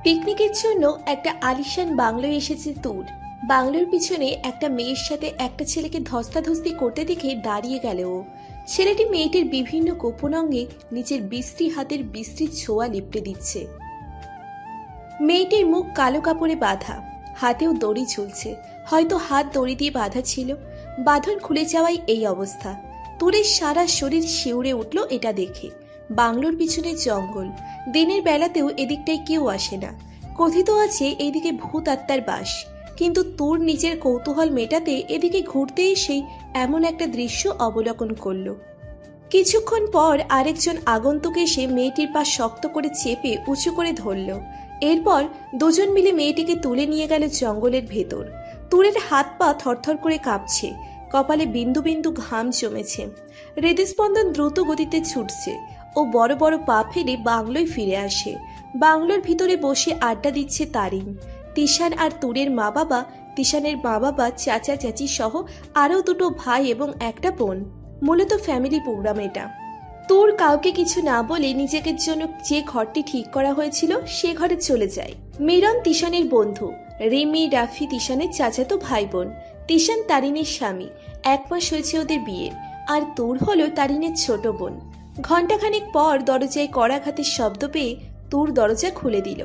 পিকনিকের জন্য একটা আলিশান বাংলোয় এসেছে তুর। বাংলোর পিছনে একটা মেয়ের সাথে একটা ছেলেকে ধস্তাধস্তি করতে দেখে দাঁড়িয়ে গেল ও। ছেলেটি মেয়েটির বিভিন্ন গোপন অঙ্গে নিজের বিশ্রী হাতের বিশ্রী ছোঁয়া লিপটে দিচ্ছে। মেয়েটির মুখ কালো কাপড়ে বাঁধা, হাতেও দড়ি ঝুলছে, হয়তো হাত দড়ি দিয়ে বাঁধা ছিল। বাঁধন খুলে যাওয়াই এই অবস্থা। তুরের সারা শরীর শিউরে উঠল এটা দেখে। বাংলোর পিছনে জঙ্গল, দিনের বেলাতেও এদিকটায় কেউ আসে না। কথিত আছে এইদিকে ভূত আত্মার বাস, কিন্তু তুর নিজের কৌতূহল মেটাতে এদিকে ঘুরতে এসেই এমন একটা দৃশ্য অবলোকন করলো। কিছুক্ষণ পর আরেকজন আগন্তুক এসে মেয়েটির পা শক্ত করে চেপে উঁচু করে ধরল। এরপর দুজন মিলে মেয়েটিকে তুলে নিয়ে গেল জঙ্গলের ভেতর। তুরের হাত পা থরথর করে কাঁপছে, কপালে বিন্দু বিন্দু ঘাম জমেছে, হৃদস্পন্দন দ্রুত গতিতে ছুটছে। ও বড় বড় পা ফেলে বাংলোয় ফিরে আসে। বাংলোর ভিতরে বসে আড্ডা দিচ্ছে তারিন, তিশান আর তুরের মা বাবা, তিশানের মা বাবা, চাচা চাচি সহ আরও দুটো ভাই এবং একটা বোন। মূলত ফ্যামিলি প্রোগ্রাম এটা। তুর কাউকে কিছু না বলে নিজেদের জন্য যে ঘরটি ঠিক করা হয়েছিল সে ঘরে চলে যায়। মিরন তিশানের বন্ধু, রিমি রাফি তিশানের চাচাতো ভাই বোন। তিশান তারিনের স্বামী, 1 মাস হয়েছে ওদের বিয়ের। আর তুর হলো তারিনের ছোট বোন। ঘণ্টাখানেক পর দরজায় কড়াঘাতের শব্দ পেয়ে তুর দরজা খুলে দিল।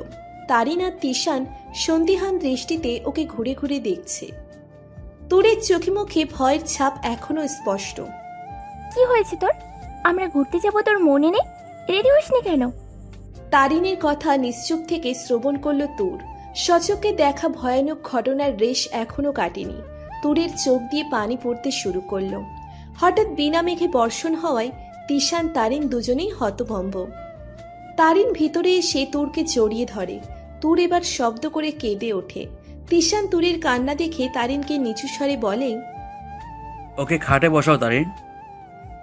তারিন আর তিশান সন্দিহান দৃষ্টিতে ওকে ঘুরে ঘুরে দেখছে। তুরের চোখে মুখে ভয়ের ছাপ এখনো স্পষ্ট। কি হয়েছে তোর? আমরা ঘুরতে যাব, তোর মনে নেই? রেডি হসনি কেন? তারিনের কথা নিশ্চুপ থেকে শ্রবণ করল তুর। সচক্ষে দেখা ভয়ানক ঘটনার রেশ এখনো কাটেনি। তুরের চোখ দিয়ে পানি পড়তে শুরু করলো। হঠাৎ বিনা মেঘে বর্ষণ হওয়ায় তিশান তারিন দুজনেই হতভম্ব। তারিন ভিতরে এসে তুরকে জড়িয়ে ধরে। তুর এবার শব্দ করে কেঁদে ওঠে। তিশান তুরের কান্না দেখে তারিনকে নিচু স্বরে বলে, ওকে খাটে বসাও তারিন।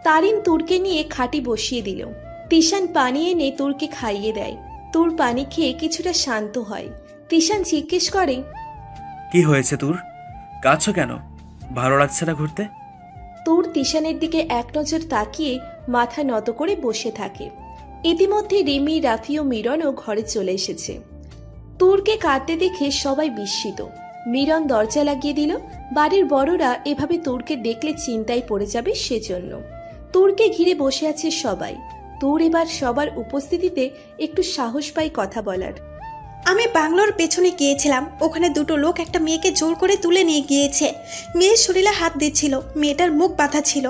তারিন তুরকে নিয়ে খাটে বসিয়ে দিল। তিশান পানি এনে তুরকে খাইয়ে দেয়। তুর পানি খেয়ে কিছুটা শান্ত হয়। তিশান জিজ্ঞেস করে, কি হয়েছে তোর? কাঁদছো কেন? ভালো লাগছে না ঘুরতে? তুর তিশানের দিকে এক নজর তাকিয়ে মাথা নত করে বসে থাকে। ইতিমধ্যে রিমি, রাফি ও মিরনও ঘরে চলে এসেছে। তুরকে কাঁদতে দেখে সবাই বিস্মিত। মিরন দরজা লাগিয়ে দিল। বাড়ির বড়রা এভাবে তুরকে দেখলে চিন্তায় পড়ে যাবে সেজন্য। তুরকে ঘিরে বসে আছে সবাই। তুর এবার সবার উপস্থিতিতে একটু সাহস পায় কথা বলার। আমি বাংলোর পেছনে গিয়েছিলাম, ওখানে দুটো লোক একটা মেয়েকে জোর করে তুলে নিয়ে গিয়েছে। মেয়ের শরীরে হাত দিচ্ছিল, মেয়েটার মুখ বাঁধা ছিল।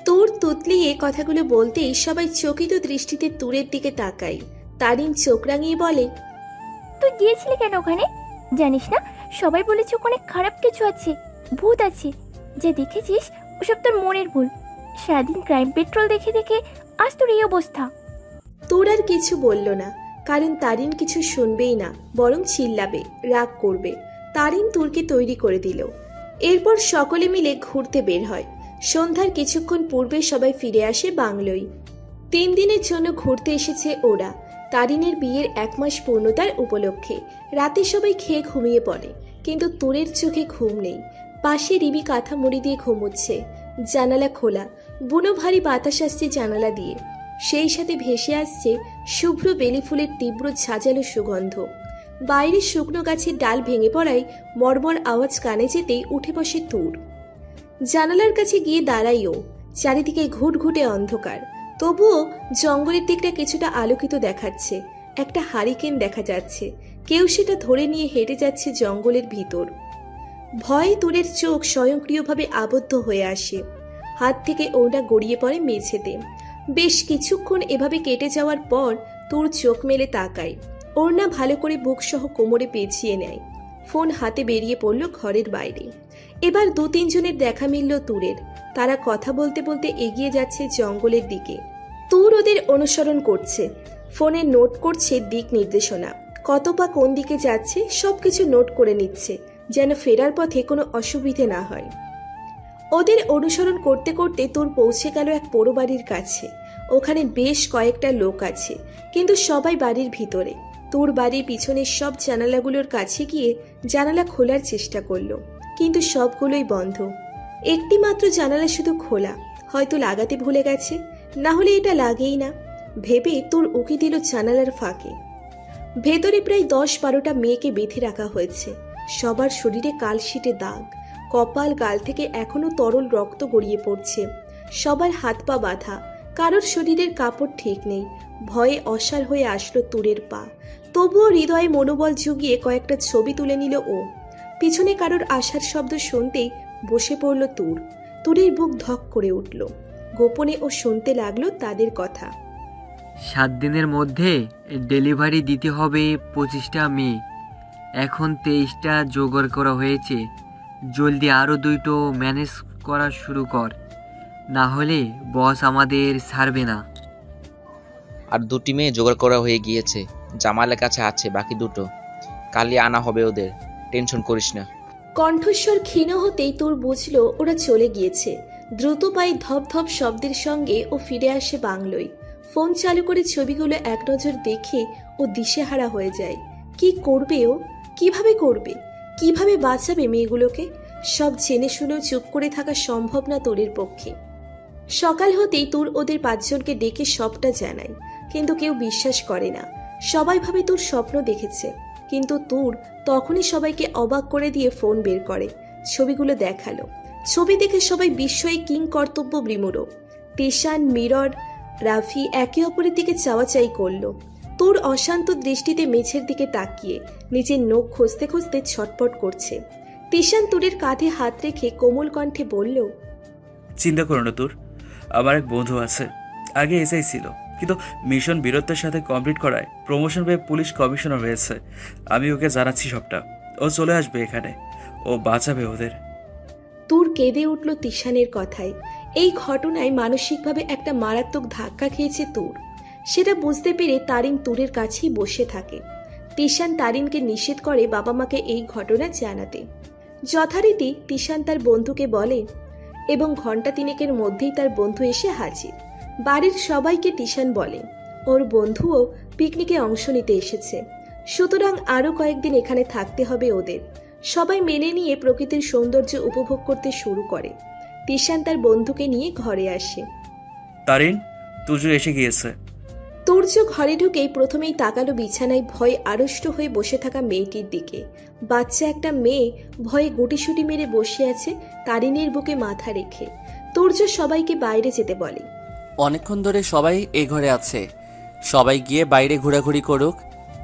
তুর তুতলিয়ে কথাগুলো বলতেই সবাই চকিত দৃষ্টিতে তুরের দিকে তাকায়। তারিন চোখ রাঙিয়ে বলে, তুই গিয়েছিলি কেন ওখানে? জানিস না সবাই বলেছে ওখানে খারাপ কিছু আছে, ভূত আছে। যে দেখেছিস ওসব তোর মনের ভুল। সারাদিন ক্রাইম পেট্রোল দেখে দেখে আজ তোর এই অবস্থা। তুর আর কিছু বলল না, কারণ তারিন কিছু শুনবেই না, বরং চিল্লাবে, রাগ করবে। তারিন তুরকে তৈরি করে দিল। এরপর সকলে মিলে ঘুরতে বের হয়। সন্ধ্যার কিছুক্ষণ পূর্বে সবাই ফিরে আসে বাংলোয়। 3 দিনের জন্য ঘুরতে এসেছে ওরা। তারিনের বিয়ের 1 মাস পূর্ণতার উপলক্ষে রাতে সবাই খেয়ে ঘুমিয়ে পড়ে, কিন্তু তুরের চোখে ঘুম নেই। পাশে রিমি কাঁথা মুড়ি দিয়ে ঘুমোচ্ছে। জানালা খোলা, বুনো ভারী বাতাস আসছে জানালা দিয়ে। সেই সাথে ভেসে আসছে শুভ্র বেলি ফুলের তীব্র ঝাঁঝালো সুগন্ধ। বাইরে শুকনো গাছের ডাল ভেঙে পড়ায় মর্মর আওয়াজ কানে যেতেই উঠে বসে তুর। জানালার কাছে গিয়ে দাঁড়াই ও। চারিদিকে ঘুটঘুটে অন্ধকার, তবুও জঙ্গলের দিকটা কিছুটা আলোকিত দেখাচ্ছে। একটা হারিকেন দেখা যাচ্ছে, কেউ সেটা ধরে নিয়ে হেঁটে যাচ্ছে জঙ্গলের ভিতর। ভয়ে তুরের চোখ স্বয়ংক্রিয়ভাবে আবদ্ধ হয়ে আসে। হাত থেকে ওটা গড়িয়ে পড়ে মেঝেতে। বেশ কিছুক্ষণ এভাবে কেটে যাওয়ার পর তুর চোখ মেলে তাকায়। ওড়না ভালো করে বুকসহ কোমরে পেঁচিয়ে নেয়। ফোন হাতে বেরিয়ে পড়ল ঘরের বাইরে। এবার 2-3 জনের দেখা মিলল তুরের। তারা কথা বলতে বলতে এগিয়ে যাচ্ছে জঙ্গলের দিকে। তুর ওদের অনুসরণ করছে, ফোনে নোট করছে দিক নির্দেশনা। কত পা কোন দিকে যাচ্ছে সবকিছু নোট করে নিচ্ছে, যেন ফেরার পথে কোনো অসুবিধে না হয়। ওদের অনুসরণ করতে করতে তুর পৌঁছে গেল এক পোড়ো বাড়ির কাছে। ওখানে বেশ কয়েকটা লোক আছে, কিন্তু সবাই বাড়ির ভিতরে। তুর বাড়ির পিছনের সব জানালাগুলোর কাছে গিয়ে জানালা খোলার চেষ্টা করলো, কিন্তু সবগুলোই বন্ধ। একটি মাত্র জানালা শুধু খোলা, হয়তো লাগাতে ভুলে গেছে, না হলে এটা লাগেই না ভেবে তুর উকি দিল জানালার ফাঁকে। ভেতরে প্রায় 10-12টা মেয়েকে বেঁধে রাখা হয়েছে। সবার শরীরে কালশিটে দাগ, কপাল গাল থেকে এখনো তরল রক্ত গড়িয়ে পড়ছে। সবার হাত পা বাঁধা, কারোর শরীরের কাপড় ঠিক নেই। ভয়ে অসাড় হয়ে আসলো তুরের পা। তবুও হৃদয়ে মনোবল জুগিয়ে কয়েকটা ছবি তুলে নিল ও। পিছনে কারোর আসার শব্দ শুনতেই বসে পড়ল তুর। তুরের বুক ধক করে উঠল। গোপনে ও শুনতে লাগলো তাদের কথা। 7 দিনের মধ্যে ডেলিভারি দিতে হবে 25টা মেয়ে, এখন 23টা জোগাড় করা হয়েছে। জলদি আরও 2টো ম্যানেজ করা শুরু কর, না হলে বস আমাদের ছাড়বে না। আর 2টি মেয়ে জোগাড় করা হয়ে গিয়েছে, জামালের কাছে আছে বাকি 2টো। কালই আনা হবে ওদের, টেনশন করিস না। কণ্ঠস্বর ক্ষীণ হতেই তোর বুঝলো ওরা চলে গিয়েছে। দ্রুত পায়ে ধপ ধপ শব্দের সঙ্গে ও ফিরে আসে বাংলোয়। ফোন চালু করে ছবিগুলো এক নজর দেখে ও দিশেহারা হয়ে যায়। কি করবে ও? কিভাবে করবে? কিভাবে বাঁচাবে মেয়েগুলোকে? সব জেনে শুনেও চুপ করে থাকা সম্ভব না তোরের পক্ষে। সকাল হতেই তোর ওদের 5 জনকে ডেকে সবটা জানায়, কিন্তু কেউ বিশ্বাস করে না। সবাই ভাবে তোর স্বপ্ন দেখেছে, কিন্তু তোর তখনই সবাইকে অবাক করে দিয়ে ফোন বের করে ছবিগুলো দেখালো। ছবি দেখে সবাই বিস্ময়ে কিং কর্তব্য বিমূঢ়। তেশান, মিরর, রাফি একে অপরের দিকে চাওয়াচাই করলো। তোর অশান্ত দৃষ্টিতে মেঝের দিকে তাকিয়ে নিজের নখ খুঁজতে খুঁজতে ছটপট করছে। তেশান তুরের কাঁধে হাত রেখে কোমল কণ্ঠে বলল, চিন্তা করো না তোর, আমার এক বন্ধু আছে, আগে এসআই ছিল, কিন্তু মিশন বীরত্বের সাথে কমপ্লিট করায় প্রমোশন পেয়ে পুলিশ কমিশনার হয়েছে। আমি ওকে জানাচ্ছি সবটা, ও চলে আসবে এখানে, ও বাঁচাবে ওদের। তুর কেঁদে উঠল তিশানের কথায়। এই ঘটনায় মানসিকভাবে একটা মারাত্মক ধাক্কা খেয়েছে তুর। সেটা বুঝতে পেরে তারিন তুরের কাছেই বসে থাকে। তিশান তারিনকে নিষেধ করে বাবা মাকে এই ঘটনা জানাতে। যথারীতি তিশান তার বন্ধুকে বলে এবং ঘন্টা 3 মধ্যেই তার বন্ধু এসে হাজির। বাড়ির সবাইকে তিশান বলে ওর বন্ধুও পিকনিকে অংশ নিতে এসেছে, সুতরাং আরও কয়েকদিন এখানে থাকতে হবে ওদের। সবাই মেনে নিয়ে প্রকৃতির সৌন্দর্য উপভোগ করতে শুরু করে। তিশান তার বন্ধুকে নিয়ে ঘরে আসে। তারিন, তুজু এসে গিয়েছে। তুর্য ঘরে ঢুকেই প্রথমেই তাকালো বিছানায় ভয়ে আড়ষ্ট হয়ে বসে থাকা মেয়েটির দিকে। বাচ্চা একটা মেয়ে ভয়ে গুটিসুটি মেরে বসে আছে তারিনের বুকে মাথা রেখে। তুর্য সবাইকে বাইরে যেতে বলে। অনেকক্ষণ ধরে সবাই এ ঘরে আছে, সবাই গিয়ে বাইরে ঘোরাঘুরি করুক,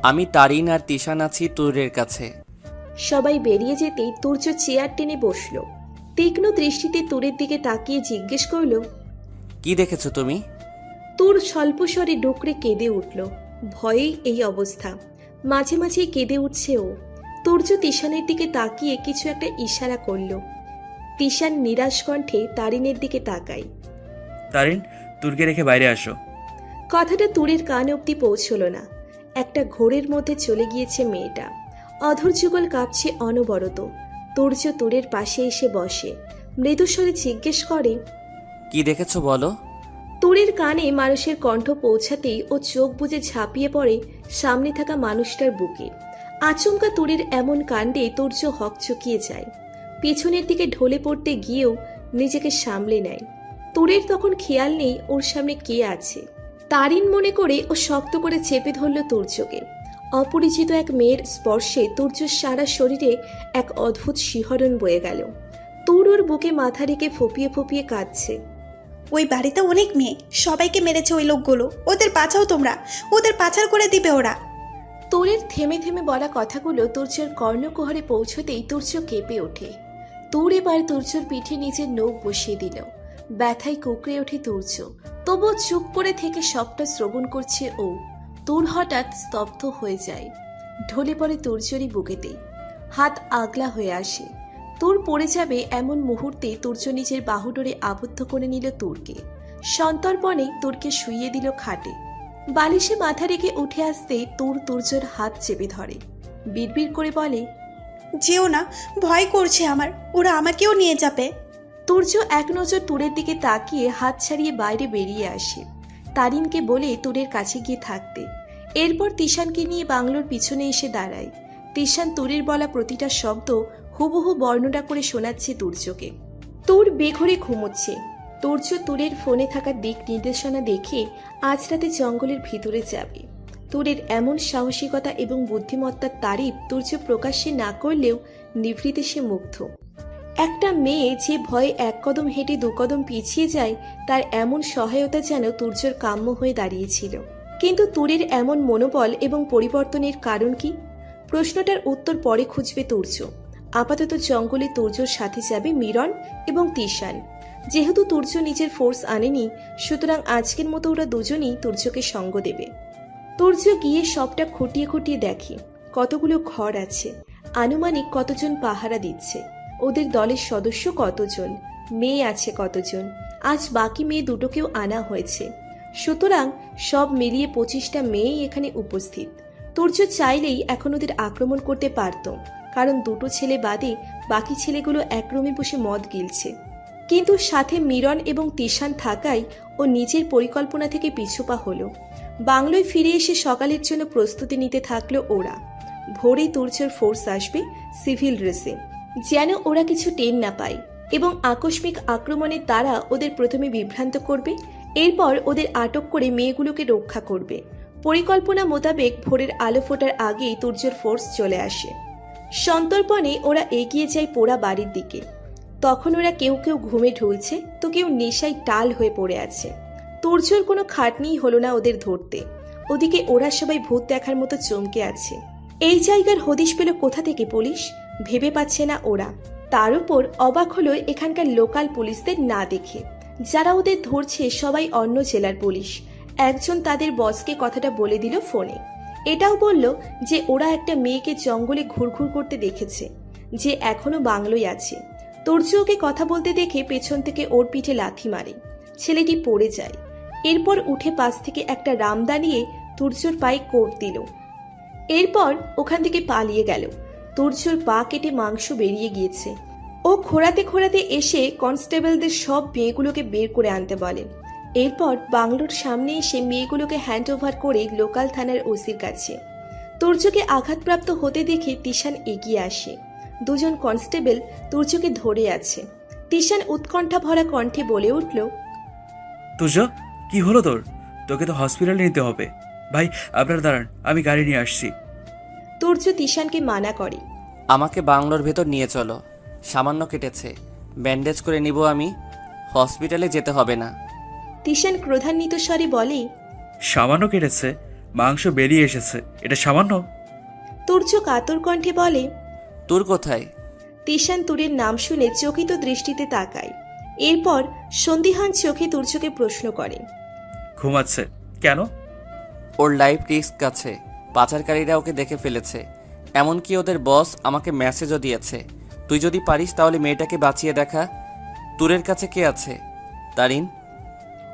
আমি তারিন আর তিশান আছি তুরের কাছে। সবাই বেরিয়ে যেতেই তুর্য চেয়ার টেনে বসল। তীক্ষ্ণ দৃষ্টিতে তুরের দিকে তাকিয়ে জিজ্ঞেস করল, কি দেখেছো তুমি? তুর স্বল্প স্বরে ডুকরে কেঁদে উঠল। ভয়েই এই অবস্থা। মাঝে মাঝেই কেঁদে উঠছে ও। তুর্য তিশানের দিকে তাকিয়ে কিছু একটা ইশারা করল। তিশান নিরাশ কণ্ঠে তারিনের দিকে তাকায়। তারিন, তুরকে রেখে বাইরে আসো। কথাটা তুরের কান অব্দি পৌঁছল না। একটা ঘোরের মধ্যে চলে গিয়েছে মেয়েটা। অধর যুগল কাঁপছে অনবরত। তুর্য তুরের পাশে এসে বসে। মৃদুস্বরে জিজ্ঞেস করে, কি দেখেছো বলো? তুরের কানে মানুষের কণ্ঠ পৌঁছাতেই ও চোখ বুজে ঝাঁপিয়ে পড়ে সামনে থাকা মানুষটার বুকে। আচমকা তুরের এমন কাণ্ডে তুর্য হকচকিয়ে যায়। পিছনের দিকে ঢলে পড়তে গিয়েও নিজেকে সামলে নেয়। তুরের তখন খেয়াল নেই ওর সামনে কে আছে। তারিন মনে করে ও শক্ত করে চেপে ধরল তুর্যকে। অপরিচিত এক মেয়ের স্পর্শে তুর্যর সারা শরীরে এক অদ্ভুত শিহরণ বয়ে গেল। তুর ওর বুকে মাথা রেখে ফুপিয়ে ফুপিয়ে কাঁদছে। ওই বাড়িতে অনেক মেয়ে, সবাইকে মেরেছে ওই লোকগুলো। ওদের বাঁচাও তোমরা, ওদের পাচার করে দিবে ওরা। তুরের থেমে থেমে বলা কথাগুলো তুর্যর কর্ণকুহরে পৌঁছতেই তুর্য কেঁপে ওঠে। তুর এবার তুর্যর পিঠে নিজের নখ বসিয়ে দিল। ব্যথায় কুকড়ে ওঠে তুর্য, তবুও চুপ করে থেকে সবটা শ্রবণ করছে ও। তুর হঠাৎ স্তব্ধ হয়ে যায়, ঢলে পড়ে তুর্যরই বুকেতেই। হাত আগলা হয়ে আসে। তুর পড়ে যাবে এমন মুহূর্তে তুর্য নিজের বাহুডোরে আবদ্ধ করে নিল তুরকে। সন্তর্পণে তুরকে শুইয়ে দিল খাটে। বালিশে মাথা রেখে উঠে আসতে তুর তুর্যর হাত চেপে ধরে। বিড়বিড় করে বলে, যেও না, ভয় করছে আমার, ওরা আমাকেও নিয়ে যাবে। তুর্য এক নজর তুরের দিকে তাকিয়ে হাত ছাড়িয়ে বাইরে বেরিয়ে আসে। তারিনকে বলে তুরের কাছে গিয়ে থাকতে। এরপর তিশানকে নিয়ে বাংলোর পিছনে এসে দাঁড়ায়। তিশান তুরের বলা প্রতিটা শব্দ হুবহু বর্ণনা করে শোনাচ্ছে তুর্যকে। তুর বেঘরে ঘুমোচ্ছে। তুর্য তুরের ফোনে থাকা দিক নির্দেশনা দেখে আজ রাতে জঙ্গলের ভিতরে যাবে। তোরের এমন সাহসিকতা এবং বুদ্ধিমত্তার তারিফ তুর্য প্রকাশ্যে না করলেও নিভৃতে সে মুগ্ধ। একটা মেয়ে যে ভয়ে এক কদম হেঁটে দু কদম পিছিয়ে যায়, তার এমন সহায়তা যেন তুর্যর কাম্য হয়ে দাঁড়িয়েছিল। কিন্তু তুরের এমন মনোবল এবং পরিবর্তনের কারণ কি? প্রশ্নটার উত্তর পরে খুঁজবে তুর্য। আপাতত জঙ্গলে তুর্যর সাথে যাবে মিরন এবং তিশান। যেহেতু তুর্য নিজের ফোর্স আনেনি, সুতরাং আজকের মতো ওরা দুজনেই তুর্যকে সঙ্গ দেবে। তুর্য গিয়ে সবটা খুঁটিয়ে খুঁটিয়ে দেখে কতগুলো ঘর আছে, আনুমানিক কতজন পাহারা দিচ্ছে, ওদের দলের সদস্য কতজন, মেয়ে আছে কতজন। আজ বাকি মেয়ে দুটোকেও আনা হয়েছে, সুতরাং সব মিলিয়ে 25টা মেয়েই এখানে উপস্থিত। তুর্য চাইলেই এখন ওদের আক্রমণ করতে পারত, কারণ দুটো ছেলে বাদে বাকি ছেলেগুলো এক রুমে বসে মদ গিলছে। কিন্তু সাথে মিরন এবং তিশান থাকায় ও নিজের পরিকল্পনা থেকে পিছুপা হলো। বাংলোয় ফিরে এসে সকালের জন্য প্রস্তুতি নিতে থাকলো ওরা। ভোরে তুর্যর ফোর্স আসবে সিভিল ড্রেসে, যেন ওরা কিছু টের না পায়, এবং আকস্মিক আক্রমণের দ্বারা ওদের প্রথমে বিভ্রান্ত করবে, এরপর ওদের আটক করে মেয়েগুলোকে রক্ষা করবে। পরিকল্পনা মোতাবেক ভোরের আলো ফোটার আগেই তুর্যর ফোর্স চলে আসে। সন্তর্পণে ওরা এগিয়ে যায় পোড়া বাড়ির দিকে। তখন ওরা কেউ কেউ ঘুমে ঢুলছে, তো কেউ নেশায় টাল হয়ে পড়ে আছে। তুর্যর কোনো খাটনিই হলো না ওদের ধরতে। ওদিকে ওরা সবাই ভূত দেখার মতো চমকে আছে। এই জায়গার হদিশ পেল কোথা থেকে পুলিশ, ভেবে পাচ্ছে না ওরা। তার উপর অবাক হলো এখানকার লোকাল পুলিশদের না দেখে। যারা ওদের ধরছে সবাই অন্য জেলার পুলিশ। একজন তাদের বসকে কথাটা বলে দিল ফোনে। এটাও বলল যে ওরা একটা মেয়েকে জঙ্গলে ঘুরঘুর করতে দেখেছে, যে এখনো বাংলোয় আছে। তুর্য ওকে কথা বলতে দেখে পেছন থেকে ওর পিঠে লাথি মারে, ছেলেটি পড়ে যায়। এরপর উঠে পাশ থেকে একটা রামদা নিয়ে তুর্যর পায়ে কোপ দিল। এরপর ওখান থেকে পালিয়ে গেল। তুর্যর পা কেটে মাংস বেরিয়ে গিয়েছে। ও খোঁড়াতে খোঁড়াতে এসে কনস্টেবলদের সব মেয়েগুলোকে বের করে আনতে বলে। এরপর বাংলোর সামনে এসে মেয়েগুলোকে হ্যান্ড ওভার করে লোকাল থানার ওসির কাছে। তুর্যকে আঘাতপ্রাপ্ত হতে দেখে তিশান এগিয়ে আসে। দুজন কনস্টেবল তুর্যকে ধরে আছে। তিশান উৎকণ্ঠা ভরা কণ্ঠে বলে উঠল, তুর্য, কি হলো তোর? তোকে তো হসপিটালে নিতে হবে। ভাই, আপনারা দাঁড়ান, আমি গাড়ি নিয়ে আসছি। তুর্য তিশানকে মানা করে। আমাকে বাংলোর ভেতর নিয়ে চলো, সামান্য কেটেছে, ব্যান্ডেজ করে নিব আমি, হসপিটালে যেতে হবে না। তিশান ক্রোধান্বিত স্বরে বলে, সামান্য কেটেছে? মাংস বেরিয়ে এসেছে, এটা সামান্য? তুর্য কাতর কণ্ঠে বলে। তোর কোথায়? তিশান তুরের নাম শুনে চকিত দৃষ্টিতে তাকায়। এরপর সন্দিহান চোখে তুর্যকে প্রশ্ন করে, ঘুমাচ্ছে কেন? ওর লাইফ রিস্ক আছে, পাচারকারীরা ওকে দেখে ফেলেছে। এমনকি ওদের বস আমাকে মেসেজও দিয়েছে, তুই যদি পারিস তাহলে মেয়েটাকে বাঁচিয়ে দেখা। তোরের কাছে কে আছে? তারিন।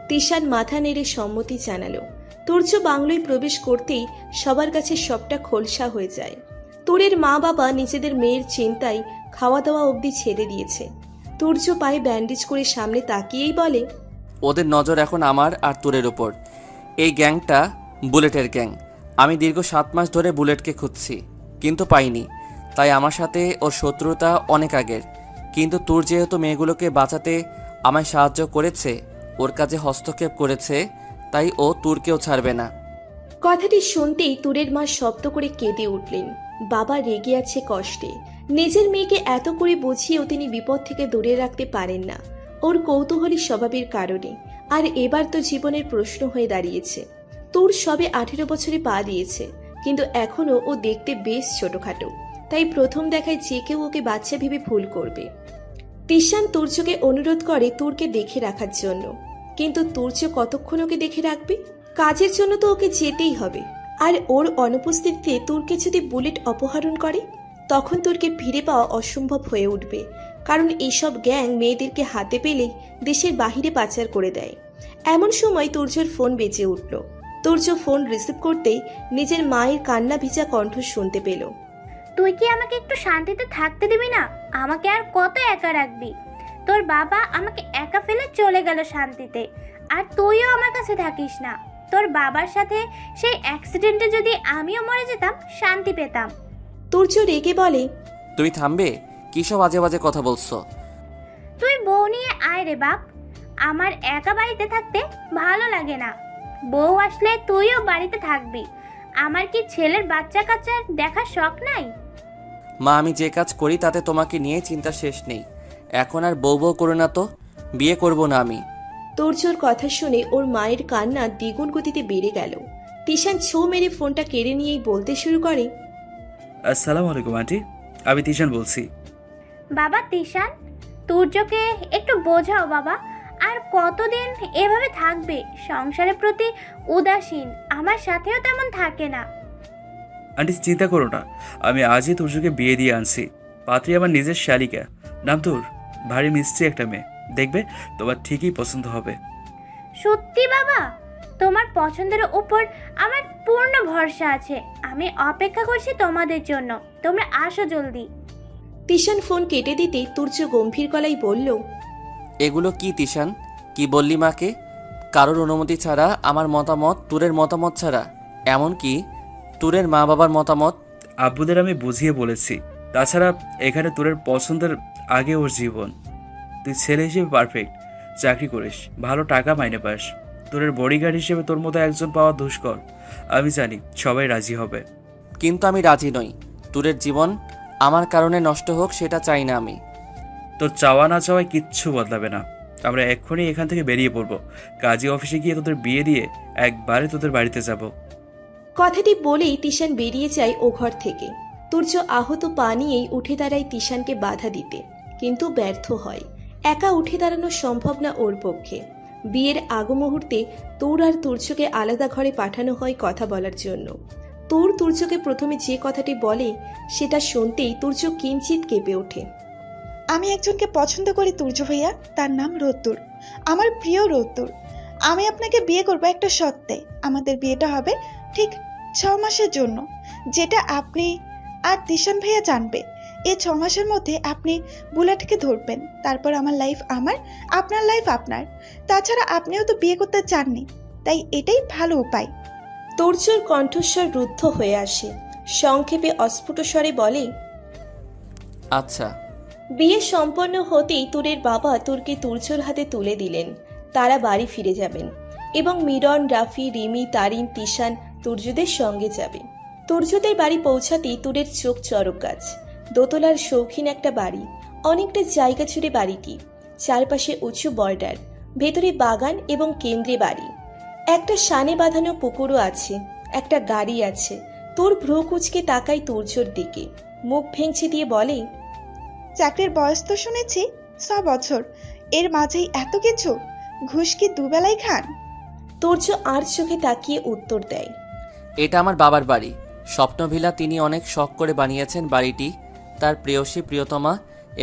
তিশান মাথা নেড়ে সম্মতি জানালো। তুর্য বাংলোয় প্রবেশ করতেই সবার কাছে সবটা খোলসা হয়ে যায়। তুরের মা বাবা নিজেদের মেয়ের চিন্তায় খাওয়া দাওয়া অবধি ছেড়ে দিয়েছে। তুর্য পায়ে ব্যান্ডেজ করে সামনে তাকিয়েই বলে, ওদের নজর এখন আমার আর তোরের ওপর। এই গ্যাংটা বুলেটের গ্যাং। আমি দীর্ঘ 7 মাস ধরে বুলেটকে খুঁজছি, কিন্তু পাইনি। তাই আমার সাথে ওর শত্রুতা অনেক আগের। কিন্তু তোর যেহেতু মেয়েগুলোকে বাঁচাতে আমায় সাহায্য করেছে, ওর কাজে হস্তক্ষেপ করেছে, তাই ও তোরকেও ছাড়বে না। কথাটি শুনতেই তুরের মা শব্দ করে কেঁদে উঠলেন। বাবা রেগে আছে কষ্টে। নিজের মেয়েকে এত করে বুঝিয়েও তিনি বিপদ থেকে দূরে রাখতে পারেন না, ওর কৌতূহলী স্বভাবের কারণে। আর এবার তো জীবনের প্রশ্ন হয়ে দাঁড়িয়েছে। তোর সবে 18 বছরে পা দিয়েছে, কিন্তু এখনো ও দেখতে বেশ ছোটখাটো। তাই প্রথম দেখায় যে কেউ ওকে বাচ্চা ভেবে ভুল করবে। তিশান তুর্যকে অনুরোধ করে তুরকে দেখে রাখার জন্য, কিন্তু তুর্য কতক্ষণ ওকে দেখে রাখবে? কাজের জন্য তো ওকে যেতেই হবে। আর ওর অনুপস্থিতিতে তুরকে যদি বুলেট অপহরণ করে, তখন তুরকে ফিরে পাওয়া অসম্ভব হয়ে উঠবে। কারণ এইসব গ্যাং মেয়েদেরকে হাতে পেলেই দেশের বাহিরে পাচার করে দেয়। এমন সময় তুর্যর ফোন বেজে উঠল। তুর্য ফোন রিসিভ করতেই নিজের মায়ের কান্না ভিজা কণ্ঠ শুনতে পেল। তুই কি আমাকে একটু শান্তিতে থাকতে দিবি না? আমাকে আর কত একা রাখবি? তোর বাবা আমাকে একা ফেলে চলে গেল শান্তিতে, আর তুইও আমার কাছে থাকিস না। তোর বাবার সাথে সেই অ্যাক্সিডেন্টে যদি আমিও মরে যেতাম, শান্তি পেতাম। তুর্য রেগে বলে, তুমি থামবে? কী সব আজে বাজে কথা বলছো? তুই বউ নিয়ে আয় রে বাপ। আমার একা বাড়িতে থাকতে ভালো লাগে না। বউ আসলে তুইও বাড়িতে থাকবি, আমার কি ছেলের বাচ্চা কাচ্চার দেখার শখ নাই? মা, আমি যে কাজ করি তাতে তোমাকে নিয়ে চিন্তা শেষ নেই। এখন আর বউ বউ করে না তো, বিয়ে করব না আমি। তোরজোর কথা শুনে ওর মায়ের কান্না দ্বিগুণ গতিতে বেড়ে গেল। তিশান ছো মেরে ফোনটা কেড়ে নিয়েই বলতে শুরু করে, আসসালামু আলাইকুম আন্টি, আমি তিশান বলছি। বাবা তিশান, তুর্যকে একটু বোঝাও বাবা। আর কতদিন এভাবে থাকবে? সংসারের প্রতি উদাসীন, আমার সাথেও তেমন থাকে না। আন্টি চিন্তা করো না, আমি আজই তুর্যকে বিয়ে দিয়ে আনছি। পাত্রী আমার নিজের শালিকা, নাম তোর। ভারী মিষ্টি একটা মেয়ে, দেখবে তোমার ঠিকই পছন্দ হবে। সত্যি বাবা? তোমার পছন্দের উপর আমার পূর্ণ ভরসা আছে। আমি অপেক্ষা করছি তোমাদের জন্য, তোমরা আসো জলদি। তিশান ফোন কেটে দিতে তুর্য গম্ভীর গলায় বলল, এগুলো কি তিশান? কি বললি মাকে? কারোর অনুমতি ছাড়া, আমার মতামত, তুরের মতামত ছাড়া, এমনকি তুরের মা বাবার মতামত? আব্বুদের আমি বুঝিয়ে বলেছি। তাছাড়া এখানে তোরের পছন্দের আগে ওর জীবন। তুই ছেলে হিসেবে পারফেক্ট, চাকরি করিস, ভালো টাকা মাইনে পাস। তোরের বডিগার্ড হিসেবে তোর মতো একজন পাওয়া দুষ্কর। আমি জানি সবাই রাজি হবে। কিন্তু আমি রাজি নই। তুরের জীবন আমার কারণে নষ্ট হোক, সেটা চাই না আমি। তোর চাওয়া না চাওয়ায় কিচ্ছু বদলাবে না। আমরা এক্ষুনি এখান থেকে বেরিয়ে পড়বো। কাজী অফিসে গিয়ে তোদের বিয়ে দিয়ে একবারে তোদের বাড়িতে যাব। কথাটি বলেই তিশান বেরিয়ে যায় ও ঘর থেকে। তুর্য আহত পা নিয়েই উঠে দাঁড়ায় তিশানকে বাধা দিতে, কিন্তু ব্যর্থ হয়। একা উঠে দাঁড়ানো সম্ভব না ওর পক্ষে। বিয়ের আগ মুহূর্তে তোর আর তুর্যকে আলাদা ঘরে পাঠানো হয় কথা বলার জন্য। তোর তুর্যকে প্রথমে যে কথাটি বলে সেটা শুনতেই তুর্য কিঞ্চিত কেঁপে ওঠে। আমি একজনকে পছন্দ করি তুর্য ভাইয়া, তার নাম রোদ্দুর, আমার প্রিয় রোদ্দুর। আমি আপনাকে বিয়ে করব একটা শর্তে। আমাদের বিয়েটা হবে ঠিক 6 মাসের জন্য, যেটা আপনি আর তিশান ভাইয়া জানবে। এই 6 মাসের মধ্যে আপনি বুলেটকে ধরবেন, তারপর আমার লাইফ আমার, আপনার লাইফ আপনার। তাছাড়া আপনিও তো বিয়ে করতে চাননি, তাই এটাই ভালো উপায়। তুর্যর কণ্ঠস্বর রুদ্ধ হয়ে আসে। সংক্ষেপে অস্ফুট স্বরে বলে, আচ্ছা। বিয়ে সম্পন্ন হতেই তুরের বাবা তুরকে তুর্যর হাতে তুলে দিলেন। তারা বাড়ি ফিরে যাবেন এবং মিরন, রাফি, রিমি, তারিন, তিশান তুর্যদের সঙ্গে যাবে। তুর্যদের বাড়ি পৌঁছাতেই তুরের চোখ চরক গাছ। দোতলার শৌখিন একটা বাড়ি, অনেকটা জায়গা জুড়ে বাড়িটি। চারপাশে উঁচু বর্ডার, ভেতরে বাগান এবং কেন্দ্রে বাড়ি। একটা সানে বাঁধানো পুকুরও আছে, একটা গাড়ি আছে। তোর ভ্রু কুচকে তাকায় তুর্যর দিকে, মুখ ভেঙচি দিয়ে বলে, চাকরির বয়স তো শুনেছি 6 বছর, এর মাঝেই এত কিছু? ঘুষ কি দুবেলাই খান? তুর্য আর চোখে তাকিয়ে উত্তর দেয়, এটা আমার বাবার বাড়ি, স্বপ্নভিলা। তিনি অনেক শখ করে বানিয়েছেন বাড়িটি তার প্রেয়সী, প্রিয়তমা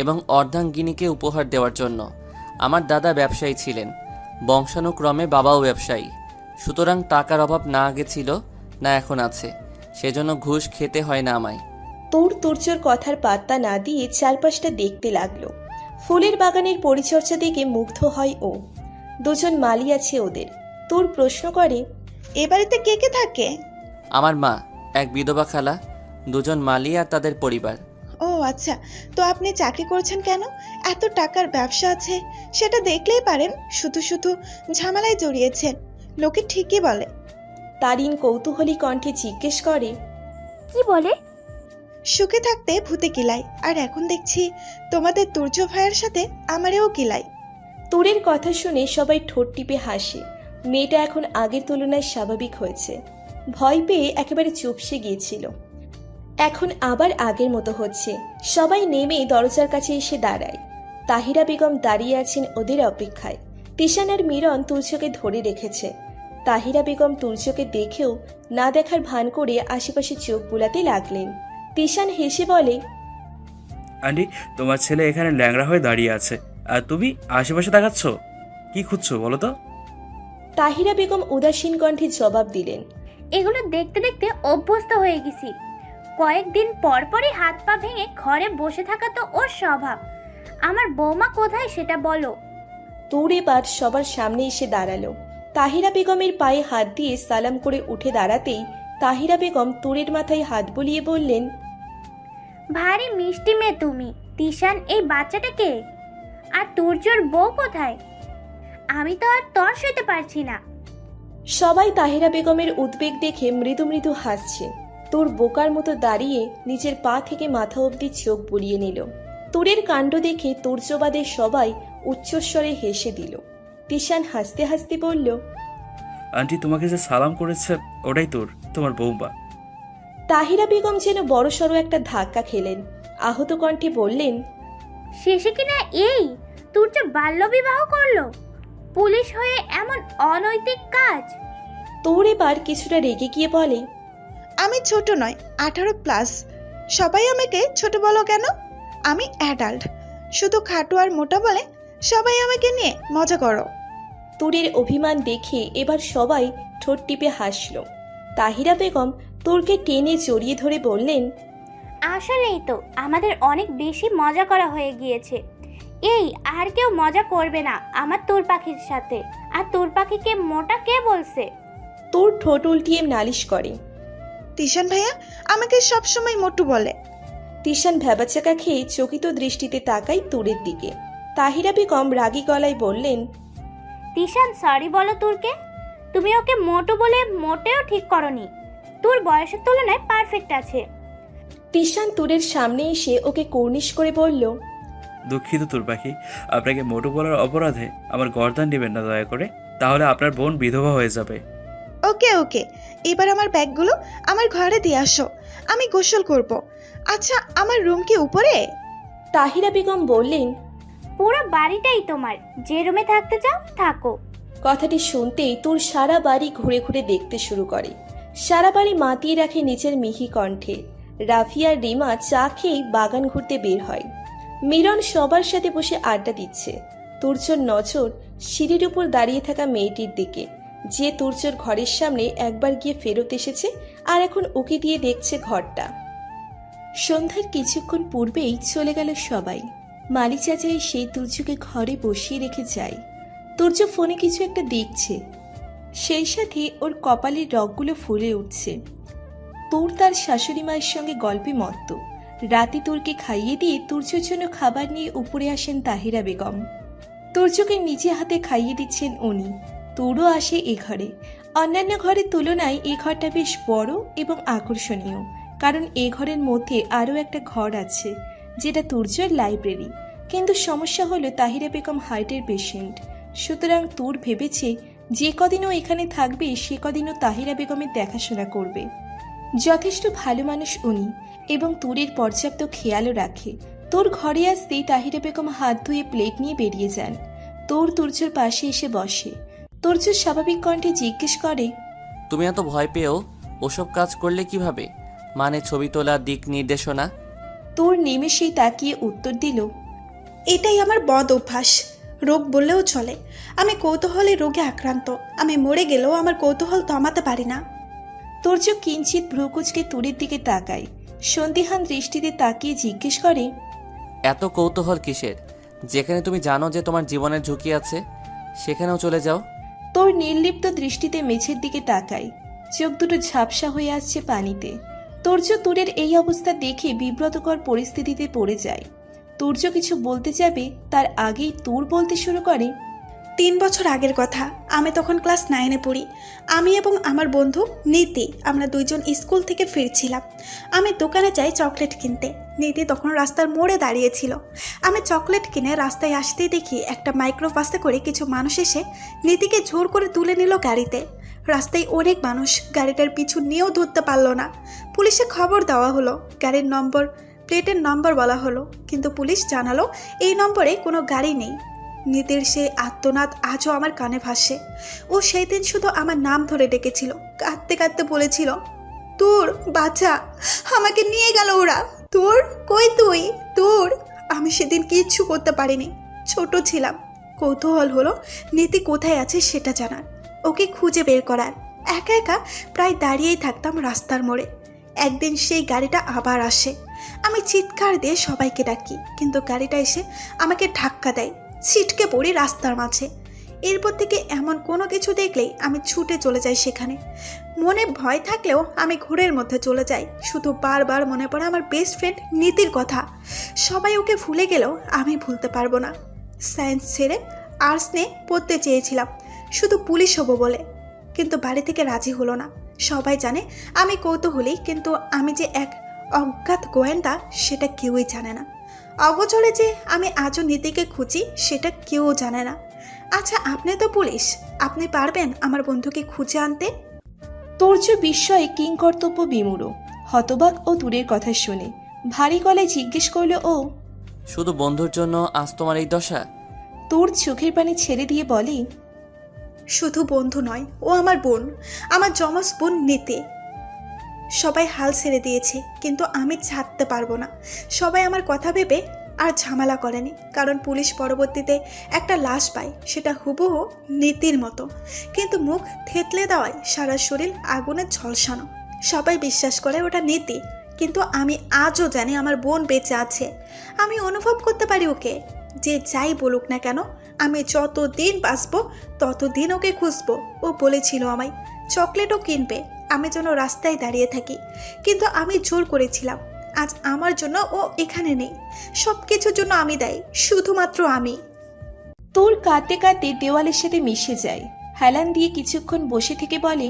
এবং অর্ধাঙ্গিনীকে উপহার দেওয়ার জন্য। আমার দাদা ব্যবসায়ী ছিলেন, বংশানুক্রমে বাবাও ব্যবসায়ী। সুতরাং টাকার অভাব না আগে ছিল, না এখন আছে। সেজন্য ঘুষ খেতে হয় না আমায়। তোর তুর্যর কথার পাত্তা না দিয়ে চারপাশটা দেখতে লাগলো। ফুলের বাগানের পরিচর্যা দেখে মুগ্ধ হয় ও। দুজন মালি আছে ওদের। তোর প্রশ্ন করে, এ বাড়িতে কে কে থাকে? আমার মা, এক বিধবা খালা, দুজন মালি আর তাদের পরিবার। ও আচ্ছা, তো আপনি চাকরি করছেন কেন? এত টাকার ব্যবসা আছে, সেটা দেখলেই পারেন। শুধু শুধু ঝামেলায় জড়িয়েছেন, লোকে ঠিকই বলে। তারিন কৌতূহলী কণ্ঠে জিজ্ঞেস করে, কি বলে? সুখে থাকতে ভূতে কিলাই, আর এখন দেখছি তোমাদের তুর্য ভাইয়ের সাথে আমারেও কিলাই। তোরের কথা শুনে সবাই ঠোঁট টিপে হাসে। মেয়েটা এখন আগের তুলনায় স্বাভাবিক হয়েছে। ভয় পেয়ে একেবারে চুপসে গিয়েছিল, এখন আবার আগের মতো হচ্ছে। সবাই নেমে দরজার কাছে এসে দাঁড়ায়। তাহিরা বেগম দাঁড়িয়ে আছেন ওদের অপেক্ষায়। তিশান আর মিরন তুর্যকে ধরে রেখেছে। তাহিরা বেগম তুর্যকে দেখেও না দেখার ভান করে আশেপাশে চোখ বুলাতে লাগলেন। তিশান হেসে বলে, আন্টি, তোমার ছেলে এখানে ল্যাংড়া হয়ে দাঁড়িয়ে আছে, আর তুমি আশেপাশে তাকাচ্ছ। কি খুঁজছো বলো তো? তাহিরা বেগম উদাসীন কণ্ঠে জবাব দিলেন, এগুলো দেখতে দেখতে অভ্যস্ত হয়ে গেছি। কয়েকদিন পর পরই হাত পা ভেঙে ঘরে বসে থাকা তো ওর স্বভাব। আমার বৌমা কোথায় সেটা বলো। তোর এবার সবার সামনে এসে দাঁড়ালো। তাহিরা বেগমের পায়ে হাত দিয়ে সালাম করে উঠে দাঁড়াতেই তাহিরা বেগম তোরের মাথায় হাত বুলিয়ে বললেন, ভারী মিষ্টি মেয়ে তুমি। তিশান, এই বাচ্চাটা কে? আর তুর্যর বউ কোথায়? আমি তো আর তর সইতে পারছি না। সবাই তাহিরা বেগমের উদ্বেগ দেখে মৃদু মৃদু হাসছে। তোর বোকার মতো দাঁড়িয়ে নিজের পা থেকে মাথা অবধি চোখ বুলিয়ে নিল। তোরের কাণ্ড দেখে তুর্যবাদে সবাই উচ্চস্বরে হেসে দিল। তিশান হাসতে হাসতে বলল, আন্টি তোমাকে যে সালাম করেছে ওটাই তোমার বৌমা। তাহিরা বেগম যেন বড়সড় একটা ধাক্কা খেলেন। আহত কণ্ঠে বললেন, শেষে কিনা এই তুর্য বাল্যবিবাহ করলো? পুলিশ হয়ে এমন অনৈতিক কাজ! তোর এবার কিছুটা রেগে গিয়ে বলে, আমি ছোট নয়, 18+। সবাই আমাকে ছোট বলো কেন? আমি অ্যাডাল্ট। শুধু খাটো আর মোটা বলে সবাই আমাকে নিয়ে মজা করো। তোরের অভিমান দেখে এবার সবাই ঠোঁট টিপে হাসল। তাহিরা বেগম তোরকে টেনে জড়িয়ে ধরে বললেন, আসলেই তো আমাদের অনেক বেশি মজা করা হয়ে গিয়েছে। এই আর কেউ মজা করবে না আমার তোর পাখির সাথে। আর তোর পাখিকে মোটা কে বলছে? তোর ঠোঁট উল্টিয়ে নালিশ করে। তিশান ভাইয়া আমাকে সবসময় মোটু বলে। তিশান ভ্যাবাচাকা খেয়ে চকিত দৃষ্টিতে তাকাই তোরের দিকে। তাহিরা বেগম রাগী গলায় বললেন, তিশান সরি বলো তোরকে। তুমি ওকে মোটু বলে মোটেও ঠিক করনি। তোর বয়সের তুলনায় পারফেক্ট আছে। তিশান তোরের সামনে এসে ওকে কর্নিশ করে বলল, দুঃখিত তোর পাখি, আপনাকে মোটু বলার অপরাধে আমার গর্দান নেবেন না দয়া করে, তাহলে আপনার বোন বিধবা হয়ে যাবে। ওকে ওকে, এবার আমার ব্যাগগুলো আমার ঘরে দিয়ে আসো, আমি গোসল করব। আচ্ছা আমার রুম কি উপরে? তাহিরা বেগম বললেন, পুরো বাড়িটাই তোমার, যে রুমে থাকতে চাও থাকো। কথাটি শুনতেই তোর সারা বাড়ি ঘুরে ঘুরে দেখতে শুরু করে। সারা বাড়ি মাতিয়ে রাখে নিচের মিহি কণ্ঠে। রাফি আর রিমা চা খেয়েই বাগান ঘুরতে বের হয়। মিরন সবার সাথে বসে আড্ডা দিচ্ছে। তুর্যর নজর সিঁড়ির উপর দাঁড়িয়ে থাকা মেয়েটির দিকে, যে তুর্যর ঘরের সামনে একবার গিয়ে ফেরত এসেছে আর এখন ওকে দিয়ে দেখছে ঘরটা। সন্ধ্যার কিছুক্ষণ পূর্বেই চলে গেল সবাই। মালি চাচা সেই তুর্যকে ঘরে বসিয়ে রেখে যায়। তুর্য ফোনে কিছু একটা দেখছে, সেই সাথে ওর কপালের রগগুলো ফুলে উঠছে। তোর তার শাশুড়ি মায়ের সঙ্গে গল্পে মত্ত। রাতে তোরকে খাইয়ে দিয়ে তুর্যর জন্য খাবার নিয়ে উপরে আসেন তাহিরা বেগম। তুর্যকে নিজে হাতে খাইয়ে দিচ্ছেন উনি। তোরও আসে এ ঘরে। অন্যান্য ঘরের তুলনায় এ ঘরটা বেশ বড় এবং আকর্ষণীয়, কারণ এ ঘরের মধ্যে আরও একটা ঘর আছে, যেটা তুর্যর লাইব্রেরি। কিন্তু সমস্যা হলো তাহিরা বেগম হার্টের পেশেন্ট, সুতরাং তোর ভেবেছে যে কদিনও এখানে থাকবে সে কদিনও তাহিরা বেগমের দেখাশোনা করবে। যথেষ্ট ভালো মানুষ উনি এবং তোরের পর্যাপ্ত খেয়ালও রাখে। তোর ঘরে আসতেই তাহিরা বেগম হাত ধুয়ে প্লেট নিয়ে বেরিয়ে যান। তুর্যর পাশে এসে বসে। তুর্য স্বাভাবিক কণ্ঠে জিজ্ঞেস করে, তুমি এত ভয় পেয়েও ওসব কাজ করলে কিভাবে? মানে ছবি তোলা, দিক নির্দেশনা? তোর নিমেষেই তাকিয়ে উত্তর দিল, এটাই আমার বদ অভ্যাস, রোগ বললেও চলে। আমি কৌতূহলে রোগে আক্রান্ত। আমি মরে গেলেও আমার কৌতূহল থামাতে পারি না। তুর্য কিঞ্চিত ভ্রুকুচকে তুরের দিকে তাকায়। সন্দিহান দৃষ্টিতে তাকিয়ে জিজ্ঞেস করে, এত কৌতূহল কিসের? যেখানে তুমি জানো যে তোমার জীবনের ঝুঁকি আছে সেখানেও চলে যাও। তোর নির্লিপ্ত দৃষ্টিতে মেঝের দিকে তাকায়। চোখ দুটো ঝাপসা হয়ে আসছে পানিতে। তুর্য তোরের এই অবস্থা দেখে বিব্রতকর পরিস্থিতিতে পড়ে যায়। তুর্য কিছু বলতে যাবে তার আগেই তোর বলতে শুরু করে, 3 বছর আগের কথা, আমি তখন ক্লাস 9-এ পড়ি। আমি এবং আমার বন্ধু নীতি, আমরা দুইজন স্কুল থেকে ফিরছিলাম। আমি দোকানে যাই চকলেট কিনতে। নীতি তখন রাস্তার মোড়ে দাঁড়িয়েছিল। আমি চকলেট কিনে রাস্তায় আসতেই দেখি একটা মাইক্রোবাসে করে কিছু মানুষ এসে নীতিকে জোর করে তুলে নিল গাড়িতে। রাস্তায় অনেক মানুষ, গাড়িটার পিছু নিয়েও ধরতে পারল না। পুলিশে খবর দেওয়া হলো, গাড়ির নম্বর, প্লেটের নম্বর বলা হলো, কিন্তু পুলিশ জানালো এই নম্বরে কোনো গাড়ি নেই। নীতির সেই আত্মনাদ আজও আমার কানে ভাসে। ও সেই দিন শুধু আমার নাম ধরে ডেকেছিল, কাঁদতে কাঁদতে বলেছিল, তোর বাচ্চা, আমাকে নিয়ে গেল ওরা। তোর কই তুই? তোর। আমি সেদিন কিচ্ছু করতে পারিনি, ছোট ছিলাম। কৌতূহল হলো নীতি কোথায় আছে সেটা জানার, ওকে খুঁজে বের করার। একা একা প্রায় দাঁড়িয়েই থাকতাম রাস্তার মোড়ে। একদিন সেই গাড়িটা আবার আসে। আমি চিৎকার দিয়ে সবাইকে ডাকি, কিন্তু গাড়িটা এসে আমাকে ধাক্কা দেয়। ছিটকে পড়ি রাস্তার মাঝে। এরপর থেকে এমন কোনো কিছু দেখলেই আমি ছুটে চলে যাই সেখানে। মনে ভয় থাকলেও আমি ঘোরের মধ্যে চলে যাই। শুধু বারবার মনে পড়ে আমার বেস্ট ফ্রেন্ড নীতির কথা। সবাই ওকে ভুলে গেলেও আমি ভুলতে পারবো না। সায়েন্স ছেড়ে আর্টস নিয়ে পড়তে চেয়েছিলাম, শুধু পুলিশ হব বলে। কিন্তু বাড়ি থেকে রাজি হলো না। সবাই জানে আমি কৌতূহলী, কিন্তু আমি যে এক অজ্ঞাত গোয়েন্দা সেটা কেউই জানে না। অগোচরে যে আমি আজও নীতিকে খুঁজি সেটা কেউ জানে না। আচ্ছা, আপনি তো পুলিশ, আপনি পারবেন আমার বন্ধুকে খুঁজে আনতে? তুর্য বিস্ময়ে কিংকর্তব্য বিমূঢ়, হতবাক ও দূরের কথা শুনে ভারী গলায় জিজ্ঞেস করলো ও। শুধু বন্ধুর জন্য আজ তোমার এই দশা? তোর চোখের পানি ছেড়ে দিয়ে বলে, শুধু বন্ধু নয়, ও আমার বোন, আমার যমজ বোন নীতি। সবাই হাল ছেড়ে দিয়েছে, কিন্তু আমি ছাড়তে পারবো না। সবাই আমার কথা ভেবে আর ঝামেলা করেনি, কারণ পুলিশ পরবর্তীতে একটা লাশ পায়, সেটা হুবহু নীতির মতো, কিন্তু মুখ থেতলে দেওয়ায় সারা শরীর আগুনে ঝলসানো। সবাই বিশ্বাস করে ওটা নীতি, কিন্তু আমি আজও জানি আমার বোন বেঁচে আছে। আমি অনুভব করতে পারি ওকে। যে যাই বলুক না কেন, আমি যতদিন বাঁচবো ততদিন ওকে খুঁজবো। ও বলেছিল আমায় চকলেটও কিনবে, আমি যেন রাস্তায় দাঁড়িয়ে থাকি, কিন্তু আমি জোর করেছিলাম। আজ আমার জন্য ও এখানে নেই। সব কিছুর জন্য আমি দায়ী, শুধুমাত্র আমি। তোর কাঁদতে কাঁদতে দেওয়ালের সাথে মিশে যায়। হেলান দিয়ে কিছুক্ষণ বসে থেকে বলে,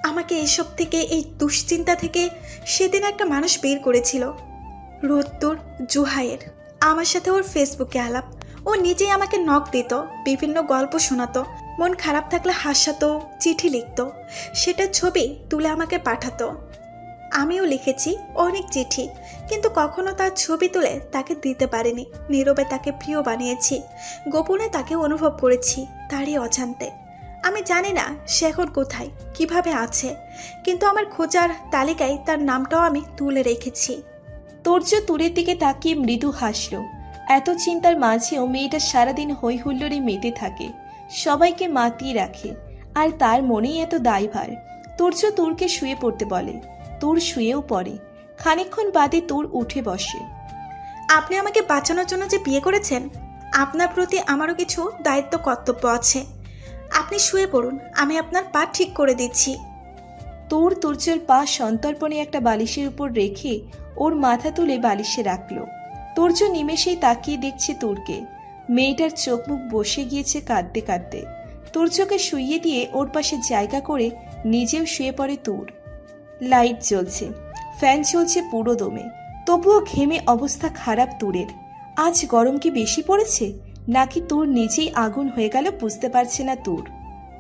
আমাকে এসব থেকে, এই দুশ্চিন্তা থেকে সেদিন একটা মানুষ বের করেছিল, রোদ্দুর জুহাইয়ের। আমার সাথে ওর ফেসবুকে আলাপ। ও নিজেই আমাকে নক দিত, বিভিন্ন গল্প শোনাতো, মন খারাপ থাকলে হাসাতো, চিঠি লিখতো, সেটা ছবি তুলে আমাকে পাঠাতো। আমিও লিখেছি অনেক চিঠি, কিন্তু কখনো তার ছবি তুলে তাকে দিতে পারিনি। নীরবে তাকে প্রিয় বানিয়েছি, গোপনে তাকে অনুভব করেছি তারই অজান্তে। আমি জানি না সে এখন কোথায়, কিভাবে আছে, কিন্তু আমার খোঁজার তালিকায় তার নামটাও আমি তুলে রেখেছি। তোর্য দূরের দিকে তাকিয়ে মৃদু হাসল। এত চিন্তার মাঝেও মেয়েটা সারাদিন হই হুল্লোড়ে মেতে থাকে, সবাইকে মাতিয়ে রাখে, আর তার মনেই এত দায়ভার। তোর্য তোরকে শুয়ে পড়তে বলে। তোর শুয়েও পড়ে। খানিকক্ষণ বাদে তোর উঠে বসে। আপনি আমাকে বাঁচানোর জন্য যে বিয়ে করেছেন, আপনার প্রতি আমারও কিছু দায়িত্ব কর্তব্য আছে। আপনি শুয়ে পড়ুন, আমি আপনার পা ঠিক করে দিচ্ছি। তোর তুর্যের পা সন্তর্পণে একটা বালিশের উপর রেখে ওর মাথা তুলে বালিশে রাখল। তুর্য নিমেষেই তাকিয়ে দেখছে তোরকে। মেয়েটার চোখ মুখ বসে গিয়েছে কাঁদতে কাঁদতে। তুর্যকে শুইয়ে দিয়ে ওর পাশে জায়গা করে নিজেও শুয়ে পড়ে তোর। লাইট জ্বলছে, ফ্যান চলছে পুরো দমে, তবুও ঘেমে অবস্থা খারাপ তোরের। আজ গরম কি বেশি পড়েছে, নাকি তোর নিজেই আগুন হয়ে গেল বুঝতে পারছে না তোর।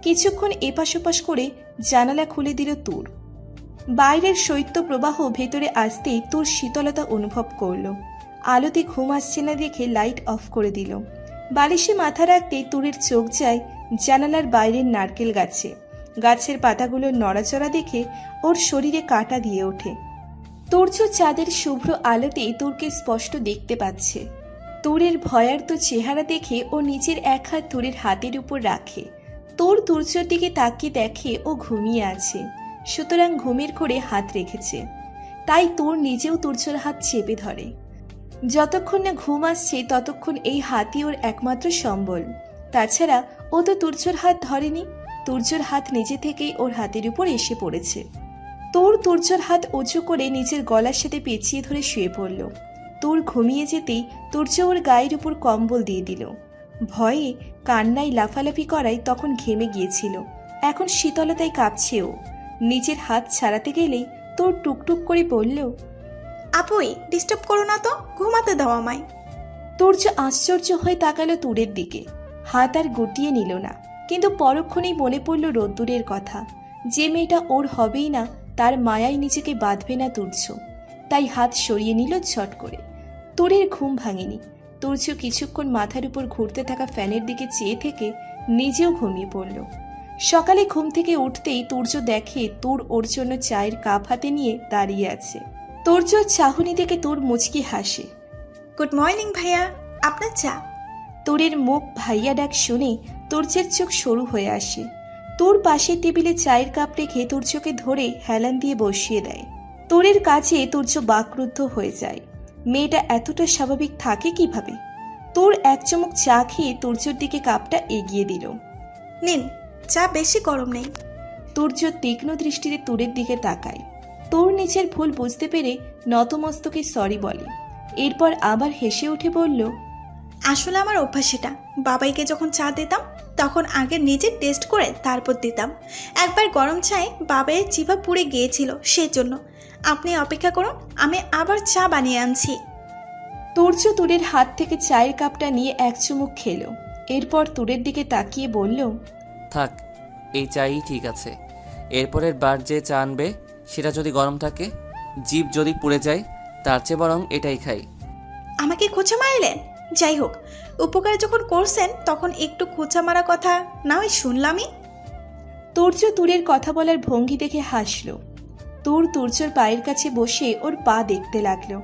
কিছুক্ষণ এপাশ ওপাশ করে জানালা খুলে দিল তোর। বাইরের শৈত্য প্রবাহ ভেতরে আসতেই তোর শীতলতা অনুভব করলো। আলোতে ঘুম আসছে না দেখে লাইট অফ করে দিল। বালিশে মাথা রাখতেই তোরের চোখ যায় জানালার বাইরের নারকেল গাছে। গাছের পাতাগুলোর নড়াচড়া দেখে ওর শরীরে কাঁটা দিয়ে ওঠে। তোর্য চাঁদের শুভ্র আলোতেই তোরকে স্পষ্ট দেখতে পাচ্ছে। তোরের ভয়ার্ত চেহারা দেখে ও নিজের এক হাত তোরের হাতের উপর রাখে। তোর তুর্যর দিকে তাকিয়ে দেখে ও ঘুমিয়ে আছে, সুতরাং ঘুমের ঘোরে হাত রেখেছে। তাই তোর নিজেও তুর্যর হাত চেপে ধরে। যতক্ষণ না ঘুম আসছে ততক্ষণ এই হাতই ওর একমাত্র সম্বল। তাছাড়া ও তো তুর্যর হাত ধরেনি, তুর্যর হাত নিজে থেকেই ওর হাতের উপর এসে পড়েছে। তোর তুর্যর হাত উঁচু করে নিজের গলার সাথে পেঁচিয়ে ধরে শুয়ে পড়ল। তোর ঘুমিয়ে যেতেই তুর্য ওর গায়ের উপর কম্বল দিয়ে দিল। ভয়ে কান্নায় লাফালাফি করায় তখন ঘেমে গিয়েছিল, এখন শীতলতায় কাঁপছে ও। নিজের হাত ছাড়াতে গেলেই তোর টুকটুক করে বলল, আপুই, ডিস্টার্ব করো না তো, ঘুমাতে দাও আমায়। তুর্য আশ্চর্য হয়ে তাকালো তোরের দিকে। হাত আর গুটিয়ে নিল না, কিন্তু পরক্ষণেই মনে পড়ল রোদ্দুরের কথা। যে মেয়েটা ওর হবেই না, তার মায়ায় নিজেকে বাঁধবে না তুর্য। তাই হাত সরিয়ে নিল ঝট করে। তোরের ঘুম ভাঙেনি। তুর্য কিছুক্ষণ মাথার উপর ঘুরতে থাকা ফ্যানের দিকে চেয়ে থেকে নিজেও ঘুমিয়ে পড়ল। সকালে ঘুম থেকে উঠতেই তুর্য দেখে তোর ওর জন্য চায়ের কাপ হাতে নিয়ে দাঁড়িয়ে আছে। তুর্য চাহনি দেখে তোর মুচকি হাসে। গুড মর্নিং ভাইয়া, আপনার চা। তোরের মুখ ভাইয়া ডাক শুনে তুর্যের চোখ সরু হয়ে আসে। তোর পাশের টেবিলে চায়ের কাপ রেখে তুর্যকে ধরে হেলান দিয়ে বসিয়ে দেয়। তোরের কাছে তুর্য বাকরুদ্ধ হয়ে যায়। মেয়েটা এতটা স্বাভাবিক থাকে কিভাবে? তোর এক চুমুক চা খেয়ে তুর্যর দিকে কাপটা এগিয়ে দিল। নিন, চা বেশি গরম নেই। তুর্য তীক্ষ্ণ দৃষ্টিতে তোরের দিকে তাকায়। তোর নিজের ভুল বুঝতে পেরে নতমস্তকে সরি বলে। এরপর আবার হেসে উঠে বলল, আসলে আমার অভ্যাস এটা। বাবাইকে যখন চা দিতাম তখন আগে নিজে টেস্ট করে তারপর দিতাম। একবার গরম চায়ে বাবাইয়ের জিভা পুড়ে গিয়েছিল, সেই জন্য। আপনি অপেক্ষা করুন, আমি আবার চা বানিয়ে আনছি। তুর্য তুরের হাত থেকে চায়ের কাপটা নিয়ে এক চুমুক খেলো। এরপর তুরের দিকে তাকিয়ে বলল, থাক, এই চাই ঠিক আছে। এরপরের বার যে চা আনবে সেটা যদি গরম থাকে, জিভ যদি পুড়ে যায়, তার চেয়ে বরং এটাই খাই। আমাকে খোঁচা মারলেন? যাই হোক, উপকার যখন করছেন তখন একটু খোঁচা মারা কথা না হয় শুনলামই। তুর্য তুরের কথা বলার ভঙ্গি দেখে হাসল। তুর্যর পায়ের কাছে বসে ওর পা দেখতে লাগলো।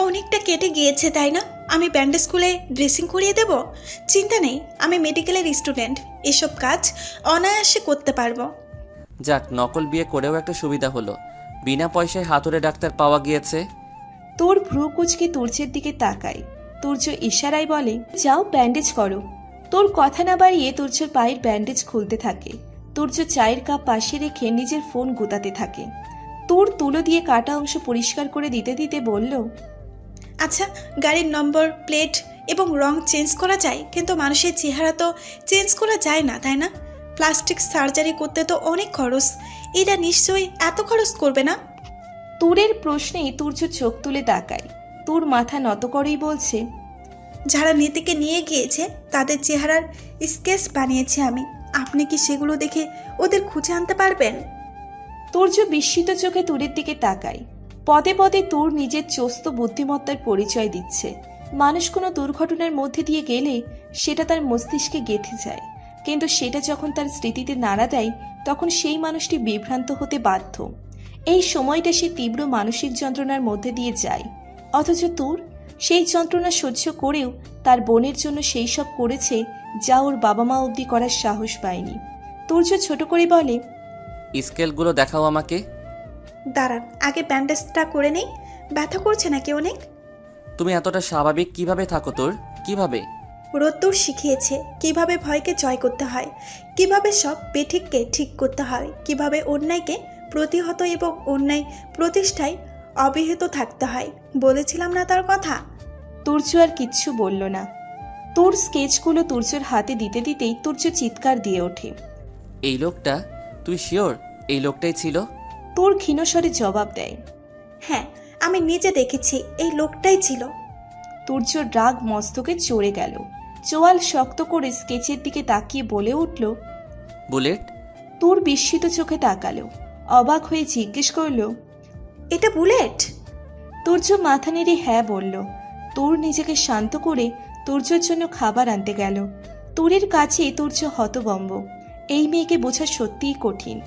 অনেকটা কেটে গিয়েছে তাই না? আমি ব্যান্ডেজ খুলে ড্রেসিং করিয়ে দেব। চিন্তা নেই, আমি মেডিকেলের স্টুডেন্ট, এসব কাজ অনায়াসে করতে পারবো। যাক, নকল বিয়ে করেও একটা সুবিধা হলো, বিনা পয়সায় হাতুড়ে ডাক্তার পাওয়া গিয়েছে। তোর ভ্রু কুচকে তুর্যের দিকে তাকায়। তুর্য ইশারায় বলে, যাও ব্যান্ডেজ করো। তোর কথা না বাড়িয়ে তুর্যর পায়ের ব্যান্ডেজ খুলতে থাকে। তুর্য চায়ের কাপ পাশে রেখে নিজের ফোন গুতাতে থাকে। তোর তুলো দিয়ে কাটা অংশ পরিষ্কার করে দিতে দিতে বলল, আচ্ছা, গাড়ির নম্বর প্লেট এবং রং চেঞ্জ করা যায়, কিন্তু মানুষের চেহারা তো চেঞ্জ করা যায় না, তাই না? প্লাস্টিক সার্জারি করতে তো অনেক খরচ, এটা নিশ্চয়ই এত খরচ করবে না? তুরের প্রশ্নেই তুর্য চোখ তুলে তাকায়। তোর মাথা নত করেই বলছে, যারা নীতিকে নিয়ে গিয়েছে তাদের চেহারার স্কেচ বানিয়েছি আমি। আপনি কি সেগুলো দেখে ওদের খুঁজে আনতে পারবেন? তুর্য বিস্মিত চোখে তুরের দিকে তাকায়। পদে পদে তোর নিজের চোস্ত বুদ্ধিমত্তার পরিচয় দিচ্ছে। মানুষ কোনো দুর্ঘটনার মধ্যে দিয়ে গেলে সেটা তার মস্তিষ্কে গেঁথে যায়, কিন্তু সেটা যখন তার স্মৃতিতে নাড়া দেয় তখন সেই মানুষটি বিভ্রান্ত হতে বাধ্য। এই সময়টা সে তীব্র মানসিক যন্ত্রণার মধ্যে দিয়ে যায়। অথচ তোর সেই যন্ত্রণা সহ্য করেও তার বোনের জন্য সেই সব করেছে যা ওর বাবা মা অবধি করার সাহস পায়নি। তুর্য ছোট করে বলে, স্কেলগুলো দেখাও আমাকে। দাঁড়ান, আগে ব্যান্ডেজটা করে নেই। ব্যথা করছে নাকি অনেক? তুমি এতটা স্বাভাবিক কিভাবে থাকো তোর? কিভাবে? রোদ্দুর শিখিয়েছে কিভাবে ভয়কে জয় করতে হয়, কিভাবে সব বেঠিককে ঠিক করতে হয়, কিভাবে অন্যায়কে প্রতিহত এবং অন্যায় প্রতিষ্ঠায় অবিহিত থাকতে হয়। বলেছিলাম না তার কথা? তুর্য আর কিচ্ছু বলল না। তোর স্কেচগুলো তুর্যর হাতে দিতে দিতেই তুর্য চিৎকার দিয়ে ওঠে। এই লোকটা, তুই শিওর এই লোকটাই ছিল? তোর ক্ষীণস্বরে জবাব দেয়, হ্যাঁ, আমি নিজে দেখেছি, এই লোকটাই ছিল। তুর্যর রাগ মস্তকে চড়ে গেল। চোয়াল শক্ত করে স্কেচের দিকে তাকিয়ে বলে উঠল, বুলেট? তোর বিস্মিত চোখে তাকালো। অবাক হয়ে জিজ্ঞেস করল, এটা বুলেট? তুর্য মাথা নেড়ে হ্যাঁ বলল। তোর নিজেকে শান্ত করে তুর্যর জন্য খাবার আনতে গেল। তোরের কাছে তুর্য হতভম্ব। এই মেয়েকে বোঝা সত্যিই কঠিন।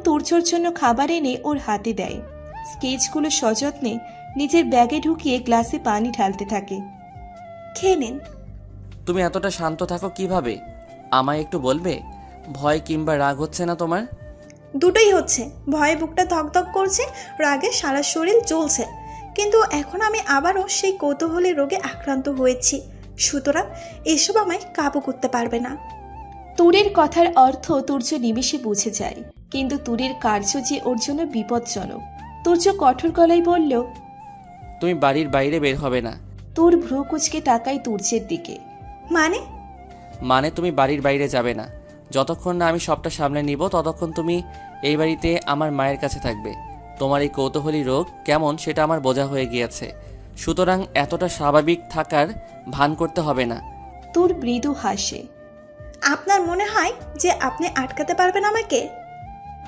তুর্যর জন্য খাবার এনে ওর হাতে দেয়। স্কেচগুলো সযত্নে নিজের ব্যাগে ঢুকিয়ে গ্লাসে পানি ঢালতে থাকে। খেয়ে নিন। তুমি এতটা শান্ত থাকো কিভাবে? আমায় একটু বলবে? ভয় কিংবা রাগ হচ্ছে না তোমার? দুটোই হচ্ছে। ভয়ে বুকটা ধকধক করছে, রাগে সারা শরীর জ্বলছে। কিন্তু এখন আমি আবারও সেই কৌতূহলী রোগে আক্রান্ত হয়েছি, সুতরাং এসব আমায় কাবু করতে পারবে না। তুরের কথার অর্থ তুর্য নিমেষে বুঝে যায়, কিন্তু তুরের কার্য যে ওর জন্য বিপজ্জনক। তুর্য কঠোর গলায় বলল, তুমি বাড়ির বাইরে বের হবে না। তোর ভ্রু কুচকে তাকায় তুর্যের দিকে। মানে তুমি বাড়ির বাইরে যাবে না। যতক্ষণ না আমি সবটা সামলে নিব ততক্ষণ তুমি এই বাড়িতে আমার মায়ের কাছে থাকবে। তোমার এই কৌতূহলী রোগ কেমন সেটা আমার বোঝা হয়ে গিয়েছে, সুতরাং এতটা স্বাভাবিক থাকার ভান করতে হবে না। তোর মৃদু হাসে। আপনার মনে হয় যে আপনি আটকাতে পারবেন আমাকে?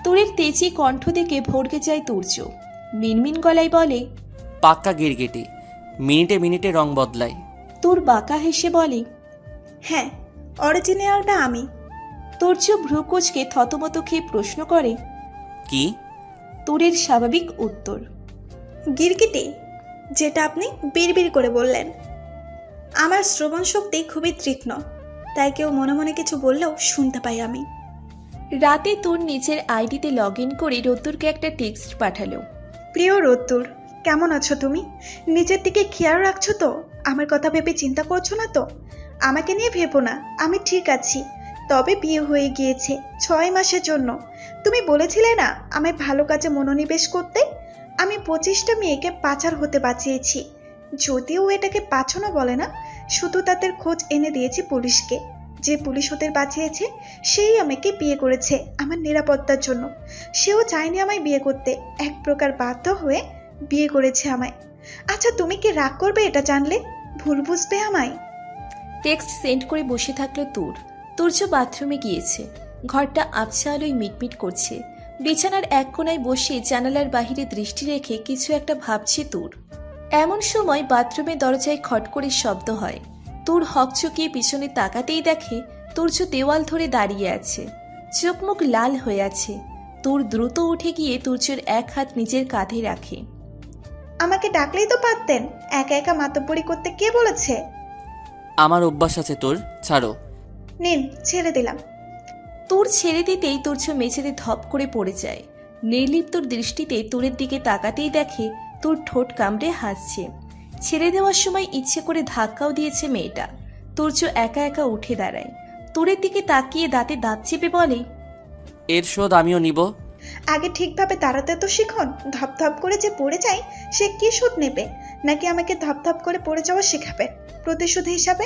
তোরের তেজি কণ্ঠ দেখে ভড়কে যায় তুর্য। মিনমিন গলায় বলে, পাক্কা গিরগিটি, মিনিটে মিনিটে রং বদলায়। তোর বাঁকা হেসে বলে, হ্যাঁ, অরিজিনালটা আমি। তুর্য ভ্রু কুচকে থতমত খেয়ে প্রশ্ন করে, কি? তোরের স্বাভাবিক উত্তর, গিরগিটি, যেটা আপনি বিড়বিড় করে বললেন। আমার শ্রবণ শক্তি খুবই তীক্ষ্ণ, তাই কেউ মনে মনে কিছু বললেও শুনতে পাই আমি। রাতে তোর নিজের আইডিতে লগ ইন করে রোদ্দুরকে একটা টেক্সট পাঠালো। প্রিয় রোদ্দুর, কেমন আছো তুমি? নিজের দিকে খেয়াল রাখছো তো? আমার কথা ভেবে চিন্তা করছো না তো? আমাকে নিয়ে ভেবো না, আমি ঠিক আছি। তবে বিয়ে হয়ে গিয়েছে 6 মাসের জন্য। তুমি বলেছিলে না আমায় ভালো কাজে মনোনিবেশ করতে? আমি 25টা মেয়েকে পাচার হতে বাঁচিয়েছি। যদিও এটাকে পাছানো বলে না, শুধু তাদের খোঁজ এনে দিয়েছি পুলিশকে। যে পুলিশ ওদের বাঁচিয়েছে সেই আমাকে বিয়ে করেছে আমার নিরাপত্তার জন্য। সেও চায়নি আমায় বিয়ে করতে, এক প্রকার বাধ্য হয়ে বিয়ে করেছে আমায়। আচ্ছা তুমি কি রাগ করবে এটা জানলে? ভুল বুঝবে আমায়? টেক্সট সেন্ড করে বসে থাকলো তুর্য বাথরুমে গিয়েছে। ঘরটা আবছা আলোয় মিটমিট করছে। বিছানার এক কোণায় বসে জানালার বাহিরে দৃষ্টি রেখে কিছু একটা ভাবছে এমন সময় বাথরুমের দরজায় খট করে শব্দ হয়। হকচকিয়ে পিছনে তাকাতেই দেখে তুর্য দেওয়াল ধরে দাঁড়িয়ে আছে, চোখ মুখ লাল হয়ে আছে। দ্রুত উঠে গিয়ে তুর্যের এক হাত নিজের কাঁধে রাখে। আমাকে ডাকলেই তো পারতেন, একা একা মাতব্বরি করতে কে বলেছে? আমার অভ্যাস আছে তোর, ছাড়ো। নিন, ছেড়ে দিলাম। ছেড়ে দিতেই তুর্য মেঝেতে ধপ করে পড়ে যায়। নির্লিপ্তর দৃষ্টিতে তুরের দিকে তাকাতেই দেখে ঠোঁট কামড়ে হাসছে। ছেড়ে দেওয়ার সময় ইচ্ছে করে ধাক্কাও দিয়েছে মেয়েটা। তুর্য একা একা উঠে দাঁড়ায়, তুরের দিকে তাকিয়ে দাঁতে দাঁত চেপে বলে, এর শোধ আমিও নিব। আগে ঠিকভাবে দাঁড়াতে তো শিখুন। ধপধপ করে যে পড়ে যায় সে কি সুদ নেবে? নাকি আমাকে ধপধপ করে পড়ে যাওয়া শেখাবে প্রতিশোধ হিসাবে?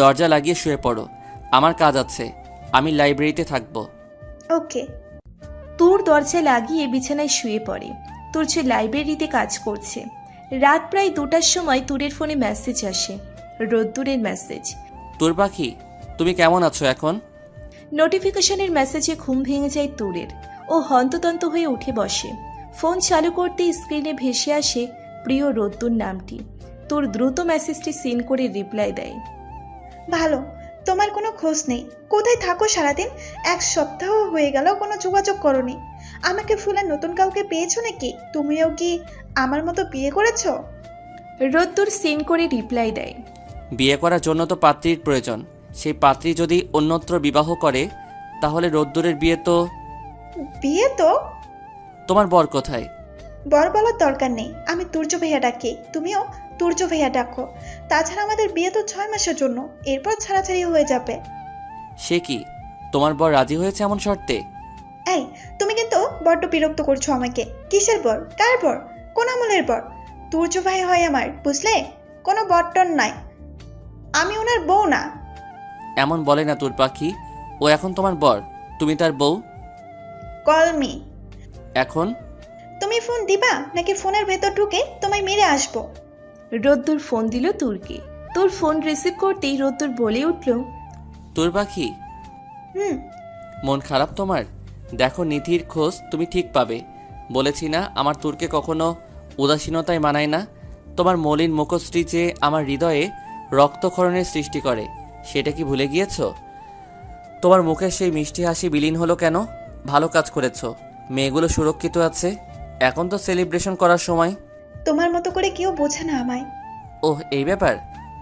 দরজা লাগিয়ে শুয়ে পড়ো, আমার কাজ আছে, আমি লাইব্রেরিতে থাকবো। ওকে। দরজা লাগিয়ে বিছানায় শুয়ে পড়ে। তুর্য লাইব্রেরিতে কাজ করছে। রাত প্রায় 2টার সময় তুরের ফোনে মেসেজ আসে, রোদ্দুরের মেসেজ। তোর পাখি, তুমি কেমন আছো এখন? নোটিফিকেশনের মেসেজে ঘুম ভেঙে যায় তুরের। ও হন্ততন্ত হয়ে উঠে বসে। ফোন চালু করতেই স্ক্রিনে ভেসে আসে প্রিয় রোদ্দুর নামটি। দ্রুত মেসেজটি সিন করে রিপ্লাই দেয়, ভালো। তোমার কোনো খোঁজ নেই, কোথায় থাকো সারাদিন? 1 সপ্তাহ হয়ে গেল কোনো যোগাযোগ করনি। আমাকে ভুলে নতুন কাউকে পেয়েছো নাকি? তুমিও কি আমার মতো বিয়ে করেছো? রোদ্দুর সিন করে রিপ্লাই দেয়, বিয়ে করার জন্য তো পাত্রীর প্রয়োজন। সেই পাত্রী যদি অন্যত্র বিবাহ করে তাহলে রোদ্দুরের বিয়ে তো। বিয়ে তো? তোমার বর কোথায়? বর বলার দরকার নেই, আমি তুর্য ভাইয়া ডাকি, তুমিও তুর্য ভাইয়া ডাকো। তাছাড়া আমাদের বিয়ে তো 6 মাসের জন্য, এরপর ছাড়াছাড়ি হয়ে যাবে। সে কি, তোমার বর রাজি হয়েছে এমন শর্তে? এই, তুমি কিন্তু বড্ড বিরক্ত করছো আমাকে। কিসের বর? কার বর? কোন আমলের বর? তুর্য ভাই হয় আমার, বুঝলে? কোনো বট্টন নাই, আমি ওনার বউ না। এমন বলে না তোর পাখি, ও এখন তোমার বর, তুমি তার বউ। Call me. এখন তুমি ফোন দিবা নাকি ফোনের ভেতর ঢুকে তোমায় মেরে আসবো? রোদ্দুর ফোন দিল তুরকে। ফোন রিসিভ করতেই রোদ্দুর বলে উঠল, তোর পাখি, হুম। মন খারাপ তোমার? দেখো, নিধির খোঁজ তুমি ঠিক পাবে। বলেছি না আমার তোরকে কখনো উদাসীনতায় মানায় না। তোমার মলিন মুখশ্রী যে আমার হৃদয়ে রক্তক্ষরণের সৃষ্টি করে সেটা কি ভুলে গিয়েছো? তোমার মুখের সেই মিষ্টি হাসি বিলীন হলো কেন? ভালো কাজ করেছো, মেয়েগুলো সুরক্ষিত আছে। এখন তো সেলিব্রেশন করার সময়। তোমার মতো করে কেউ বোঝে না আমায়। ওহ, এই ব্যাপার।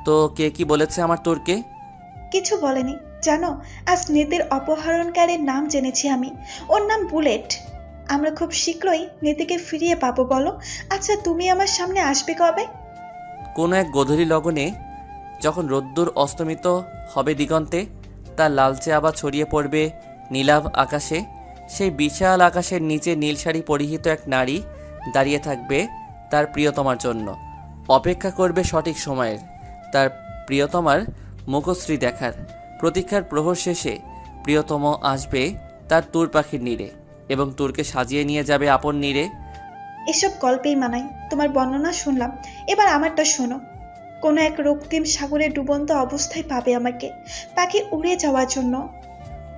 তো কে কি বলেছে আমার তোরকে? কিছু বলেনি। জানো, আজ নীতির অপহরণকারীর নাম জেনেছি আমি। ওর নাম বুলেট। আমরা খুব শীঘ্রই নীতিকে ফিরিয়ে পাবো। বলো, আচ্ছা তুমি আমার সামনে আসবে কবে? কোনো এক গধূলি লগনে, যখন রোদ্দুর অস্তমিত হবে দিগন্তে, তার লালচে আভা ছড়িয়ে পড়বে নীলাভ আকাশে। সেই বিশাল আকাশের নিচে নীল শাড়ি পরিহিত এক নারী দাঁড়িয়ে থাকবে তার প্রিয়তমার জন্য। অপেক্ষা করবে সঠিক সময়ের, তার প্রিয়তমার মুখশ্রী দেখার। প্রতীক্ষার প্রহর শেষে প্রিয়তম আসবে তার তুর পাখির নীড়ে এবং তুরকে সাজিয়ে নিয়ে যাবে আপন নীড়ে। এসব গল্পেই মানায়। তোমার বর্ণনা শুনলাম, এবার আমারটা শোনো। কোনো এক রক্তিম সাগরে ডুবন্ত অবস্থায় পাবে আমাকে, পাখি উড়ে যাওয়ার জন্য।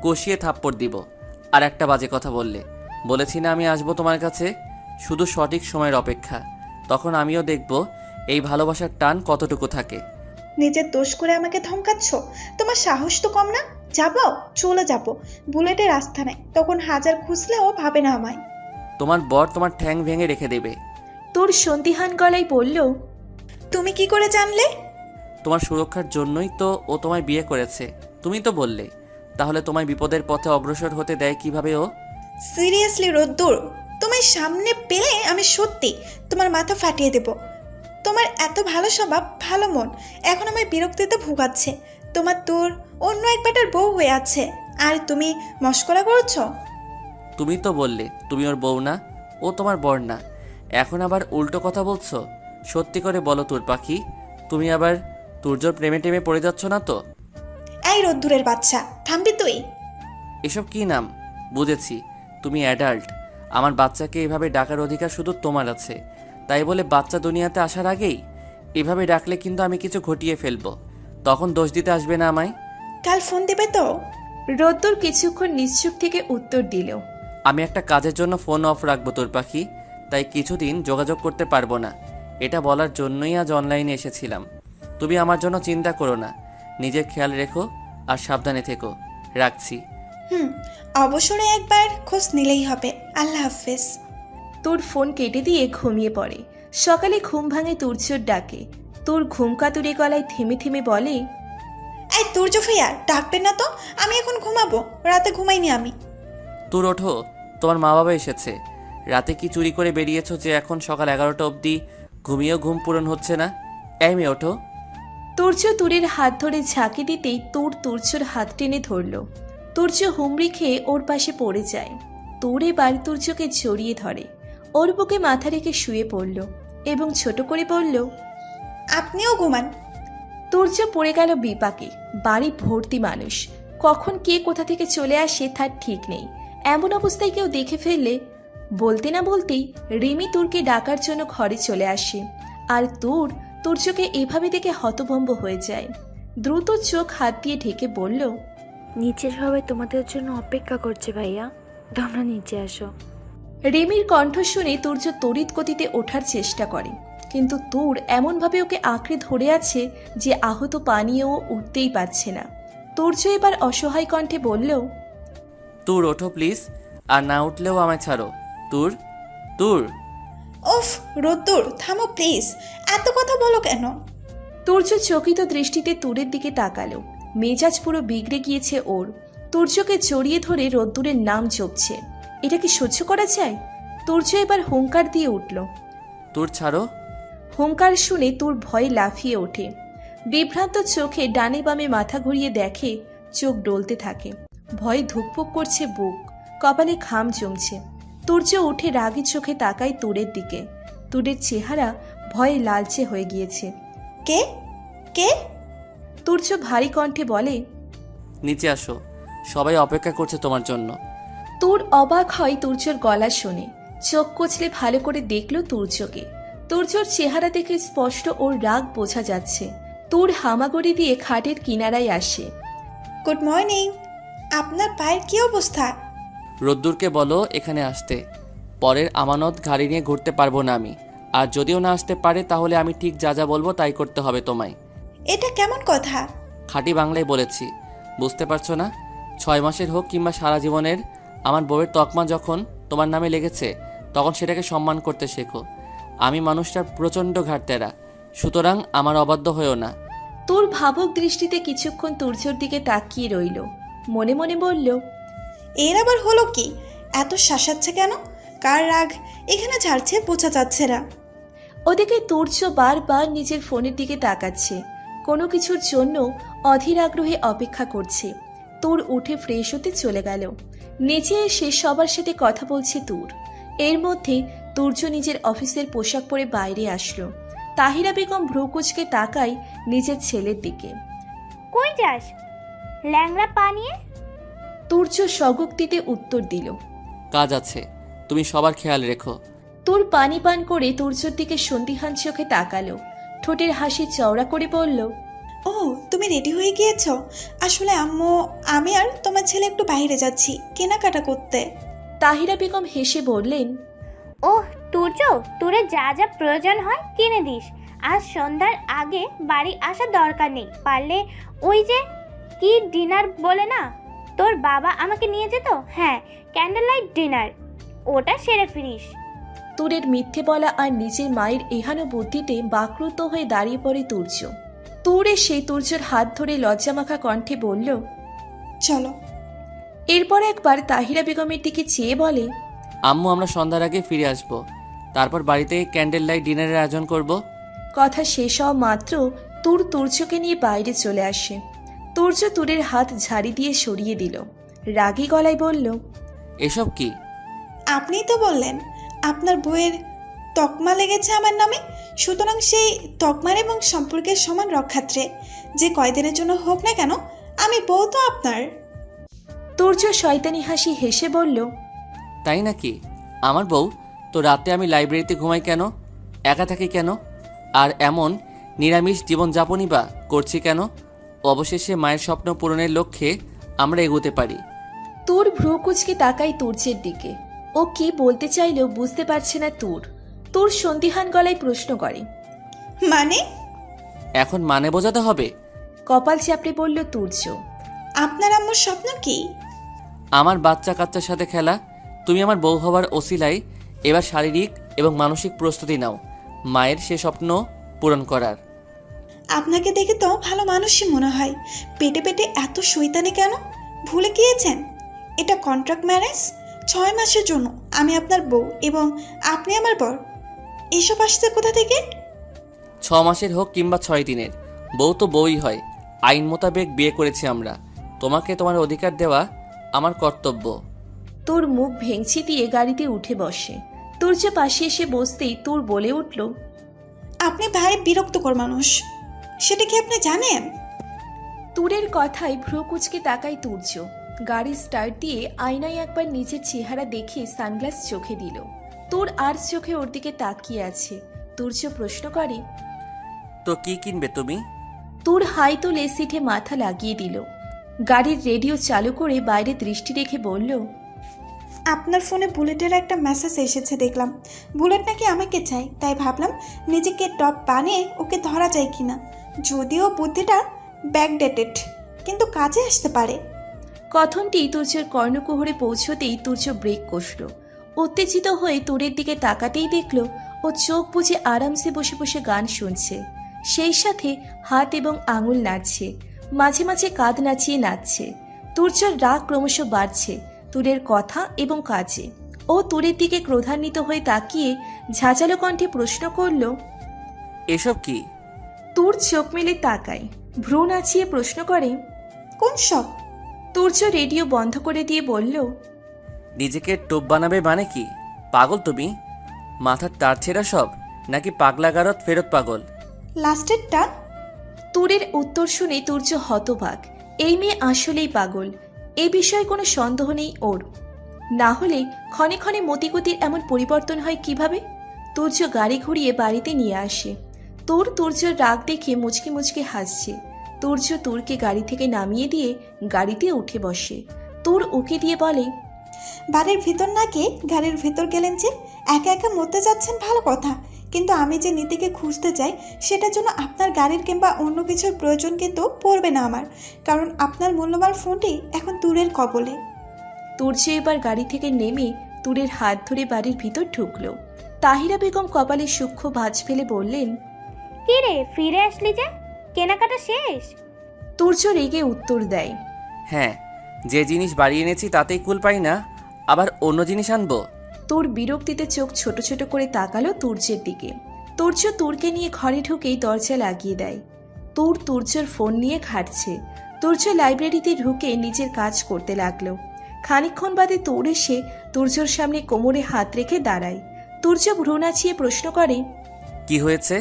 কষিয়ে থাপ্পড় দিব আর একটা বাজে কথা বললে। বলেছি না আমি আসবো তোমার কাছে, শুধু সঠিক সময়ের অপেক্ষা। তখন আমিও দেখব এই ভালোবাসার টান কতটুকু থাকে। নিজের দোষ করে আমাকে ধমকাচ্ছ? তোমার সাহস তো কম না। যাবো, চলে যাবো বুলেটের আস্থানায়, তখন হাজার খুঁজলেও ভাবে না আমায়। তোমার বর তোমার ঠ্যাং ভেঙে রেখে দেবে। সন্দিহান গলায় বলল, তুমি কি করে জানলে? তোমার সুরক্ষার জন্যই তো ও তোমায় বিয়ে করেছে, তুমি তো বললে। তাহলে তোমায় বিপদের পথে অগ্রসর হতে দেয় কিভাবে ও? সিরিয়াসলি রোদ্দুর, তোমায় সামনে পেলে আমি সত্যি তোমার মাথা ফাটিয়ে দেব। তোমার এত ভালো স্বভাব, ভালো মন, এখন আমার বিরক্তিতে ভুগাচ্ছে। তোমার তোর অন্য এক বেটার বউ হয়ে আছে, আর তুমি মস্করা করছো। তুমি তো বললে তুমি ওর বউ না, ও তোমার বর না। এখন আবার উল্টো কথা বলছো। সত্যি করে বলো তোর পাখি, তুমি আবার তুর্যর প্রেমে টেমে পড়ে যাচ্ছ না তো? এই রোদ্দুরের বাচ্চা, থামবি তুই? এসব কি নাম? বুঝেছি, তুমি অ্যাডাল্ট। আমার বাচ্চাকে এভাবে ডাকার অধিকার শুধু তোমার আছে। তাই বলে বাচ্চা দুনিয়াতে আসার আগেই এভাবে ডাকলে কিন্তু আমি কিছু ঘটিয়ে ফেলবো। তখন দোষ দিতে আসবে না আমায়। কাল ফোন দেবে তো? রোদ্দুর কিছুক্ষণ নিশ্চুপ থেকে উত্তর দিল। আমি একটা কাজের জন্য ফোন অফ রাখবো তোর পাখি, তাই কিছুদিন যোগাযোগ করতে পারবো না। এটা বলার জন্যই আজ অনলাইনে এসেছিলাম। তুমি আমার জন্য চিন্তা করো না, নিজের খেয়াল রেখো আর সাবধানে থেকো। রাখছি। অবসরে একবার খোঁজ নিলেই হবে। আল্লাহ হাফেজ। তোর ফোন কেটে দিয়ে ঘুমিয়ে পড়ে। সকালে ঘুম ভাঙে তুর্যর ডাকে। তোর ঘুম কাতুরে গলায় থেমে থেমে বলে, এই তুর্য ভাইয়া, ডাকবে না তো? আমি এখন ঘুমাবো, রাতে ঘুমাইনি আমি। তোর ওঠো, তোমার মা বাবা এসেছে। রাতে কি চুরি করে বেরিয়েছো যে এখন সকাল 11টা অবধি ঘুমিয়েও ঘুম পূরণ হচ্ছে না? এই মেয়ে ওঠো। তুর্য তুরের হাত ধরে ঝাঁকি দিতেই তোর তুর্যর হাত টেনে ধরল। তুর্য হুমড়ি খেয়ে ওর পাশে পড়ে যায়। তোর এবার তুর্যকে জড়িয়ে ধরে, ওর বুকে মাথা রেখে শুয়ে পড়ল এবং ছোট করে বলল, আপনিও ঘুমান। তুর্য পড়ে গেল বিপাকে। বাড়ি ভর্তি মানুষ, কখন কে কোথা থেকে চলে আসে তার ঠিক নেই। এমন অবস্থায় কেউ দেখে ফেললে, বলতে না বলতেই রিমি তুরকে ডাকার জন্য ঘরে চলে আসে। আর তুর্যকে এভাবে দেখে হতভম্ব হয়ে যায়। দ্রুত চোখ হাত দিয়ে ঢেকে বলল, নিচে সবাই তোমাদের জন্য অপেক্ষা করছে ভাইয়া, তোমরা নিচে আসো। রিমির কণ্ঠ শুনে তুর্য তড়িৎ গতিতে ওঠার চেষ্টা করে, কিন্তু তুর এমনভাবে ওকে আঁকড়ে ধরে আছে যে আহত পা নিয়েও উঠতেই পারছে না। তুর্য এবার অসহায় কণ্ঠে বলল, তোর ওঠো প্লিজ, আর না উঠলেও আমায় ছাড়ো। তোর তোর উফ রোদ্দুর, থামো প্লিজ, এত কথা বলো কেন? তুর্য চকিত দৃষ্টিতে তুরের দিকে তাকালো। মেজাজ পুরো বিগড়ে গিয়েছে ওর। তুর্যকে জড়িয়ে ধরে রোদ্দুরের নাম জপছে। এটা কি সহ্য করা যায়? তুর্য এবার হুঙ্কার দিয়ে উঠল। তোর ছাড়ো। হুঙ্কার শুনে তোর ভয়ে লাফিয়ে ওঠে। বিভ্রান্ত চোখে ডানে বামে মাথা ঘুরিয়ে দেখে, চোখ ডলতে থাকে। ভয়ে ধুকপুক করছে বুক, কপালে ঘাম জমছে। তুর্য উঠে রাগী চোখে তাকায় তুরের দিকে। তুরের চেহারা ভয়ে লালচে হয়ে গিয়েছে। কে কে? তুর্য ভারী কণ্ঠে বলে, নিচে আসো, সবাই অপেক্ষা করছে তোমার জন্য। তোর অবাক হয় তুর্যর গলা শুনে। চোখ কচলে ভালো করে দেখল তুর্যকে। তুর্যর চেহারা দেখে স্পষ্ট ওর রাগ বোঝা যাচ্ছে। তোর হামাগুড়ি দিয়ে খাটের কিনারায় আসে। Good morning. আপনার পায়ের কি অবস্থা? রোদ্দুরকে বলো এখানে আসতে। পরের আমানত গাড়ি নিয়ে ঘুরতে পারবো না আমি। আর যদিও না আসতে পারে তাহলে আমি ঠিক যা যা বলবো তাই করতে হবে তোমায়। এটা কেমন কথা? খাঁটি বাংলায় বলেছি, বুঝতে পারছো না? 6 মাসের হোক কিংবা সারা জীবনের, আমার বউয়ের তকমা যখন তোমার নামে লেগেছে তখন সেটাকে সম্মান করতে শেখো। আমি মানুষটার প্রচণ্ড ঘাটতেরা, সুতরাং আমার অবাধ্য হয়েও না। তোর ভাবুক দৃষ্টিতে কিছুক্ষণ তুর্যর দিকে তাকিয়ে রইল। মনে মনে বলল, এর আবার হলো কি? এত শাসাচ্ছে কেন? কার রাগ এখানে ঝাড়ছে বোঝা যাচ্ছে না। ওদিকে তুর্য বারবার নিজের ফোনের দিকে তাকাচ্ছে, কোনো কিছুর জন্য অধীর আগ্রহে অপেক্ষা করছে। তোর উঠে ফ্রেশ হতে চলে গেল। নিচে এসে সবার সাথে কথা বলছে তুর। এর মধ্যে তুর্য নিজের অফিসের পোশাক পরে বাইরে আসলো। তাহিরা বেগম ভ্রুকুচকে তাকায় নিজের ছেলের দিকে। কই যাস ল্যাংড়া পা নিয়ে? তুর্য স্বগোক্তিতে উত্তর দিল, কাজ আছে, তুমি সবার খেয়াল রেখো। তোর পানি পান করে তুর্যর দিকে সন্দিহান চোখে তাকালো। ঠোঁটের হাসি চওড়া করে বলল, ও তুমি রেডি হয়ে গিয়েছ? আসলে আম্মু, আমি আর তোমার ছেলে একটু বাইরে যাচ্ছি কেনাকাটা করতে। তাহিরা বেগম হেসে বললেন, ওহ তুর্য, তোরে যা যা প্রয়োজন হয় কিনে দিস। আজ সন্ধ্যার আগে বাড়ি আসার দরকার নেই। পারলে ওই যে কি ডিনার বলে না, তোর বাবা আমাকে নিয়ে যেত, হ্যাঁ ক্যান্ডেল লাইট ডিনার, ওটা সেরে ফিরিস। তুরের মিথ্যে বলা আর নিজের মায়ের এহানো বুদ্ধিতে বাকরুদ্ধ হয়ে দাঁড়িয়ে পড়ে তুর্য। তুর এসে তুর্যর হাত ধরে লজ্জামাখা কণ্ঠে বলল, চলো। এরপর একবার তাহিরা বেগমের দিকে চেয়ে বলে, আম্মু আমরা সন্ধ্যার আগে ফিরে আসবো, তারপর বাড়িতে ক্যান্ডেল লাইট ডিনারের আয়োজন করব। কথা শেষ হওয়া মাত্র তুর্যকে নিয়ে বাইরে চলে আসে। তুর্য তুরের হাত ঝাড়ি দিয়ে সরিয়ে দিল। রাগী গলায় বলল, এসব কি? আপনিই তো বললেন আপনার বইয়ের তকমা লেগেছে আমার নামে, সুতরাং সেই তকমার এবং সম্পর্কের সমান রক্ষার্থে যে কয়দিনের জন্য হোক না কেন আমি বউ তো আপনার। তুর্য শয়তানি হাসি হেসে বলল, তাই নাকি? আমার বউ? তো রাতে আমি লাইব্রেরিতে ঘুমাই কেন, একা থাকি কেন, আর এমন নিরামিষ জীবনযাপনই বা করছি কেন? অবশেষে মায়ের স্বপ্ন পূরণের লক্ষ্যে আমরা এগোতে পারি। তোর ভ্রু কুচকে তাকায় তুর্যের দিকে। ও কি বলতে চাইলেও বুঝতে পারছে না তোর সন্দিহান গলায় প্রশ্ন করে। মানে? এখন মানে বোঝাতে হবে? কপাল চাপড়ে বলল তুর্য। আপনার আম্মুর স্বপ্ন কি? আমার বাচ্চা কাচ্চার সাথে খেলা। তুমি আমার বউ হওয়ার ওসিলায় এবার শারীরিক এবং মানসিক প্রস্তুতি নাও মায়ের সে স্বপ্ন পূরণ করার। আপনাকে দেখে তো ভালো মানুষই মনে হয়, পেটে পেটে এত শয়তানি কেন? ভুলে গিয়েছেন এটা কন্ট্রাক্ট ম্যারেজ। 6 মাসের জন্য আমি আপনার বউ এবং আপনি আমার বর। এসব আসছে কোথা থেকে? 6 মাসের হোক কিংবা 6 দিনের, বউ তো বউই হয়। আইন মোতাবেক বিয়ে করেছি আমরা। তোমাকে তোমার অধিকার দেওয়া আমার কর্তব্য। তোর মুখ ভেঙচি দিয়ে গাড়িতে উঠে বসে। তুর্য পাশে এসে বসতেই তোর বলে উঠল, আপনি ভারী বিরক্তকর মানুষ, সেটা কি আপনি জানেন? তুরের কথায় ভ্রু কুচকে তাকায় তুর্য। গাড়ি স্টার্ট দিয়ে আয়নায় একবার নিজের চেহারা দেখে সানগ্লাস চোখে দিল। তোর আর চোখে ওর দিকে তাকিয়ে আছে। তুর্য প্রশ্ন করে, তো কি কিনবে তুমি? তোর হাই তোলে সিটে মাথা লাগিয়ে দিল। গাড়ির রেডিও চালু করে বাইরে দৃষ্টি রেখে বলল, আপনার ফোনে বুলেটের একটা মেসেজ এসেছে দেখলাম। বুলেট নাকি আমাকে চাই, তাই ভাবলাম নিজেকে টপ বানিয়ে ওকে ধরা যায় কিনা। যদিও বুদ্ধিটা ব্যাকডেটেড, কিন্তু কাজে আসতে পারে। কথনটি তুর্যের কর্ণকুহরে পৌঁছতেই তুর্য ব্রেক কষল। উত্তেজিত হয়ে তোরের দিকে তাকাতেই দেখল ও চোখ বুজে আরামসে বসে বসে গান শুনছে। সেই সাথে হাত এবং আঙুল নাড়ছে, মাঝে মাঝে কাঁধ নাচিয়ে নাচছে। তুর্যর রাগ ক্রমশ বাড়ছে তুরের কথা এবং কাজে। ও তুরের দিকে ক্রোধান্বিত হয়ে তাকিয়ে ঝাঁঝালো কণ্ঠে প্রশ্ন করল, এসব কি? তুর চোখ মেলে তাকায়, ভ্রু নাচিয়ে প্রশ্ন করে, কোন সব? তুর্য রেডিও বন্ধ করে দিয়ে বলল, নিজেকে টোপ বানাবে মানে কি? পাগল তুমি? মাথার তার ছেঁড়া সব, নাকি পাগলা গারদ ফেরত পাগল? লাস্টেরটা? তুরের উত্তর শুনে তুর্য হতবাক। এই মেয়ে আসলেই পাগল, এ বিষয়ে কোনো সন্দেহ নেই ওর। না হলে ক্ষণে ক্ষণে মতিগতির এমন পরিবর্তন হয় কিভাবে? তুর্য গাড়ি ঘুরিয়ে বাড়িতে নিয়ে আসে। তুর্যর রাগ দেখে মুচকি মুচকি হাসছে। তুর্য তুরকে গাড়ি থেকে নামিয়ে দিয়ে গাড়িতে উঠে বসে। তুর উকি দিয়ে বলে, বাড়ির ভিতর না গিয়ে গাড়ির ভিতর গেলেন যে? একা একা মরতে যাচ্ছেন ভালো কথা, কিন্তু আমি যে নীতিকে খুঁজতে চাই সেটার জন্য আপনার গাড়ির কিংবা অন্য কিছুর প্রয়োজন কিন্তু পড়বে না আমার, কারণ আপনার মূল্যবান ফোনটি এখন তুরের কবলে। তুর্য এবার গাড়ি থেকে নেমে তুরের হাত ধরে বাড়ির ভিতর ঢুকলো। তাহিরা বেগম কপালে সূক্ষ্ম ভাঁজ ফেলে বললেন, কি রে, ফিরে আসলি যে? কেনাকাটা শেষ? তুর্য রেগে উত্তর দেয়, হ্যাঁ, যে জিনিস বাড়ি এনেছি তাতেই কুল পাই না, আবার অন্য জিনিস আনবো? তোর বিরক্তিতে চোখ ছোট ছোট করে তাকালো তুর্যের দিকে। তুর্য তুরকে নিয়ে ঘরে ঢুকেই দরজা লাগিয়ে দেয়। তুর্যর ফোন নিয়ে ঘাটছে। তুর্য লাইব্রেরিতে ঢুকে নিজের কাজ করতে লাগলো। খানিকক্ষণ বাদে তুর এসে তুর্যর সামনে কোমরে হাত রেখে দাঁড়ায়। তুর্য ভ্রু নাচিয়ে প্রশ্ন করে, কি হয়েছে?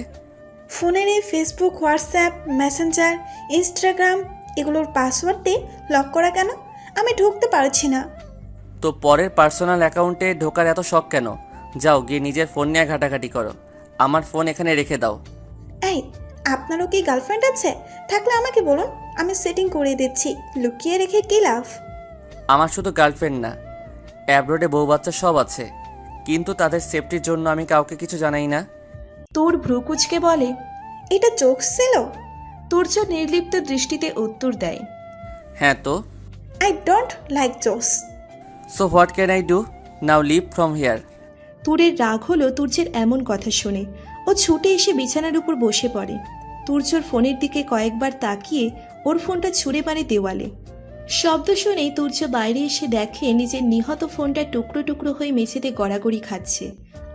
ফোনের এই ফেসবুক, হোয়াটসঅ্যাপ, মেসেঞ্জার, ইনস্টাগ্রাম এগুলোর পাসওয়ার্ড দিয়ে লক করা কেন? আমি ঢুকতে পারছি না। তো পরের পার্সোনাল অ্যাকাউন্টে ঢোকার এত শখ কেন? যাও গিয়ে নিজের ফোন নিয়ে ঘাটাঘাটি করো। আমার ফোন এখানে রেখে দাও। এই, আপনারও কি গার্লফ্রেন্ড আছে? থাকলে আমাকে বলুন, আমি সেটিং করে দিচ্ছি। লুকিয়ে রেখে কি লাভ? আমার শুধু গার্লফ্রেন্ড না, অ্যাব্রোডে বউ বাচ্চা সব আছে, কিন্তু তাদের সেফটির জন্য আমি কাউকে কিছু জানাই না। তোর ভ্রু কুচকে বলে, এটা জোকস ছিল? তুর্য নির্লিপ্ত দৃষ্টিতে উত্তর দেয়, হ্যাঁ তো। I don't like jokes. So what can I do now? Live from here. তুরের রাগ হলো তুর্যের এমন কথা শুনে। ও ছুটে এসে বিছানার উপর বসে পড়ে। তুর্যর ফোনের দিকে কয়েকবার তাকিয়ে ওর ফোনটা ছুঁড়ে মারে দেওয়ালে। শব্দ শুনেই তুর্য বাইরে এসে দেখে নিজের নিহত ফোনটা টুকরো টুকরো হয়ে মেঝেতে গড়াগড়ি খাচ্ছে।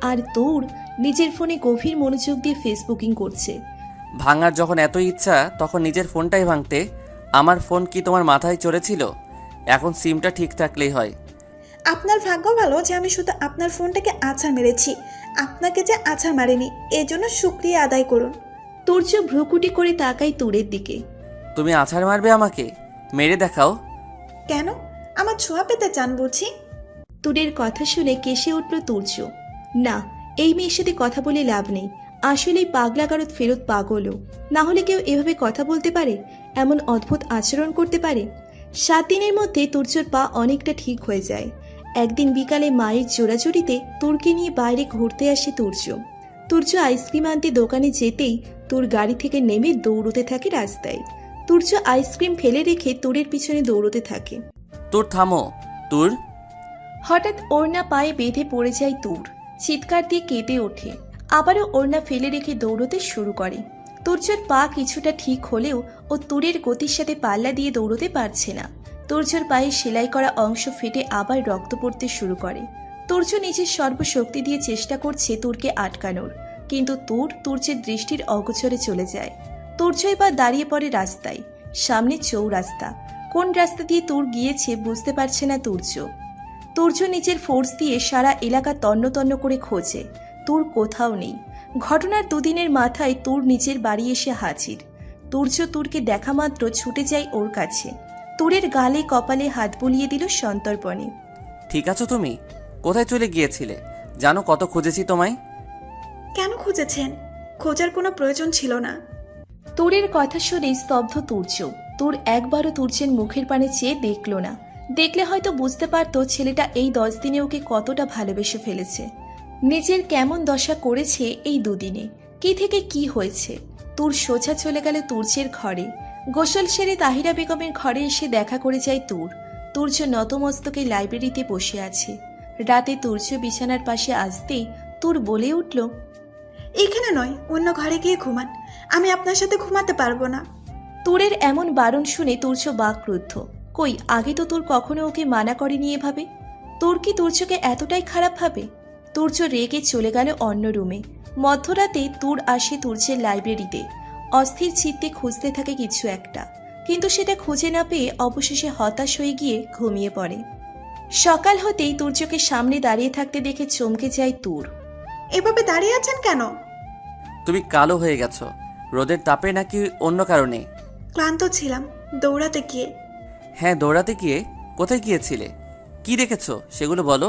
আর তোর নিজের ফোনে গভীর মনোযোগ দিয়ে ফেসবুকিং করছে। ভাঙার যখন এত ইচ্ছা তখন নিজের ফোনটাই ভাঙতে। আমার ফোন কি তোমার মাথায় চড়েছিল? এখন সিমটা ঠিক থাকলেই হয়। আপনার ভাগ্য ভালো যে আমি শুধু আপনার ফোনটাকে আছাড় মেরেছি, আপনাকে যে আছাড় মারেনি, এজন্য শুকরিয়া আদায় করুন। তুর্য ভ্রুকুটি করে তাকায় তুরের দিকে। তুমি আছাড় মারবে আমাকে? মেরে দেখাও। কেন? আমার ছোঁয়া পেতে চান বুঝি? তুরের কথা শুনে কেসে উঠল তুর্য। না, এই মেয়ের সাথে কথা বলে লাভ নেই। আসলেই পাগলা গারদ ফেরত পাগলও। না হলে কেউ এভাবে কথা বলতে পারে, এমন অদ্ভুত আচরণ করতে পারে? 7 দিনের মধ্যে তুর্যর পা অনেকটা ঠিক হয়ে যায়। একদিন বিকালে মায়ের জোড়াজুড়িতে তুরকে নিয়ে বাইরে ঘুরতে আসে তুর্য। তুর্য আইসক্রিম আনতে দোকানে যেতেই তুর গাড়ি থেকে নেমে দৌড়তে থাকে রাস্তায়। তুর্য আইসক্রিম ফেলে রেখে তুরের পিছনে দৌড়তে থাকে। তোর থামো। তোর হঠাৎ ওড়না পায়ে বেঁধে পড়ে যায় তুর। চিৎকার দিয়ে কেঁদে ওঠে। আবারও ওড়না ফেলে রেখে দৌড়তে শুরু করে। তুর্যর পা কিছুটা ঠিক হলেও ও তুরের গতির সাথে পাল্লা দিয়ে দৌড়তে পারছে না। তুর্যর পায়ে সেলাই করা অংশ ফেটে আবার রক্ত পড়তে শুরু করে। তুর্য নিজের সর্বশক্তি দিয়ে চেষ্টা করছে তুরকে আটকানোর, কিন্তু তুর্যের দৃষ্টির অগোচরে চলে যায়। তুর্য এবার দাঁড়িয়ে পড়ে রাস্তায়। সামনে চৌরাস্তা। কোন রাস্তা দিয়ে তুর গিয়েছে বুঝতে পারছে না তুর্য নিজের ফোর্স দিয়ে সারা এলাকা তন্ন তন্ন করে খোঁজে। তুর কোথাও নেই। ঘটনার 2 দিনের মাথায় তুর নিজের বাড়ি এসে হাজির। তুরকে দেখা মাত্র ছুটে যায় ওর কাছে। তুরের গালে কপালে হাত বুলিয়ে দিল সন্তর্পণে। ঠিক আছো তুমি? কোথায় চলে গিয়েছিলে? জানো কত খুঁজেছি তোমায়। কেন খুঁজেছেন? খোঁজার কোনো প্রয়োজন ছিল না। তুরের কথা শুনে স্তব্ধ তুর্য। তুর একবারও তুর্যের মুখের পানে চেয়ে দেখল না। দেখলে হয়তো বুঝতে পারত ছেলেটা এই 10 দিনে ওকে কতটা ভালোবেসে ফেলেছে। নিজের কেমন দশা করেছে এই 2 দিনে, কি থেকে কি হয়েছে। তুর সোজা চলে গেল তুর্যের ঘরে। গোসল সেরে তাহিরা বেগমের ঘরে এসে দেখা করে যায় তুর্য নতমস্তকে লাইব্রেরিতে বসে আছে। রাতে তুর্য বিছানার পাশে আসতেই তুর বলে উঠল, এখানে নয়, অন্য ঘরে গিয়ে ঘুমান। আমি আপনার সাথে ঘুমাতে পারবো না। তুরের এমন বারণ শুনে তুর্য বাকরুদ্ধ। কই, আগে তো তুর কখনো ওকে মানা করেনি এভাবে। তোর কি তুর্যকে এতটাই খারাপ ভাবে? তুর্য রেগে চলে গেল অন্য রুমে। মধ্যরাতে তুর আসে তুর্যের লাইব্রেরিতে। অস্থির চিত্তে খুঁজতে থাকে কিছু একটা, কিন্তু সেটা খুঁজে না পেয়ে অবশেষে হতাশ হয়ে গিয়ে ঘুমিয়ে পড়ে। সকাল হতেই তুর্যকে সামনে দাঁড়িয়ে থাকতে দেখে চমকে যায় তুর। এভাবে দাঁড়িয়ে আছেন কেন? তুমি কালো হয়ে গেছো। রোদের তাপে নাকি অন্য কারণে? ক্লান্ত ছিলাম দৌড়াতে গিয়ে। হ্যাঁ, দৌড়াতে গিয়ে কোথায় গিয়েছিলে? কি দেখেছো সেগুলো বলো।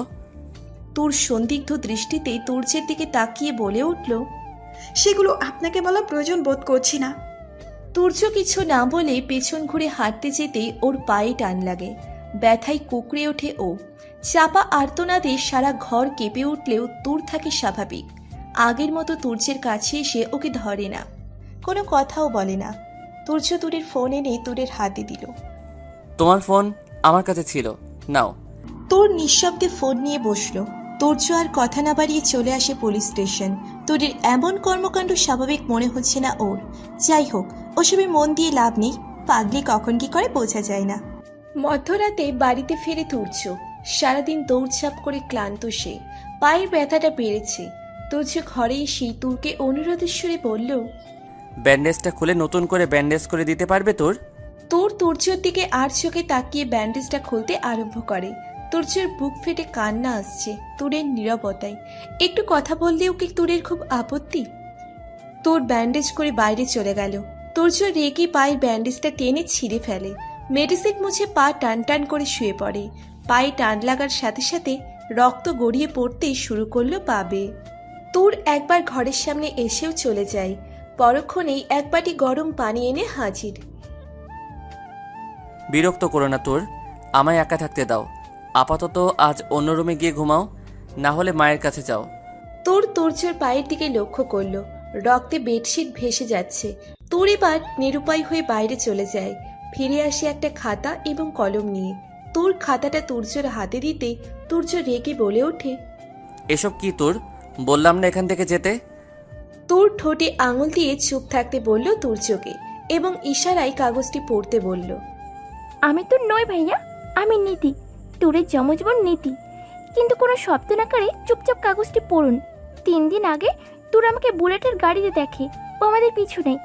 তুর সন্দিগ্ধ দৃষ্টিতে তুর্যের দিকে তাকিয়ে বলে উঠল, সেগুলো আপনাকে বলা প্রয়োজন বোধ করছি না। তুর্য কিছু না বলে পেছন ঘুরে হাঁটতে যেতেই ওর পায়ে টান লাগে। ব্যথায় কুকড়ে ওঠে ও। চাপা আর্তনাদে সারা ঘর কেঁপে উঠলেও তুর থাকে স্বাভাবিক। আগের মতো তুর্যের কাছে এসে ওকে ধরে না, কোনো কথাও বলে না। তুর্য তুরের ফোন এনে তুরের হাতে দিল। তোমার ফোন আমার কাছে ছিল, নাও। তুর নিঃশব্দে ফোন নিয়ে বসলো। তুর্য আর কথা না বাড়িয়ে চলে আসে পুলিশ স্টেশন। তুরের এমন কর্মকাণ্ড স্বাভাবিক মনে হচ্ছে না ওর। যাই হোক, ওসবে মন দিয়ে লাভ নেই। পাগলি কখন কি করে বোঝা যায় না। মধ্যরাতে বাড়িতে ফিরে তুর্য। সারাদিন দৌড়ঝাঁপ করে ক্লান্ত সে। পায়ের ব্যথাটা বেড়েছে। তুর্য ঘরে এসে তুরকে অনুরোধের সুরে বলল, ব্যান্ডেজটা খুলে নতুন করে ব্যান্ডেজ করে দিতে পারবে তোর? তুর্যর দিকে আর চোখে তাকিয়ে ব্যান্ডেজটা খুলতে আরম্ভ করে। তুর্যের বুক ফেটে কান্না আসছে তুরের নীরবতায়। একটু কথা বললেও কি তুরের খুব আপত্তি? তুর ব্যান্ডেজ করে বাইরে চলে গেল। তুর্য রেগে পায়ের ব্যান্ডেজটা টেনে ছিঁড়ে ফেলে। মেডিসিন মুছে পা টান টান করে শুয়ে পড়ে। পায়ে টান লাগার সাথে সাথে রক্ত গড়িয়ে পড়তে শুরু করলো পা বেয়ে। তুর একবার ঘরের সামনে এসেও চলে যায়। পরক্ষণেই এক বাটি গরম পানি এনে হাজির। বিরক্ত করো না তোর, আমায় একা থাকতে দাও। আপাতত আজ অন্য রুমে গিয়ে ঘুমাও, না হলে মায়ের কাছে যাও। তুর্যর পায়ের দিকে লক্ষ্য করলো। রক্তে বেডশিট ভেসে যাচ্ছে। তুর এবার নিরুপায় হয়ে বাইরে চলে যায়। ফিরে আসে একটা খাতা এবং কলম নিয়ে। তুর খাতাটা তুর্যর হাতে দিতে তুর্য রেগে বলে ওঠে, এসব কি তোর? বললাম না এখান থেকে যেতে। তুর ঠোঁটে আঙুল দিয়ে চুপ থাকতে বলল তুর্যকে এবং ইশারায় কাগজটি পড়তে বলল। আমি তো নই ভাইয়া, আমি নীতি, তোরের যমজ বোন নীতি। কিন্তু কোনো শব্দ না করে চুপচাপ কাগজটি পড়ুন। 3 দিন আগে তোর আমাকে বুলেটের গাড়িতে দেখে, ও আমাদের পিছু নেই।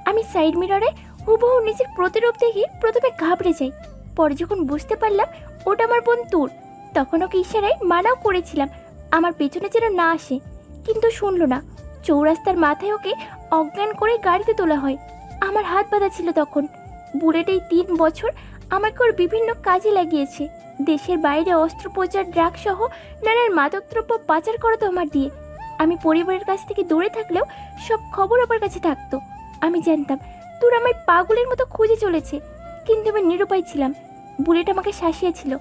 আমি সাইড মিররে হুবহু নিজের প্রতিরূপ দেখে প্রথমে ঘাবড়ে যাই। পরে যখন বুঝতে পারলাম ওটা আমার বোন তুর, তখন ওকে ইশারায় মানাও করেছিলাম আমার পেছনে যেন না আসে, কিন্তু শুনলো না। চৌরাস্তার মাথায় ওকে অজ্ঞান করে গাড়িতে তোলা হয়। আমার হাত বাঁধা ছিল তখন। বুলেট এই 3 বছর আমাকে ওর বিভিন্ন কাজে লাগিয়েছে। দেশের বাইরে অস্ত্রোপচার, ড্রাগ সহ নানান মাদকদ্রব্য পাচার করতো আমার দিয়ে। আমি পরিবারের কাছ থেকে দূরে থাকলেও সব খবর আমার কাছে থাকতো। আমি জানতাম তোর আমায় পাগলের মতো খুঁজে চলেছে, কিন্তু আমি নিরুপায় ছিলাম। বুলেট আমাকে শাসিয়েছিল,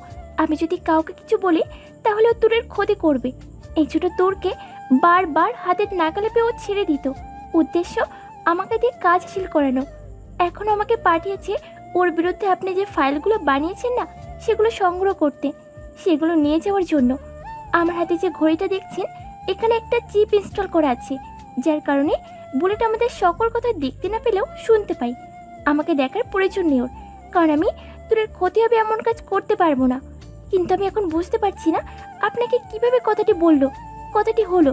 আমি যদি কাউকে কিছু বলি তাহলে ও তোরের ক্ষতি করবে। এই ছোট তোরকে বারবার হাতের নাগালে পেয়ে ও ছেড়ে দিত। উদ্দেশ্য আমাকে দিয়ে কাজ হাসিল করানো। এখন আমাকে পাঠিয়েছে ওর বিরুদ্ধে আপনি যে ফাইলগুলো বানিয়েছেন না, সেগুলো সংগ্রহ করতে, সেগুলো নিয়ে যাওয়ার জন্য। আমার হাতে যে ঘড়িটা দেখছেন, এখানে একটা চিপ ইনস্টল করা আছে, যার কারণে বুলেট আমাদের সকল কথা দেখতে না পেলেও শুনতে পাই। আমাকে দেখার প্রয়োজন নেই ওর, কারণ আমি তোর ক্ষতি হবে এমন কাজ করতে পারবো না। কিন্তু আমি এখন বুঝতে পারছি না আপনাকে কিভাবে কথাটি বললো, কথাটি হলো।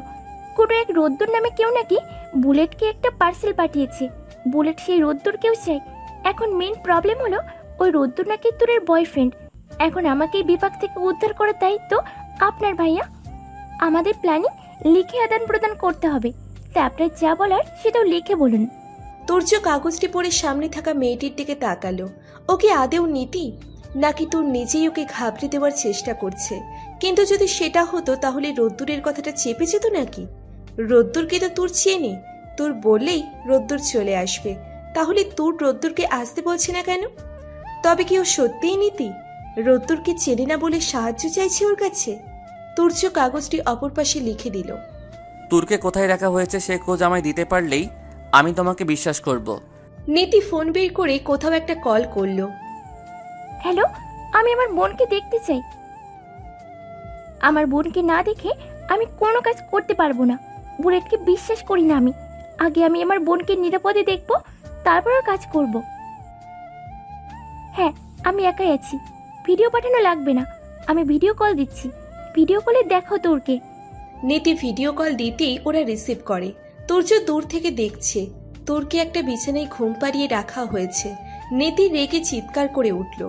কোনো এক রোদ্দুর নামে কেউ নাকি বুলেটকে একটা পার্সেল পাঠিয়েছে। বুলেট সেই রোদ্দুরকেও চাই। এখন মেইন প্রবলেম হলো ওই রোদ্দুর নাকি তোরের বয়ফ্রেন্ড। এখন আমাকে এই বিপাক থেকে উদ্ধার করার দায়িত্ব আপনার, ভাইয়া। আমাদের প্ল্যানিং লিখে আদান প্রদান করতে হবে, তাই আপনার যা বলার সেটাও লিখে বলুন। তুর্য কাগজটি পড়ে সামনে থাকা মেয়েটির দিকে তাকালো। ওকে আদেও নীতি, নাকি তোর নিজেই ওকে ঘাবড়ে দেওয়ার চেষ্টা করছে? কিন্তু যদি সেটা হতো তাহলে রোদ্দুরের কথাটা চেপে যেত নাকি? রোদ্দুরকে তো তোর চেনে, তোর বললেই রোদ্দুর চলে আসবে। তাহলে তোর রোদ্দুরকে আসতে বলছে না কেন? তবে কি ও সত্যিই নীতি? রোদ্দুরকে চেনে না বলে সাহায্য চাইছে ওর কাছে? তুর্য কাগজটি অপর পাশে লিখে দিল। তোরকে কোথায় রাখা হয়েছে সে খোঁজ আমায় দিতে পারলেই আমি তোমাকে বিশ্বাস করব। নীতি ফোন বের করে কোথাও একটা কল করলো। হ্যালো, আমি আমার বোনকে দেখতে চাই। আমার বোনকে না দেখে আমি কোনো কাজ করতে পারবো না। বুলেটকে বিশ্বাস করি না আমি। আগে আমি আমার বোনকে নিরাপদে দেখব, তারপর আর কাজ করব। হ্যাঁ, আমি একাই আছি। ভিডিও পাঠানো লাগবে না, আমি ভিডিও কল দিচ্ছি। ভিডিও কলে দেখো তোরকে। নীতি ভিডিও কল দিতেই ওরা রিসিভ করে। তুর্য দূর থেকে দেখছে তোরকে একটা বিছানায় ঘুম পাড়িয়ে রাখা হয়েছে। নীতি রেগে চিৎকার করে উঠল।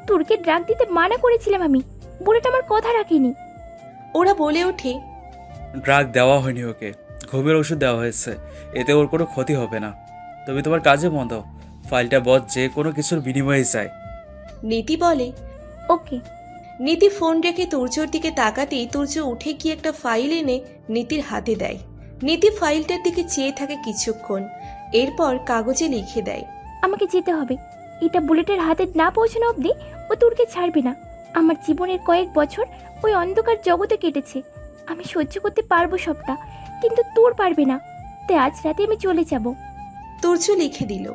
তোরকে ড্রাগ দিতে মানা করেছিলাম আমি, বুলেট আমার কথা রাখেনি। ওরা বলে ওঠে, ড্রাগ দেওয়া হয়নি ওকে, ঘুমের ওষুধ দেওয়া হয়েছে, এতে ওর কোনো ক্ষতি হবে না। তুমি তোমার কাজে মন দাও, ফাইলটা বস যে কোনো কিছুর বিনিময়ে চাই। নীতি বলে। ওকে। নীতি ফোন রেখে তুর্যর দিকে তাকাতেই তুর্য উঠে গিয়ে একটা ফাইল এনে নীতির হাতে দেয়। নীতি ফাইলটার দিকে চেয়ে থাকে কিছুক্ষণ, এরপর কাগজে লিখে দেয়। আমাকে যেতে হবে। এটা বুলেটের হাতে না পৌঁছানো অবধি ও তোরকে ছাড়বে না। আমার জীবনের কয়েক বছর ওই অন্ধকার জগতে কেটেছে। আমি সহ্য করতে পারবো সবটা, কিন্তু তোর পারবে না। তাই আজ রাতে আমি চলে যাব। তুর্য লিখে দিল।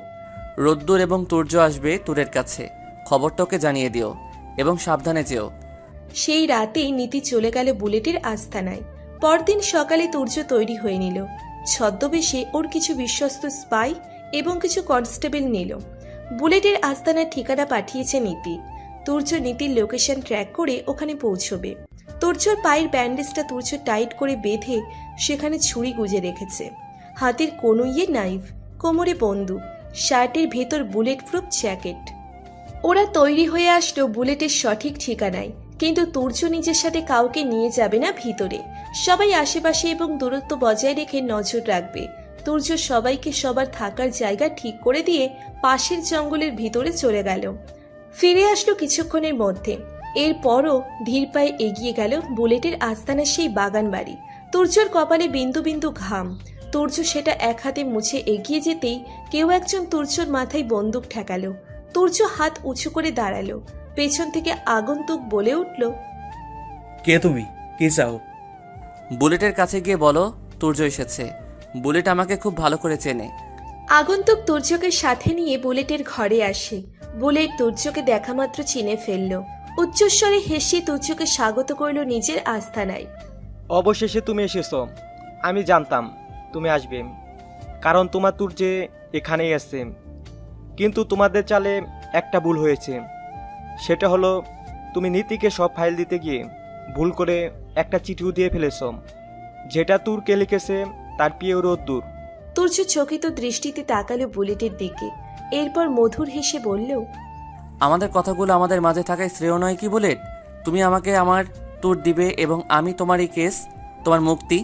রোদ্দুর এবং তুর্য আসবে তোরের কাছে, খবরটা ওকে জানিয়ে দিও এবং সাবধানে যেও। সেই রাতেই নীতি চলে গেল বুলেটের আস্তানায়। পরদিন সকালে তুর্য তৈরি হয়ে নিল। ছদ্মবেশে ওর কিছু বিশ্বস্ত স্পাই এবং কিছু কনস্টেবল নিল। বুলেটের আস্তানার ঠিকানা পাঠিয়েছে নীতি। তুর্য নীতির লোকেশন ট্র্যাক করে ওখানে পৌঁছবে। তুর্যর পায়ের ব্যান্ডেজটা তুর্য টাইট করে বেঁধে সেখানে ছুরি গুজে রেখেছে। হাতের কনুইয়ে নাইফ, কোমরে বন্দুক, শার্টের ভেতর বুলেট প্রুফ জ্যাকেট। ওরা তৈরি হয়ে আসলো বুলেটের সঠিক ঠিকানায়। কিন্তু তুর্য নিজের সাথে কাউকে নিয়ে যাবে না ভিতরে। সবাই আশেপাশে এবং দূরত্ব বজায় রেখে নজর রাখবে। তুর্য সবাইকে সবার থাকার জায়গা ঠিক করে দিয়ে পাশের জঙ্গলের ভিতরে চলে গেল। ফিরে আসলো কিছুক্ষণের মধ্যে। এরপরও ধীর পায়ে এগিয়ে গেল বুলেটের আস্তানা সেই বাগান বাড়ি। তুর্যর কপালে বিন্দু বিন্দু ঘাম। তুর্য সেটা এক হাতে মুছে এগিয়ে যেতেই কেউ একজন তুর্যর মাথায় বন্দুক ঠেকালো। তুর্য হাত উঁচু করে দাঁড়ালো। পেছন থেকে আগন্তুক বলে উঠল, কে তুমি, কি চাও? বুলেটের কাছে গিয়ে বলো তুর্য এসেছে। বুলেট আমাকে খুব ভালো করে চেনে। আগন্তুক তুর্যকে সাথে নিয়ে বুলেটের ঘরে আসে। বুলেট তুর্যকে দেখা মাত্র চিনে ফেলল। উচ্চস্বরে হেসে তুর্যকে স্বাগত করল নিজের আস্তানায়। অবশেষে তুমি এসেছো। আমি জানতাম তুমি আসবে, কারণ তোমার তোর যে এখানেই আছে। কিন্তু তোমাদের চালে একটা ভুল হয়েছে। সেটা হলো তুমি নীতিকে সব ফাইল দিতে গিয়ে ভুল করে একটা চিঠিও দিয়ে ফেলেছ, যেটা তুরকে লিখেছে তার প্রিয় রোদ্দুর। তুর্য চকিত দৃষ্টিতে তাকালো বুলেটের দিকে। এরপর মধুর হেসে বলল, আমাদের কথাগুলো আমাদের মাঝে থাকায় শ্রেয় নয় কি বুলেট? তুমি আমাকে আমার তুর দিবে এবং আমি তোমার এই কেস, তোমার মুক্তি।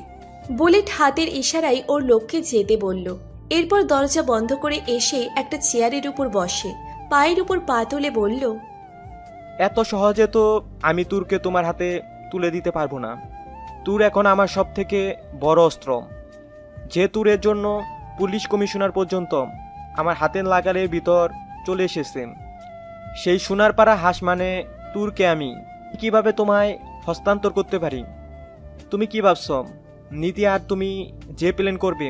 বুলেট হাতের ইশারায় ওর লক্ষ্যে যেতে বলল। এরপর দরজা বন্ধ করে এসে একটা চেয়ারের উপর বসে। পায়ের উপর পা তুলে বলল, এত সহজে তো আমি তুরকে তোমার হাতে তুলে দিতে পারবো না। তুর এখন আমার সব থেকে বড় অস্ত্র। যে তুরের জন্য পুলিশ কমিশনার পর্যন্ত আমার হাতের লাগালের ভিতর চলে এসেছে, সেই সোনারপাড়া হাঁস মানে তুরকে আমি কিভাবে তোমায় হস্তান্তর করতে পারি? তুমি কি ভাবছ নীতি আর তুমি যে প্ল্যান করবে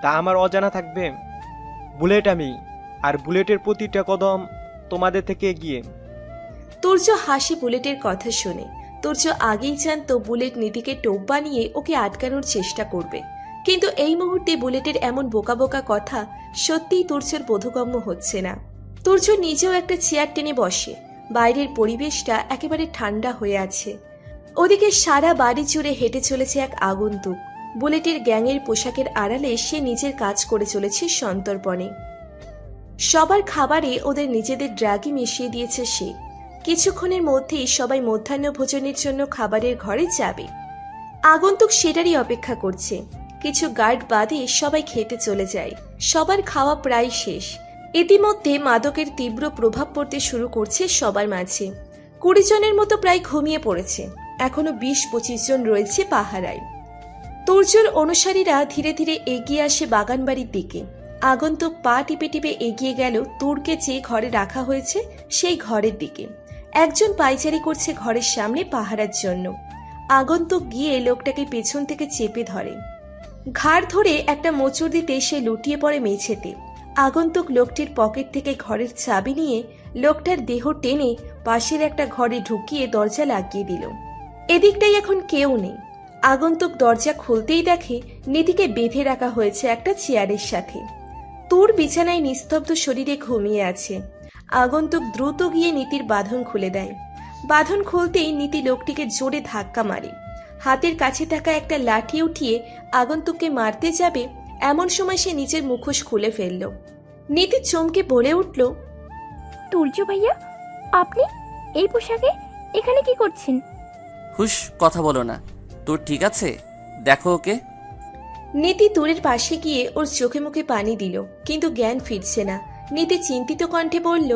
তা আমার অজানা থাকবে? বুলেট আমি, আর বুলেটের প্রতিটা কদম তোমাদের থেকে এগিয়ে। তুর্য হাসি বুলেটের কথা শুনে। তুর্য আগেই জানতো বুলেট নীতিকে টোপ বানিয়ে ওকে আটকানোর চেষ্টা করবে, কিন্তু এই মুহূর্তে বুলেটের এমন বোকা বোকা কথা সত্যিই তুর্যর বোধগম্য হচ্ছে না। তুর্য নিজেও একটা চেয়ার টেনে বসে। বাইরের পরিবেশটা একেবারে ঠান্ডা হয়ে আছে। ওদিকে সারা বাড়ি জুড়ে হেঁটে চলেছে এক আগন্তুক। বুলেটের গ্যাংয়ের পোশাকের আড়ালে সে নিজের কাজ করে চলেছে সন্তর্পণে। সবার খাবারে ওদের নিজেদের ড্রাগই মিশিয়ে দিয়েছে সে। কিছুক্ষণের মধ্যেই সবাই মধ্যাহ্ন ভোজনের জন্য খাবারের ঘরে যাবে। আগন্তুক সেটারই অপেক্ষা করছে। কিছু গার্ড বাদে সবাই খেতে চলে যায়। সবার খাওয়া প্রায় শেষ। ইতিমধ্যে মাদকের তীব্র প্রভাব পড়তে শুরু করছে সবার মাঝে। 20 জনের মতো প্রায় ঘুমিয়ে পড়েছে। এখনো 20-25 জন রয়েছে পাহারায়। তুর্যর অনুসারীরা ধীরে ধীরে এগিয়ে আসে বাগানবাড়ির দিকে। আগন্তুক পা টিপে টিপে এগিয়ে গেল তুরকে যে ঘরে রাখা হয়েছে সেই ঘরের দিকে। একজন পায়চারি করছে ঘরের সামনে পাহারার জন্য। আগন্তুক গিয়ে লোকটাকে পেছন থেকে চেপে ধরে। ঘাড় ধরে একটা মোচড় দিতে সে লুটিয়ে পড়ে মেঝেতে। আগন্তুক লোকটির পকেট থেকে ঘরের চাবি নিয়ে লোকটার দেহ টেনে পাশের একটা ঘরে ঢুকিয়ে দরজা লাগিয়ে দিল। এদিকটাই এখন কেউ নেই। আগন্তুক দরজা খুলতেই দেখে নীতিকে বেঁধে রাখা হয়েছে একটা চেয়ারের সাথে। তুর বিছানায় নিস্তব্ধ শরীরে ঘুমিয়ে আছে। আগন্তুক দ্রুত গিয়ে নীতির বাঁধন খুলে দেয়। বাঁধন খুলতেই নীতি লোকটিকে জোরে ধাক্কা মারে। হাতের কাছে থাকা একটা লাঠি উঠিয়ে আগন্তুককে মারতে যাবে, এমন সময় সে নিজের মুখোশ খুলে ফেলল। নীতি চমকে বলে উঠল, তুর্য ভাইয়া, আপনি এই পোশাকে এখানে কি করছেন? হুশ, কথা বলো না। তোর ঠিক আছে? দেখো ওকে। নীতি তুরের পাশে গিয়ে ওর চোখে মুখে পানি দিল, কিন্তু জ্ঞান ফিরছে না। নীতি চিন্তিত কণ্ঠে বলল,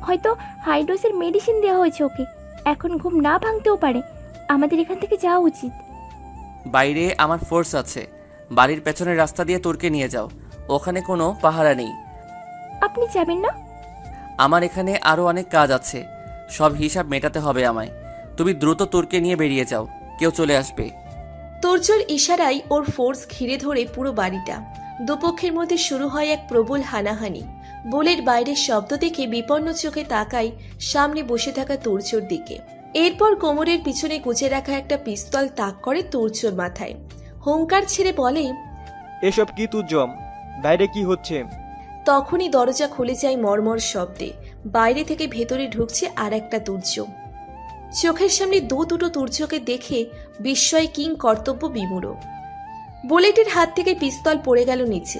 হয়তো হাই ডোজের মেডিসিন দেওয়া হয়েছে ওকে। এখন ঘুম না ভাঙতেও পারে। আমাদের এখান থেকে যাওয়া উচিত। বাইরে আমার ফোর্স আছে। বাড়ির পেছনের রাস্তা দিয়ে তোরকে নিয়ে যাও। ওখানে কোনো পাহারা নেই। আপনি যাবেন না? আমার এখানে আরও অনেক কাজ আছে। সব হিসাব মেটাতে হবে আমায়। তুমি দ্রুত তোরকে নিয়ে বেরিয়ে যাও, কেউ চলে আসবে। তুর্যর ইশারায় ওর ফোর্স ঘিরে ধরে পুরো বাড়িটা। দুপক্ষের মধ্যে শুরু হয় এক প্রবল হানাহানি। বুলেট বাইরের শব্দ দেখে বিপন্ন চোখে তাকায় সামনে বসে থাকা তুর্যর দিকে। এরপর কোমরের পিছনে গুজে রাখা একটা পিস্তল তাক করে তুর্যর মাথায়। হুঙ্কার ছেড়ে বলে, এসব কি তুর্যম? বাইরে কি হচ্ছে? তখনই দরজা খুলে যায় মর্মর শব্দে। বাইরে থেকে ভেতরে ঢুকছে আর একটা তুর্য। চোখের সামনে দুটো তুর্যকে দেখে বিস্ময় কিং কর্তব্য বিমূঢ়। বুলেটের হাত থেকে পিস্তল পড়ে গেল নিচে।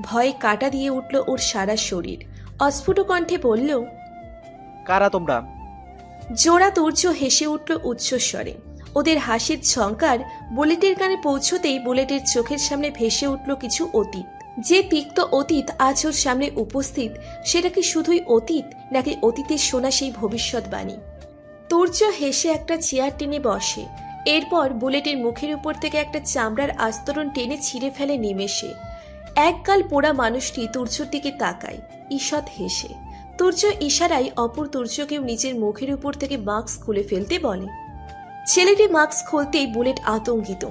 ভয়ে কাটা দিয়ে উঠল ওর সারা শরীর। অস্ফুট কণ্ঠে বলল, কারা তোমরা? জোড়া তুর্য হেসে উঠল উচ্চস্বরে। ওদের হাসির ঝংকার বুলেটের কানে পৌঁছতেই বুলেটের চোখের সামনে ভেসে উঠল কিছু অতীত। যে তিক্ত অতীত আজ ওর সামনে উপস্থিত, সেটা কি শুধুই অতীত, নাকি অতীতের শোনা সেই ভবিষ্যৎবাণী? তুর্য হেসে একটা চেয়ার টেনে বসে। এরপর বুলেটের মুখের উপর থেকে একটা চামড়ার আস্তরণ টেনে ছিঁড়ে ফেলে নিমেষে। এককাল পোড়া মানুষটি তুর্যর দিকে তাকায় ঈষৎ হেসে। তুর্য ইশারায় অপর তুর্যকেও নিজের মুখের উপর থেকে মাস্ক খুলে ফেলতে বলে। ছেলেটি মাস্ক খুলতেই বুলেট আতঙ্কিত,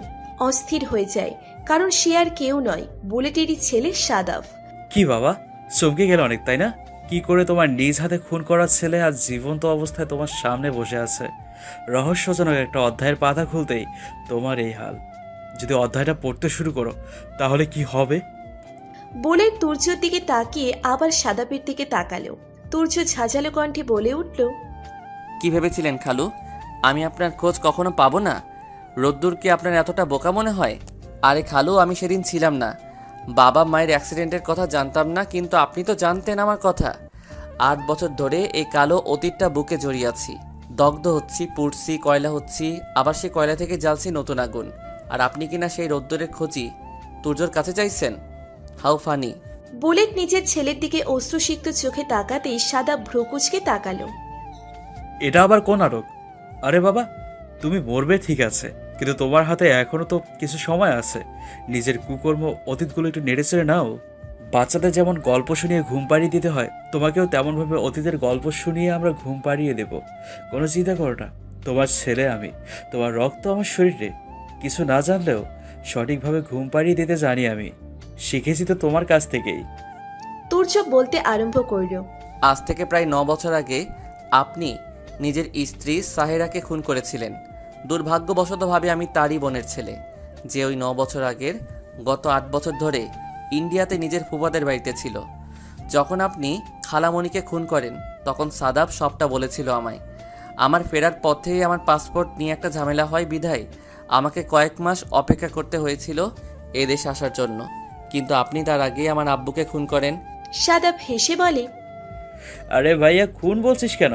অস্থির হয়ে যায়, কারণ সে আর কেউ নয়, বুলেটেরই ছেলে সাদাফ। কি বাবা, চমকে গেল অনেক, তাই না? কি করে তোমার নিজ হাতে খুন করা ছেলে আজ জীবন্ত অবস্থায় তোমার সামনে বসে আছে। রহস্যজনক একটা অধ্যায়ের পাতা খুলতেই তোমার এই হাল। যদি অধ্যায়টা পড়তে শুরু করো তাহলে কি হবে? বুলেট তুর্যর দিকে তাকিয়ে আবার সাদাপের দিকে তাকালো। তুর্য ঝাঁঝালো কণ্ঠে বলে উঠল, কি ভেবেছিলেন খালু, আমি আপনার খোঁজ কখনো পাবো না? রোদ্দুর কি আপনার এতটা বোকা মনে হয়? আরে খালু, আমি সেদিন ছিলাম না। বাবা মায়ের অ্যাক্সিডেন্টের কথা জানতাম না, কিন্তু আপনি তো জানতেন আমার কথা। 8 বছর ধরে এই কালো অতীতটা বুকে জড়িয়ে আছি। দগ্ধ হচ্ছি, পুড়ছি, কয়লা হচ্ছি, আবার সেই কয়লা থেকে জ্বালছি নতুন আগুন। আর আপনি কিনা সেই রোদ্দুরের খোঁজি তুর্যর কাছে চাইছেন? How funny. বুলেট নিজের ছেলের দিকে অশ্রুসিক্ত চোখে তাকাতেই সাদাব ভ্রুকুচকে তাকালো। এটা আবার কোন নাটক? আরে বাবা, তুমি মরবে ঠিক আছে, কিন্তু তোমার হাতে এখনো তো কিছু সময় আছে। নিজের কুকর্ম অতীতগুলো একটু নেড়েচেড়ে নাও। বাচ্চাদের যেমন গল্প শুনিয়ে ঘুম পাড়িয়ে দিতে হয়, তোমাকেও তেমনভাবে অতীতের গল্প শুনিয়ে আমরা ঘুম পাড়িয়ে দেব। কোনো চিন্তা করো না, তোমার ছেলে আমি, তোমার রক্ত আমার শরীরে। কিছু না জানলেও সঠিকভাবে ঘুম পাড়িয়ে দিতে জানি আমি, শিখেছি তো তোমার কাছ থেকেই। তুর্য বলতে আরম্ভ করল। আজ থেকে প্রায় 9 বছর আগে আপনি নিজের স্ত্রী সাহেরাকে খুন করেছিলেন। দুর্ভাগ্যবশতভাবে আমি তারই বোনের ছেলে, যে ওই 9 বছর আগের গত 8 বছর ধরে ইন্ডিয়াতে নিজের ফুফাদের বাড়িতে ছিল। যখন আপনি খালামণিকে খুন করেন তখন সাদাব সবটা বলেছিল আমায়। আমার ফেরার পথেই আমার পাসপোর্ট নিয়ে একটা ঝামেলা হয় বিধায় আমাকে কয়েক মাস অপেক্ষা করতে হয়েছিল এদেশে আসার জন্য, কিন্তু আপনি তার আগেই আমার আব্বুকে খুন করেন। সাদাব হেসে বলে, আরে ভাইয়া, খুন বলছিস কেন?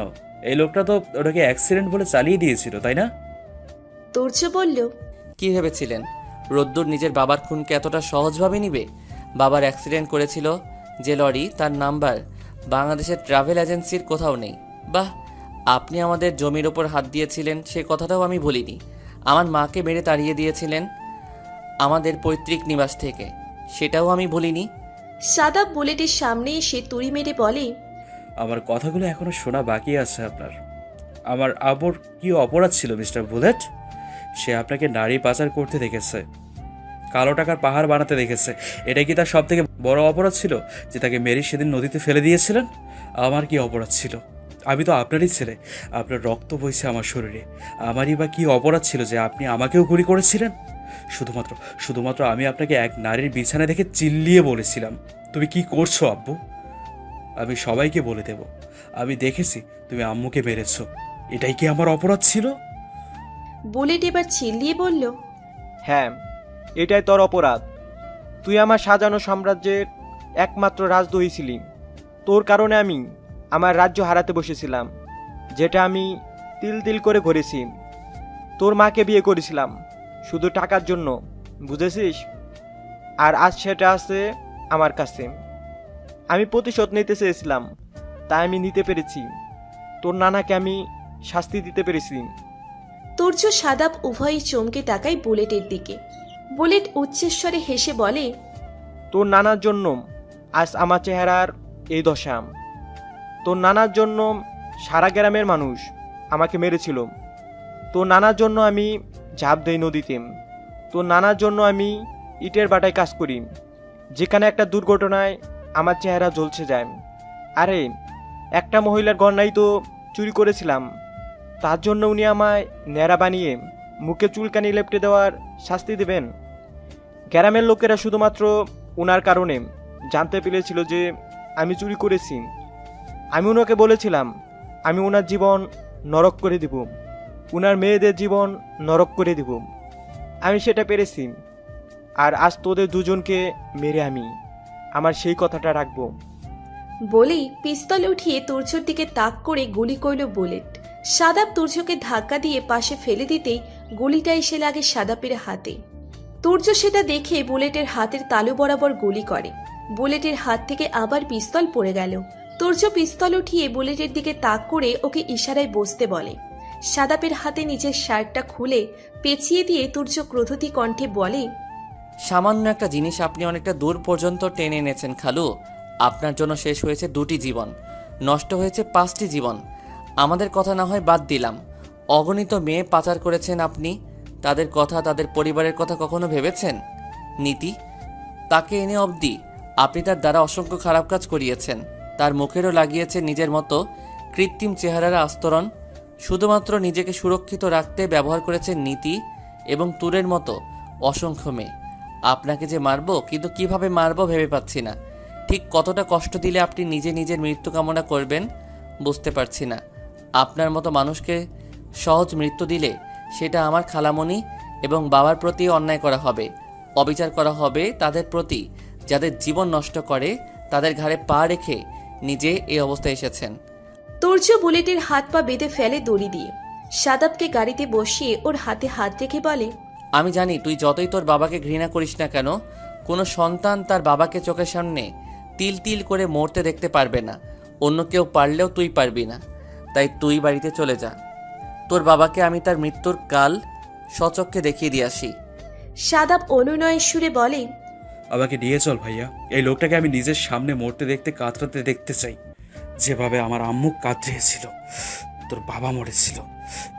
এই লোকটা তো ওটাকে অ্যাক্সিডেন্ট বলে চালিয়ে দিয়েছিল, তাই না? তুর্য বলল, কি ভেবেছিলেন রোদ্দুর নিজের বাবার খুনকে এতটা সহজভাবে নিবে? বাবার অ্যাক্সিডেন্ট করেছিল যে লরি, তার নাম্বার বাংলাদেশের ট্রাভেল এজেন্সির কোথাও নেই। বাহ, আপনি আমাদের জমির ওপর হাত দিয়েছিলেন সে কথাটাও আমি বলিনি। আমার মাকে মেরে তাড়িয়ে দিয়েছিলেন আমাদের পৈতৃক নিবাস থেকে, সেটাও আমি বলিনি। সাদাব বুলেটের সামনে এসে তুড়ি মেরে বলে, আমার কথাগুলো এখনো শোনা বাকি আছে আপনার। আমার আব্বুর কি অপরাধ ছিল মিস্টার বুলেট? সে আপনাকে নারী পাচার করতে দেখেছে, কালো টাকার পাহাড় বানাতে দেখেছে। এটা কি তার সব থেকে বড় অপরাধ ছিল যে তাকে মেরে সেদিন নদীতে ফেলে দিয়েছিলেন? আমার কি অপরাধ ছিল? আমি তো আপনারই ছেলে, আপনার রক্ত বইছে আমার শরীরে। আমারই বা কি অপরাধ ছিল যে আপনি আমাকেও গুলি করেছিলেন? শুধুমাত্র আমি আপনাকে এক নারীর বিছানা দেখে চিল্লিয়ে বলেছিলাম, তুমি কি করছো আব্বু? আমি সবাইকে বলে দেব, আমি দেখেছি তুমি আম্মুকে মেরেছ। এটাই কি আমার অপরাধ ছিল? বুলেট এবার চিল্লিয়ে বলল, হ্যাঁ, এটাই তোর অপরাধ। তুই আমার সাজানো সাম্রাজ্যের একমাত্র রাজদ্রোহী ছিলি। তোর কারণে আমি আমার রাজ্য হারাতে বসেছিলাম, যেটা আমি তিল তিল করে ঘুরেছি। তোর মাকে বিয়ে করেছিলাম শুধু টাকার জন্য, বুঝেছিস? আর আজ সেটা আছে আমার কাছে। আমি প্রতিশোধ নিতে চেয়েছিলাম, তাই আমি নিতে পেরেছি। তোর নানাকে আমি শাস্তি দিতে পেরেছি। তুর্য সাদাব উভয়ই চমকে তাকায় বুলেটের দিকে। বুলেট উচ্চস্বরে হেসে বলে, তোর নানার জন্য আজ আমার চেহারার এই দশা। তোর নানার জন্য সারা গ্রামের মানুষ আমাকে মেরেছিল। তোর নানার জন্য আমি ঝাঁপ দেই নদীতে। তোর নানার জন্য আমি ইটের বাটায় কাজ করি, যেখানে একটা দুর্ঘটনায় আমার চেহারা ঝলসে যায়। আরে, একটা মহিলার গয়নাই তো চুরি করেছিলাম, তার জন্য উনি আমায় ন্যাড়া বানিয়ে মুখে চুলকানি লেপটে দেওয়ার শাস্তি দেবেন? গ্রামের লোকেরা শুধুমাত্র ওনার কারণে জানতে পেরেছিল যে আমি চুরি করেছি। আমি ওনাকে বলেছিলাম আমি ওনার জীবন নরক করে দিব, ওনার মেয়েদের জীবন নরক করে দিব। আমি সেটা পেরেছি, আর আজ তোদের দুজনকে মেরে আমি আমার সেই কথাটা রাখবো। বলেই পিস্তল উঠিয়ে তুর্যর দিকে তাক করে গুলি করল বুলেট। সাদাব তুর্যকে ধাক্কা দিয়ে পাশে ফেলে দিতেই গুলিটা এসে লাগে সাদাবের হাতে। তুর্য সেটা দেখে বুলেটের হাতের তালু বরাবর গুলি করে। বুলেটের হাত থেকে আবার পিস্তল পড়ে গেল। তুর্য পিস্তল উঠিয়ে বুলেটের দিকে তাক করে ওকে ইশারায় বসতে বলে। সাদাবের হাতে নিজের শার্টটা খুলে পেঁচিয়ে দিয়ে তুর্য ক্রোধতী কণ্ঠে বলে, সামান্য একটা জিনিস আপনি অনেকটা দূর পর্যন্ত টেনে এনেছেন খালু। আপনার জন্য শেষ হয়েছে 2টি জীবন, নষ্ট হয়েছে 5টি জীবন। আমাদের কথা না হয় বাদ দিলাম, অগণিত মেয়ে পাচার করেছেন আপনি। তাদের কথা, তাদের পরিবারের কথা কখনো ভেবেছেন? নীতি, তাকে এনে অবধি আপনি তার দ্বারা অসংখ্য খারাপ কাজ করিয়েছেন। তার মুখেরও লাগিয়েছেন নিজের মতো কৃত্রিম চেহারার আস্তরণ। শুধুমাত্র নিজেকে সুরক্ষিত রাখতে ব্যবহার করেছেন নীতি এবং তুরের মতো অসংখ্য মেয়ে। আপনাকে যে মারবো, কিন্তু কিভাবে মারবো ভেবে পাচ্ছি না। ঠিক কতটা কষ্ট দিলে আপনি নিজে নিজের মৃত্যু কামনা করবেন বুঝতে পারছি না। আপনার মতো মানুষকে সহজ মৃত্যু দিলে সেটা আমার খালামণি এবং বাবার প্রতি অন্যায় করা হবে, অবিচার করা হবে তাদের প্রতি যাদের জীবন নষ্ট করে, তাদের ঘাড়ে পা রেখে নিজে এই অবস্থায় এসেছেন। তুর্য বুলেটের হাত পা বেঁধে ফেলে দড়ি দিয়ে। সাদাবকে গাড়িতে বসিয়ে ওর হাতে হাত রেখে বলে, আমি জানি তুই যতই তোর বাবাকে ঘৃণা করিস না কেন, কোনো সন্তান তার বাবাকে চোখের সামনে তিল তিল করে মরতে দেখতে পারবে না, অন্য কেউ পারলেও তুই পারবি না। তাই তুই বাড়িতে চলে যা। তোর বাবাকে আমি তার মৃত্যুর কাল সচক্ষে দেখিয়ে দিয়ে আসি। সাদাব অনুনয়ের সুরে বলে, আমাকে নিয়ে চল ভাইয়া, এই লোকটাকে আমি নিজের সামনে মরতে দেখতে কাতরাতে দেখতে চাই, যেভাবে আমার আম্মু কাতরিয়েছিল, তোর বাবা মরেছিল,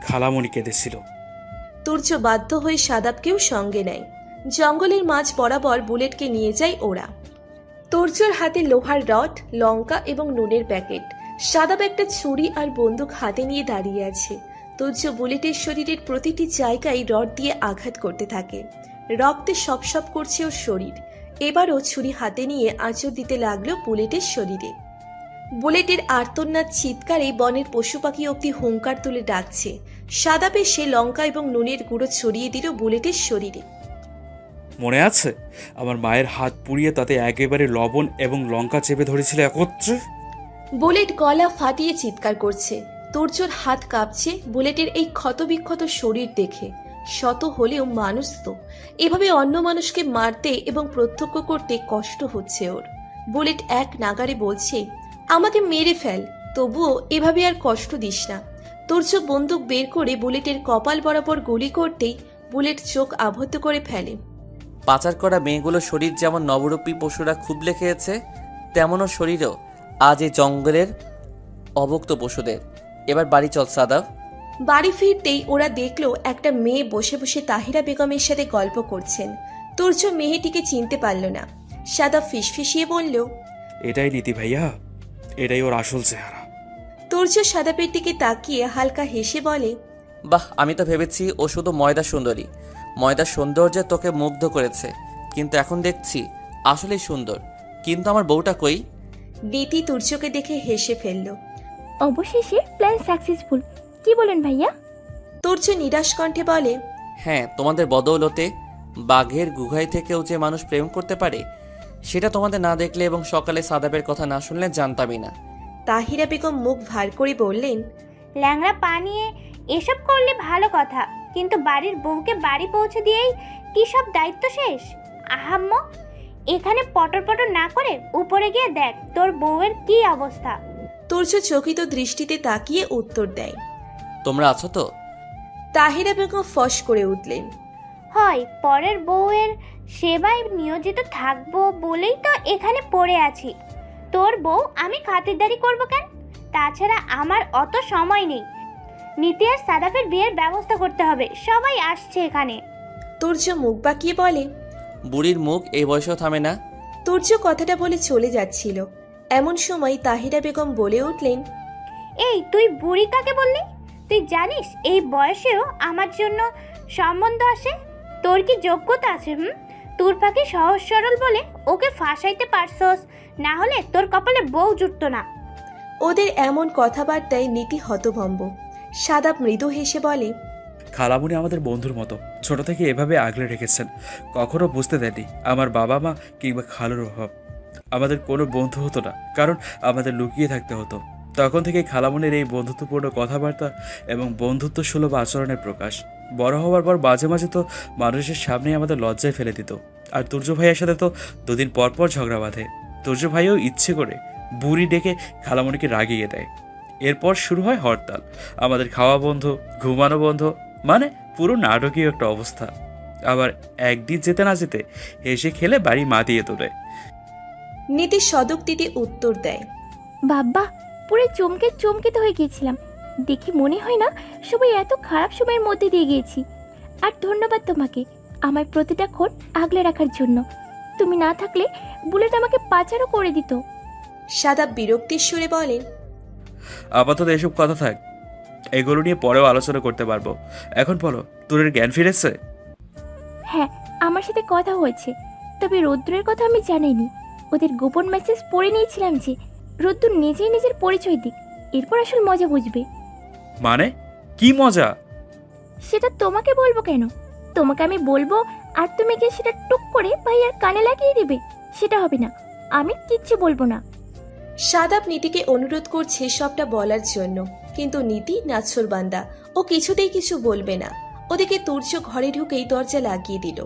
খালামণি কেঁদেছিল। তুর্য বাধ্য হয়ে সাদাবকেও সঙ্গে নেয়। জঙ্গলের মাঝ বরাবর বুলেটকে নিয়ে যায় ওরা। তুর্যর হাতে লোহার রড, লঙ্কা এবং নুনের প্যাকেট। সাদাব একটা ছুরি আর বন্দুক হাতে নিয়ে দাঁড়িয়ে আছে। তুর্য বুলেটের শরীরের প্রতিটি জায়গায় রড দিয়ে আঘাত করতে থাকে। রক্তে সপসপ করছে ওর শরীর। এবারও ছুরি হাতে নিয়ে আঁচড় দিতে লাগলো বুলেটের শরীরে। বুলেটের আর্তনাদ চিৎকারে বনের পশু পাখি অব্দি হুঙ্কার তুলে ডাকছে। সাদাবে সে লঙ্কা এবং নুনের গুঁড়ো ছড়িয়ে দিল বুলেটের শরীরে। মনে আছে আমার মায়ের হাত পুড়িয়ে তাতে একেবারে লবণ এবং লঙ্কা চেপে ধরেছিল একত্রে? বুলেট গলা ফাটিয়ে চিৎকার করছে। তুর্যর হাত কাঁপছে বুলেটের এই ক্ষতবিক্ষত শরীর দেখে। শত হলেও মানুষ তো, এভাবে অন্য মানুষকে মারতে এবং প্রত্যক্ষ করতে কষ্ট হচ্ছে ওর। বুলেট এক নাগারে বলছে, আমাকে মেরে ফেল, তবুও এভাবে আর কষ্ট দিস না। তুর্য বন্দুক বের করে বুলেটের কপাল বরাবর গুলি করতেই বুলেট চোখ আবদ্ধ করে ফেলে। পাচার করা মেয়েগুলোর শরীর যেমন নবরূপী পশুরা খুবলে খেয়েছে, তেমনও শরীরও আজ এই জঙ্গলের অভুক্ত পশুদের। এবার বাড়ি চল সাদাব। বাড়ি ফিরতেই ওরা দেখলো একটা মেয়ে বসে বসে তাহিরা বেগমের সাথে গল্প করছেন। তুর্য মেয়েটিকে চিনতে পারল না। সাদা ফিসফিসিয়ে বলল, এটাই নীতি ভাইয়া, এটাই ওর আসল চেহারা। তুর্য সাদাপের দিকে তাকিয়ে হালকা হেসে বলে, বাহ, আমি তো ভেবেছি ও শুধু ময়দা সুন্দরী, ময়দার সৌন্দর্যে তোকে মুগ্ধ করেছে, কিন্তু এখন দেখছি আসলেই সুন্দর। কিন্তু আমার বউটা কই? নীতি তুর্যকে দেখে হেসে ফেলল। অবশেষে প্ল্যান সাকসেসফুল, কি বলেন ভাইয়া? তুর্য নিরাশ কণ্ঠে বলে, হ্যাঁ, তোমাদের বদৌলতে বাঘের গুহায় থেকেও যে মানুষ প্রেম করতে পারে, সেটা তোমাদের না দেখলে এবং সকালে সাদাবের কথা না শুনলে জানতামই না। তাহিরা বেগম মুখ ভার করে বললেন, ল্যাংড়া পা নিয়ে এসব করলে ভালো কথা, কিন্তু বাড়ির বউকে বাড়ি পৌঁছে দিয়েই কি সব দায়িত্ব শেষ? আহাম্মক, এখানে পটর পটর না করে উপরে গিয়ে দেখ তোর বউয়ের কি অবস্থা। তুর্য চকিত দৃষ্টিতে তাকিয়ে উত্তর দেয়। তোমরা আছো তো? তাহিরা বেগম ফস করে উঠলেন। হয় পরের বউয়ের সেবায় নিয়োজিত থাকবো বলেই তো এখানে পড়ে আছি। তোর বউ আমি খাতিরদারি করব কেন? তাছাড়া আমার অত সময় নেই। নীতি আর সাদাফের বিয়ের ব্যবস্থা করতে হবে, সবাই আসছে এখানে। তুর্য মুখ বাঁকিয়ে বলে। বুড়ির মুখ এই বয়সেও থামে না। তুর্য কথাটা বলে চলে যাচ্ছিল, এমন সময় তাহিরা বেগম বলে উঠলেন, এই তুই বুড়ি কাকে বললি? তুই জানিস এই বয়সেও আমার জন্য সম্বন্ধ আসে? তোর কি যোগ্যতা আছে? তোর পাখি সহজ সরল বলে ওকে ফাঁসাইতে পারছস, না হলে তোর কপালে বউ জুটতো না। ওদের এমন কথাবার্তায় নীতি হতভম্ব। সাদাব মৃদু হেসে বলে, খালামণি আমাদের বন্ধুর মতো, ছোট থেকে এভাবে আগলে রেখেছেন, কখনো বুঝতে দেননি আমার বাবা মা কিংবা খালুর অভাব। আমাদের কোনো বন্ধু হতো না, কারণ আমাদের লুকিয়ে থাকতে হতো। তখন থেকে খালামণির এই বন্ধুত্বপূর্ণ কথাবার্তা এবং বন্ধুত্ব সুলভ আচরণের প্রকাশ। বড় হওয়ার পর মাঝে মাঝে তো মানুষের সামনেই আমাদের লজ্জায় ফেলে দিত। আর তুর্য ভাইয়ের সাথে তো দুদিন পর পর ঝগড়া বাঁধে। তুর্য ভাইও ইচ্ছে করে বুড়ি ডেকে খালামণিকে রাগিয়ে দেয়। এরপর শুরু হয় হরতাল, আমাদের খাওয়া বন্ধ, ঘুমানো বন্ধ, মানে পুরো নাটকীয় একটা অবস্থা। আবার একদিন যেতে না যেতে হেসে খেলে বাড়ি মাতিয়ে তোলে। নীতি সদুক্তিতে উত্তর দেয়, বাবা, পুরো চমকে হয়ে গিয়েছিলাম। দেখি মনে হয় না সবাই এত খারাপ সময়ের মধ্যে দিয়ে গিয়েছি। আর ধন্যবাদ তোমাকে আমার প্রতিটা ক্ষণ আগলে রাখার জন্য। তুমি না থাকলে বুলেট আমাকে পাচারও করে দিত। সাদাব বিরক্তির সুরে বলে, আপাতত এসব কথা থাক, এগুলো নিয়ে পরেও আলোচনা করতে পারবো। এখন বলো, তোর জ্ঞান ফিরেছে? হ্যাঁ, আমার সাথে কথা হয়েছে, তবে রৌদ্রের কথা আমি জানাইনি। ওদের গোপন মেসেজ পড়ে নিয়েছিলাম যে রৌদ্র নিজেই নিজের পরিচয় দিক, এরপর আসল মজা বুঝবে। মানে কি মজা? সেটা তোমাকে বলবো কেন? তোমাকে আমি বলবো আর তুমি গিয়ে সেটা টুক করে ভাইয়ার কানে লাগিয়ে দিবে, সেটা হবে না। আমি কিচ্ছু বলবো না। সাদাব নীতিকে অনুরোধ করছে সবটা বলার জন্য, কিন্তু নীতি নাছোড়বান্দা, ও কিছুতেই কিছু বলবে না। ওদিকে তুর্য ঘরে ঢুকেই দরজা লাগিয়ে দিল।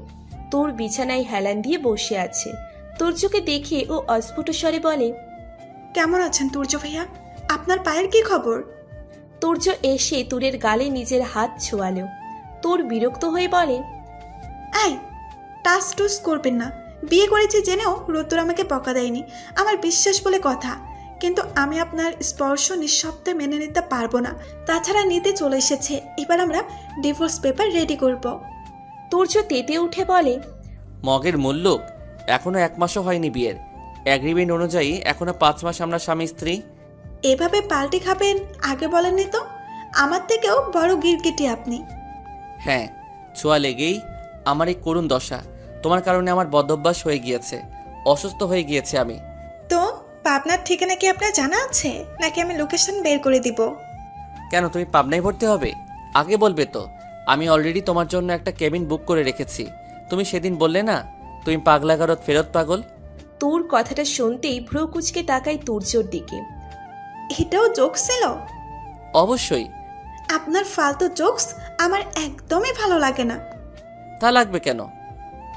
তোর বিছানায় হেলান দিয়ে বসে আছে। তুর্যকে দেখে ও অস্ফুট স্বরে বলে, কেমন আছেন তুর্য ভাইয়া? আপনার পায়ের কি খবর? তুর্য এসে তুরের গালে নিজের হাত ছোঁয়ালো। তুর বিরক্ত হয়ে বলে, এই টাস টুস করবেন না। বিয়ে করেছি জেনেও রোদ্দুর আমাকে বকা দেয়নি, আমার বিশ্বাস বলে কথা। কিন্তু আমি আপনার স্পর্শ নিঃশব্দে মেনে নিতে পারবো না। তাছাড়া নিতে চলে এসেছে, এবার আমরা ডিভোর্স পেপার রেডি করব। তুর্য তেতে উঠে বলে, মগের মুল্লুক, এখনো 1 মাসও হয়নি বিয়ের। অ্যাগ্রিমেন্ট অনুযায়ী এখনো 5 মাস আমরা স্বামী স্ত্রী। এভাবে পাল্টে খাবেন আগে বলেননি তো? আমার থেকেও বড় গিরগিটি আপনি। হ্যাঁ, ছোঁয়া লেগেই আমার এই করুণ দশা। তোমার কারণে আমার বদভ্যাস হয়ে গিয়েছে, অসুস্থ হয়ে গিয়েছে আমি। তো পাবনার ঠিকানা কি আপনার জানা আছে, নাকি আমি লোকেশন বের করে দিব? কেন, তুমি পাবনায় ভর্তি হবে? আগে বলবে তো। আমি অলরেডি তোমার জন্য একটা কেবিন বুক করে রেখেছি। তুমি সেদিন বললে না তুমি পাগলাগারদ ফেরত পাগল। তুর কথাটা শুনতেই ভ্রু কুচকে তাকায় তুর্যর দিকে। এটাও জোকস ছিল? অবশ্যই। আপনার ফালতু জোকস আমার একদমই ভালো লাগে না। তা লাগবে কেন?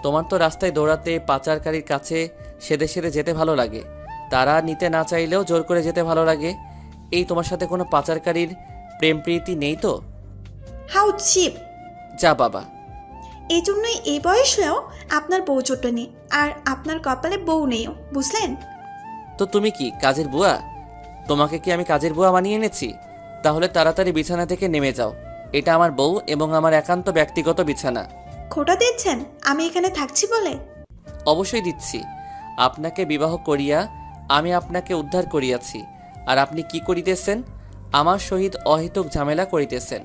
তোমার তো রাস্তায় দৌড়াতে, পাচারকারীর কাছে সেদে সেদে যেতে ভালো লাগে। তারা নিতে না চাইলেও জোর করে যেতে ভালো লাগে। এই তোমার সাথে কোনো পাচারকারীর প্রেম প্রীতি নেই তো? How cheap! যা বাবা। এই জন্যই এই বয়সেও আপনার বউ ছোট নেই, আর আপনার কপালে বউ নেইও, বুঝলেন? তো তুমি কি কাজের বুয়া? তোমাকে কি আমি কাজের বুয়া বানিয়ে এনেছি? তাহলে তাড়াতাড়ি বিছানা থেকে নেমে যাও। এটা আমার বউ এবং আমার একান্ত ব্যক্তিগত বিছানা। খোটা দিচ্ছেন আমি এখানে থাকছি বলে? অবশ্যই দিচ্ছি। আপনাকে বিবাহ করিয়া আমি আপনাকে উদ্ধার করিয়াছি, আর আপনি কি করিতেছেন? আমার সহিত অহেতুক ঝামেলা করিতেছেন।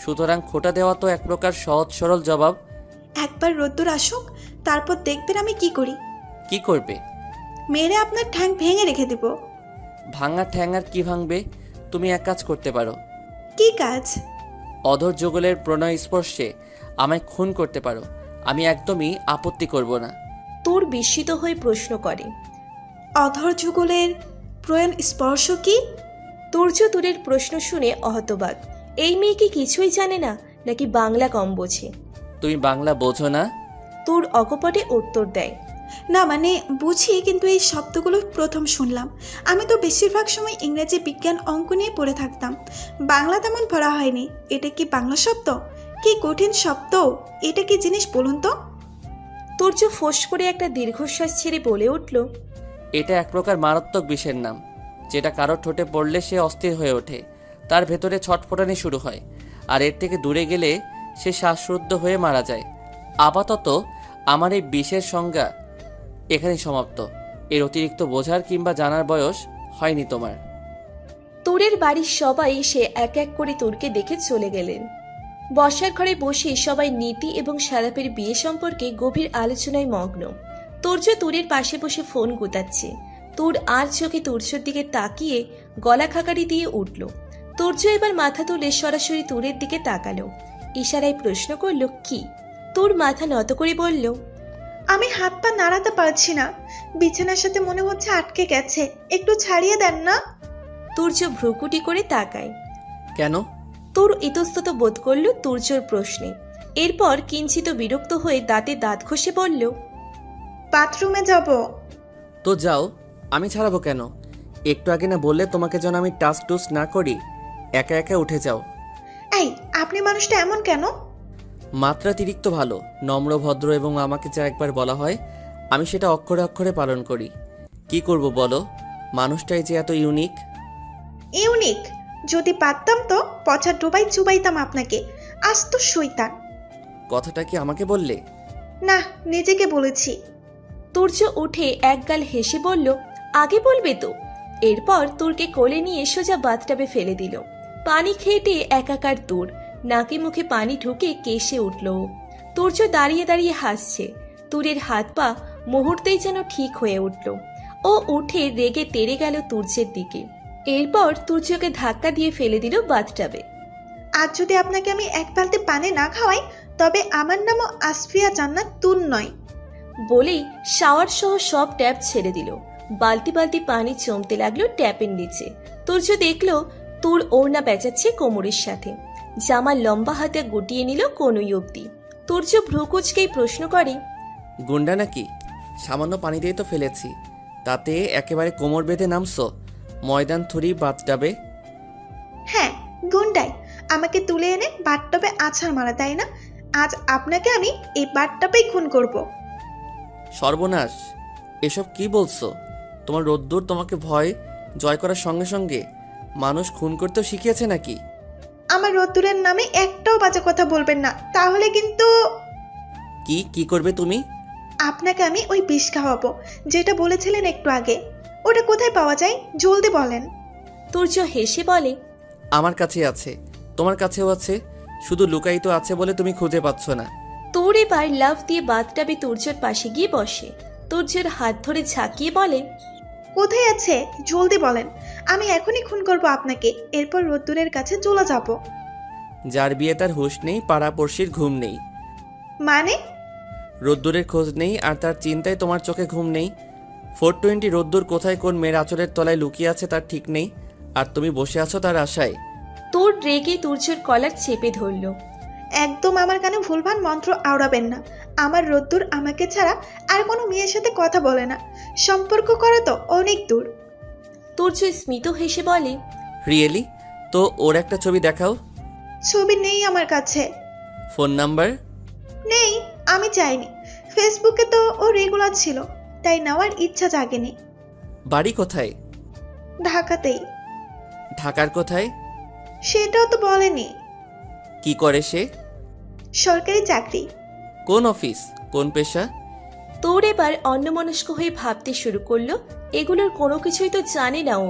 সুতরাং খোটা দেওয়া তো এক প্রকার সহজ সরল জবাব। একবার রোদ্দুর আসুক, তারপর দেখবেন আমি কি করি। কি করবে? মেরে আপনার ঠ্যাং ভেঙে রেখে দেব। ভাঙা ঠ্যাং আর কি ভাঙবে? তুমি এক কাজ করতে পারো। কি কাজ? অধর যুগলের প্রণয় স্পর্শে আমায় খুন করতে পারো। আমি একদমই আপত্তি করব না। তুর বিস্মিত হয়ে প্রশ্ন করে, অধর যুগলের প্রয়াণ স্পর্শ কি? তুর্য তুরের প্রশ্ন শুনে হতবাক। এই মেয়ে কি কিছুই জানে না, নাকি বাংলা কম বোঝে? তুমি বাংলা বোঝো না? তুর অকপটে উত্তর দেয়, না মানে বুঝি, কিন্তু এই শব্দগুলো প্রথম শুনলাম। আমি তো বেশিরভাগ সময় ইংরেজি, বিজ্ঞান, অঙ্ক নিয়ে পড়ে থাকতাম, বাংলা তেমন পড়া হয়নি। এটা কি বাংলা শব্দ? কি কঠিন শব্দ! এটা কি জিনিস বলুন তো? তুর্য ফোঁস করে একটা দীর্ঘশ্বাস ছেড়ে বলে উঠল, এটা এক প্রকার মারাত্মক বিষের নাম, যেটা কারোর ঠোঁটে পড়লে সে অস্থির হয়ে ওঠে। তার ভেতরে ছটফটানি শুরু হয়, আর এর থেকে দূরে গেলে সে শ্বাসরুদ্ধ হয়ে মারা যায়। আপাতত আমার এই বিষের সংজ্ঞা এখানেই সমাপ্ত। এর অতিরিক্ত বোঝার কিংবা জানার বয়স হয়নি তোমার। তুরের বাড়ির সবাই সে এক এক করে তুরকে দেখে চলে গেলেন। বসার ঘরে বসে সবাই নীতি এবং সারাপের বিয়ে সম্পর্কে গভীর আলোচনায় মগ্ন। তুর্য তুরের পাশে বসে ফোন গুতাচ্ছে। তুর আর চোখে তুর্যর দিকে তাকিয়ে গলা খাকারি দিয়ে উঠল। তুর্য এবার মাথা তুলে সরাসরি তুরের দিকে তাকালো। ইশারায় প্রশ্ন করল, কি? তুর মাথা নত করে বলল, আমি হাত পা নাড়াতে পারছি না, বিছানার সাথে মনে হচ্ছে আটকে গেছে, একটু ছাড়িয়ে দেন না। তুর্য ভ্রুকুটি করে তাকায়। কেন? তুর ইতস্তত বোধ করল তুর্যর প্রশ্নে। এরপর কিঞ্চিত বিরক্ত হয়ে দাঁতে দাঁত ঘষে বলল, বাথরুমে যাব। তো যাও, আমি ছাড়াবো কেন? একটু আগে না বললে তোমাকে যেন আমি টাচ টুস না করি? একা একা উঠে যাও। এই আপনি মানুষটা এমন কেন? মাত্রাতিরিক্ত ভালো, নম্র, ভদ্র এবং আমাকে যা একবার বলা হয় আমি সেটা অক্ষরে অক্ষরে পালন করি। কি করব বলো? মানুষটাই যে এত ইউনিক। ইউনিক? যদি পারতাম তো পচা ডুবাই চুবাইতাম আপনাকে। আজ তো শৈতান। কথাটা কি আমাকে বললে? না, নিজেকে বলেছি। তুর্য উঠে একগাল হেসে বলল, আগে বলবে তো। এরপর তুরকে কোলে নিয়ে সোজা বাথটাবে ফেলে দিল। পানি খেটে একাকার তুর, নাকে মুখে পানি ঢুকে কেশে উঠল। তুর্য দাঁড়িয়ে দাঁড়িয়ে হাসছে। তুরের হাত পা মুহূর্তেই যেন ঠিক হয়ে উঠল। ও উঠে রেগে তেড়ে গেল তুর্যের দিকে। এরপর তুর্যকে ধাক্কা দিয়ে ফেলে দিল বাথটাবে। আজ যদি আপনাকে আমি এক বালতি পানি না খাওয়াই, তবে আমার নামও আসফিয়া জান্নাত তুন নয়। বলেই শাওয়ার সহ সব ট্যাপ ছেড়ে দিল। বালতি বালতি পানি চমতে লাগলো ট্যাপের নিচে। তুর্য দেখলো তুর ওড়না বেচাচ্ছে কোমরের সাথে। জামা লম্বা হাতে গুটিয়ে নিল কোনই অব্দি। তুর্য ভ্রুকুচকেই প্রশ্ন করে, গুন্ডা নাকি? সামান্য পানি দিয়ে তো ফেলেছি, তাতে একেবারে কোমর বেঁধে নামছো? ময়দান থুরি বাথটাবে। হ্যাঁ, গুন্ডাই আমাকে তুলে এনে বাথটবে আছাড় মারা, তাই না? আজ আপনাকে আমি এই বাথটবেই খুন করব। সর্বনাশ, এসব কি বলছো? তোমার রোদ্দুর তোমাকে ভয় জয় করার সঙ্গে সঙ্গে মানুষ খুন করতেও শিখিয়েছে নাকি? আমার রোদ্দুরের নামে একটাও বাজে কথা বলবেন না, তাহলে কিন্তু কি করবে তুমি? আপনাকে আমি ওই বিষ খাওয়াবো যেটা বলেছিলেন একটু আগে। ওটা কোথায় পাওয়া যায় জলদি বলেন। তুর্য হেসে বলে, আমার কাছে আছে, তোমার কাছেও আছে, শুধু লুকায়িত আছে বলে তুমি খুঁজে পাচ্ছ না। তোর এবার লাফ দিয়ে বাথটাবে তুর্যর পাশে গিয়ে বসে। তুর্যর হাত ধরে ঝাঁকিয়ে বলে, কোথায় আছে জলদি বলেন, আমি এখনই খুন করব আপনাকে, এরপর রোদ্দুরের কাছে চলে যাব। যার বিয়ে তার হুঁশ নেই, পাড়াপড়শির ঘুম নেই। মানে? রোদ্দুরের খোঁজ নেই আর তার চিন্তায় তোমার চোখে ঘুম নেই। 420 রোদ্দুর কোথায় কোন মেয়ের আঁচলের তলায় লুকিয়ে আছে তার ঠিক নেই, আর তুমি বসে আছো তার আশায়। তোর রেগে তুর্যর কলার চেপে ধরল। একদম আমার কানে ভুলভাল মন্ত্র আওড়াবেন না। আমার রোদ্দুর আমাকে ছাড়া আর কোনো মেয়ের সাথে কথা বলে না, সম্পর্ক করা তো অনেক দূর। তুর্য স্মিত হেসে বলে, রিয়েলি? তো ওর একটা ছবি দেখাও। ছবি নেই আমার কাছে। Phone number? নেই, আমি চাইনি। ফেসবুকে তো ও রেগুলার ছিল, তাই নেওয়ার ইচ্ছা জাগেনি। বাড়ি কোথায়? ঢাকাতেই। ঢাকার কোথায়? সেটাও তো বলেনি। কি করে সে? সরকারি চাকরি। কোন অফিস, কোন পেশা? তোর এবার অন্যমনস্ক হয়ে ভাবতে শুরু করলো এগুলোর কোনো কিছুই তো জানে না ও।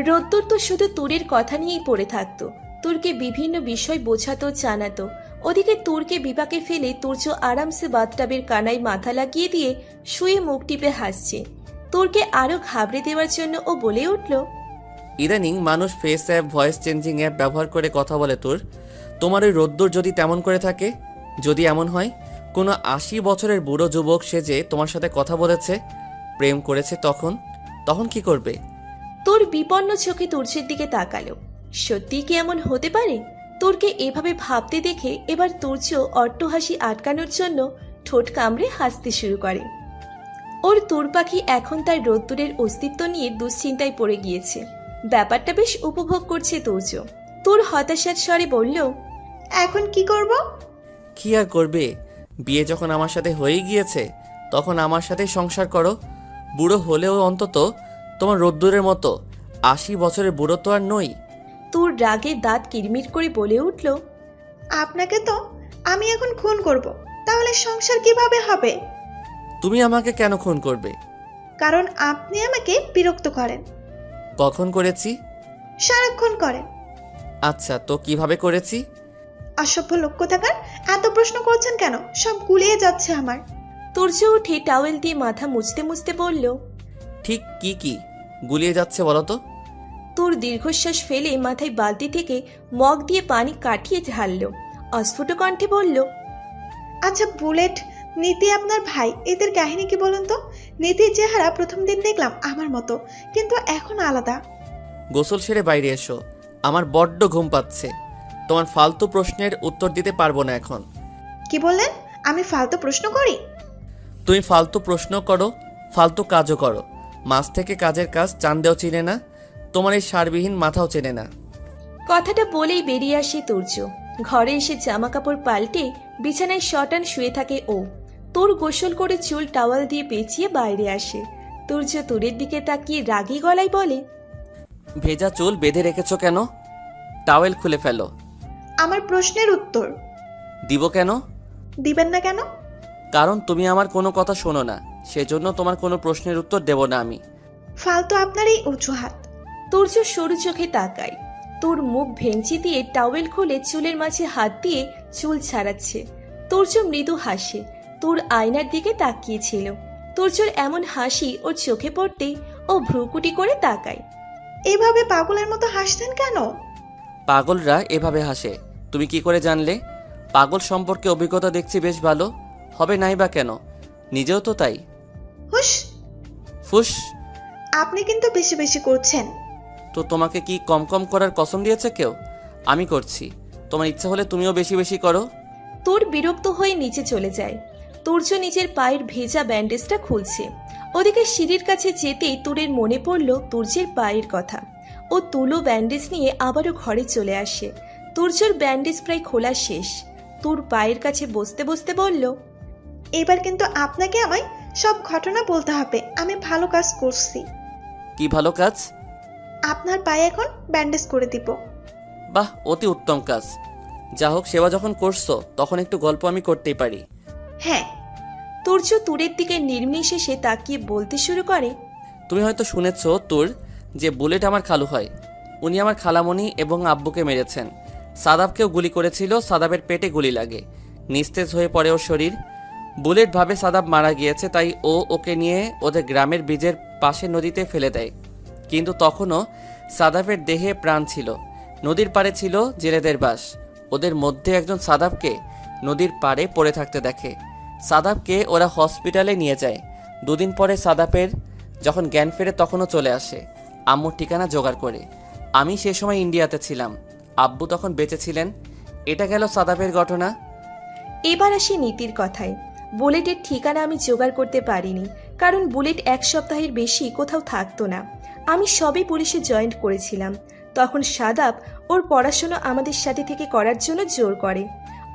রোদ্দুর তো শুধু তুরের কথা নিয়েই পড়ে থাকতো, তুরকে বিভিন্ন বিষয় বোঝাতো, জানাতো। ওদিকে তুরকে বিপাকে ফেলে তুর্য আরামসে বাথটাবের কানায় মাথা লাগিয়ে দিয়ে শুয়ে মুখ টিপে হাসছে। তুরকে আরো ঘাবড়ে দেওয়ার জন্য ও বলে উঠল, ইদানিং মানুষ face app, voice changing app ব্যবহার করে কথা বলে। তোমার ওই রোদ্দুর যদি তেমন করে থাকে, যদি এমন হয় কোনো 80 বছরের বুড়ো যুবক সেজে তোমার সাথে কথা বলেছে, প্রেম করেছে, তখন কি করবে? তোর বিপন্ন চোখে তুর্যের দিকে তাকালো। সত্যি কি এমন হতে পারে? তোরকে এভাবে ভাবতে দেখে এবার তুর্য অট্টহাসি আটকানোর জন্য ঠোঁট কামড়ে হাসতে শুরু করে। ওর তুর পাখি এখন তার রোদ্দুরের অস্তিত্ব নিয়ে দুশ্চিন্তায় পড়ে গিয়েছে। ব্যাপারটা বেশ উপভোগ করছে তুর্য। তোর হতাশার স্বরে বলল, এখন কি করব? কি আর করবে, বিয়ে যখন আমার সাথে হয়ে গিয়েছে তখন আমার সাথে সংসার করো। বুড়ো হলেও অন্তত তোমার রোদ্দুরের মতো 80 বছরের বুড়ো তো আর নই। তোর রাগে দাঁত কিরমির করে বলে উঠল, আপনাকে তো আমি এখন খুন করব, তাহলে সংসার কিভাবে হবে? তুমি আমাকে কেন খুন করবে? কারণ আপনি আমাকে বিরক্ত করেন। কখন করেছি? সারাক্ষণ করেন। আচ্ছা, তো কিভাবে করেছি? অসভ্য লোক কোথাকার, এত প্রশ্ন করছেন কেন? সব গুলিয়ে যাচ্ছে আমার। তুর্য উঠে টাওয়েল দিয়ে মাথা মুছতে মুছতে বলল, ঠিক কি গুলিয়ে যাচ্ছে বলো তো? তোর দীর্ঘশ্বাস ফেলে মাথায় বালতি থেকে মগ দিয়ে পানি কাটিয়ে ঢালল। অস্ফুট কণ্ঠে বলল, আচ্ছা বুলেট, নীতি আপনার ভাই, এদের কাহিনী কি বলুন তো? নীতির চেহারা প্রথম দিন দেখলাম আমার মতো, কিন্তু এখন আলাদা। গোসল সেরে বাইরে এসো, আমার বড্ড ঘুম পাচ্ছে। তোমার ফালতু প্রশ্নের উত্তর দিতে পারবো না এখন। কি বললেন? আমি ফালতু প্রশ্ন করি? তুমি ফালতু প্রশ্ন করো, ফালতু কাজও করো। মাছ থেকে কাজের কাজ চান্দেও চিনে না, তোমার এই সারবিহীন মাথাও চেনে না। কথাটা বলেই বেরিয়ে আসে তুর্য। ঘরে এসে জামা কাপড় পাল্টে বিছানায় শটান শুয়ে থাকে ও। তোর গোসল করে চুল টাওয়াল দিয়ে পেঁচিয়ে বাইরে আসে। তুর্য তুরের দিকে তাকিয়ে রাগী গলায় বলে, ভেজা চুল বেঁধে রেখেছো কেন? টাওয়েল খুলে ফেলো। আমার প্রশ্নের উত্তর দিব কেন? দিবেন না কেন? কারণ তুমি আমার কোনো কথা শোনো না, সেজন্য তোমার কোনো প্রশ্নের উত্তর দেব না আমি। ফালতু আপনার এই অজুহাত। তুর্য সরু চোখে তাকায়। তোর মুখ ভেঙচি দিয়ে টাওয়েল খুলে চুলের মাঝে হাত দিয়ে চুল ছাড়াচ্ছে। তুর্য মৃদু হাসে। তোর আয়নার দিকে তাকিয়েছিল। তুর্যর এমন হাসি ওর চোখে পড়তেই ও ভ্রুকুটি করে তাকায়। এভাবে পাগলের মতো হাসতেন কেন? পাগলরা এভাবে হাসে, তুমি কি করে জানলে? পাগল সম্পর্কে অভিজ্ঞতা দেখছি বেশ ভালো, হবে নাই বা কেন? নিজেও তো তাই। হুশ, ফুস। আপনি কিন্তু বেশি বেশি করছেন। তো তোমাকে কি কম কম করার কসম দিয়েছে কেউ? আমি করছি, তোমার ইচ্ছা হলে তুমিও বেশি বেশি করো। তোর বিরক্ত হয়ে নিচে চলে যায়। তুর্য নিজের পায়ের ভেজা ব্যান্ডেজটা খুলছে। ওদিকে সিঁড়ির কাছে যেতেই তুরের মনে পড়ল তুর্যের পায়ের কথা। ও তুলো ব্যান্ডেজ নিয়ে আবারও ঘরে চলে আসে। তুর্যর ব্যান্ডেজ প্রায় খোলা শেষ। তুর পায়ের কাছে বসতে বসতে বলল, এবার কিন্তু আপনাকে আমায় সব ঘটনা বলতে হবে। আমি ভালো কাজ করছি। কি ভালো কাজ? আপনার পায়ে এখন ব্যান্ডেজ করে দিব। বাহ, অতি উত্তম কাজ। যা হোক, সেবা যখন করছো তখন একটু গল্প আমি করতেই পারি। হ্যাঁ। তুর্য তুরের দিকে নির্বিশেষে তাকিয়ে বলতে শুরু করে, তুমি হয়তো শুনেছো তোর যে বুলেট আমার খালু হয়। উনি আমার খালামণি এবং আব্বুকে মেরেছেন। সাদাবকেও গুলি করেছিল। সাদাবের পেটে গুলি লাগে, নিস্তেজ হয়ে পড়ে ওর শরীর। বুলেট ভাবে সাদাব মারা গিয়েছে, তাই ও ওকে নিয়ে ওদের গ্রামের ব্রিজের পাশে নদীতে ফেলে দেয়। কিন্তু তখনও সাদাবের দেহে প্রাণ ছিল। নদীর পাড়ে ছিল জেলেদের বাস। ওদের মধ্যে একজন সাদাবকে নদীর পাড়ে পড়ে থাকতে দেখে। সাদাবকে ওরা হসপিটালে নিয়ে যায়। দুদিন পরে সাদাবের যখন জ্ঞান ফেরে তখনও চলে আসে আম্মুর ঠিকানা জোগাড় করে। আমি সে সময় ইন্ডিয়াতে ছিলাম, আব্বু তখন বেঁচে ছিলেন। এটা গেল সাদাবের ঘটনা। এবার আসি নীতির কথায়। বুলেটের ঠিকানা আমি জোগাড় করতে পারিনি, কারণ বুলেট 1 সপ্তাহের বেশি কোথাও থাকতো না। আমি সবে পুলিশে জয়েন্ট করেছিলাম। তখন সাদাব ওর পড়াশোনা আমাদের সাথে থেকে করার জন্য জোর করে।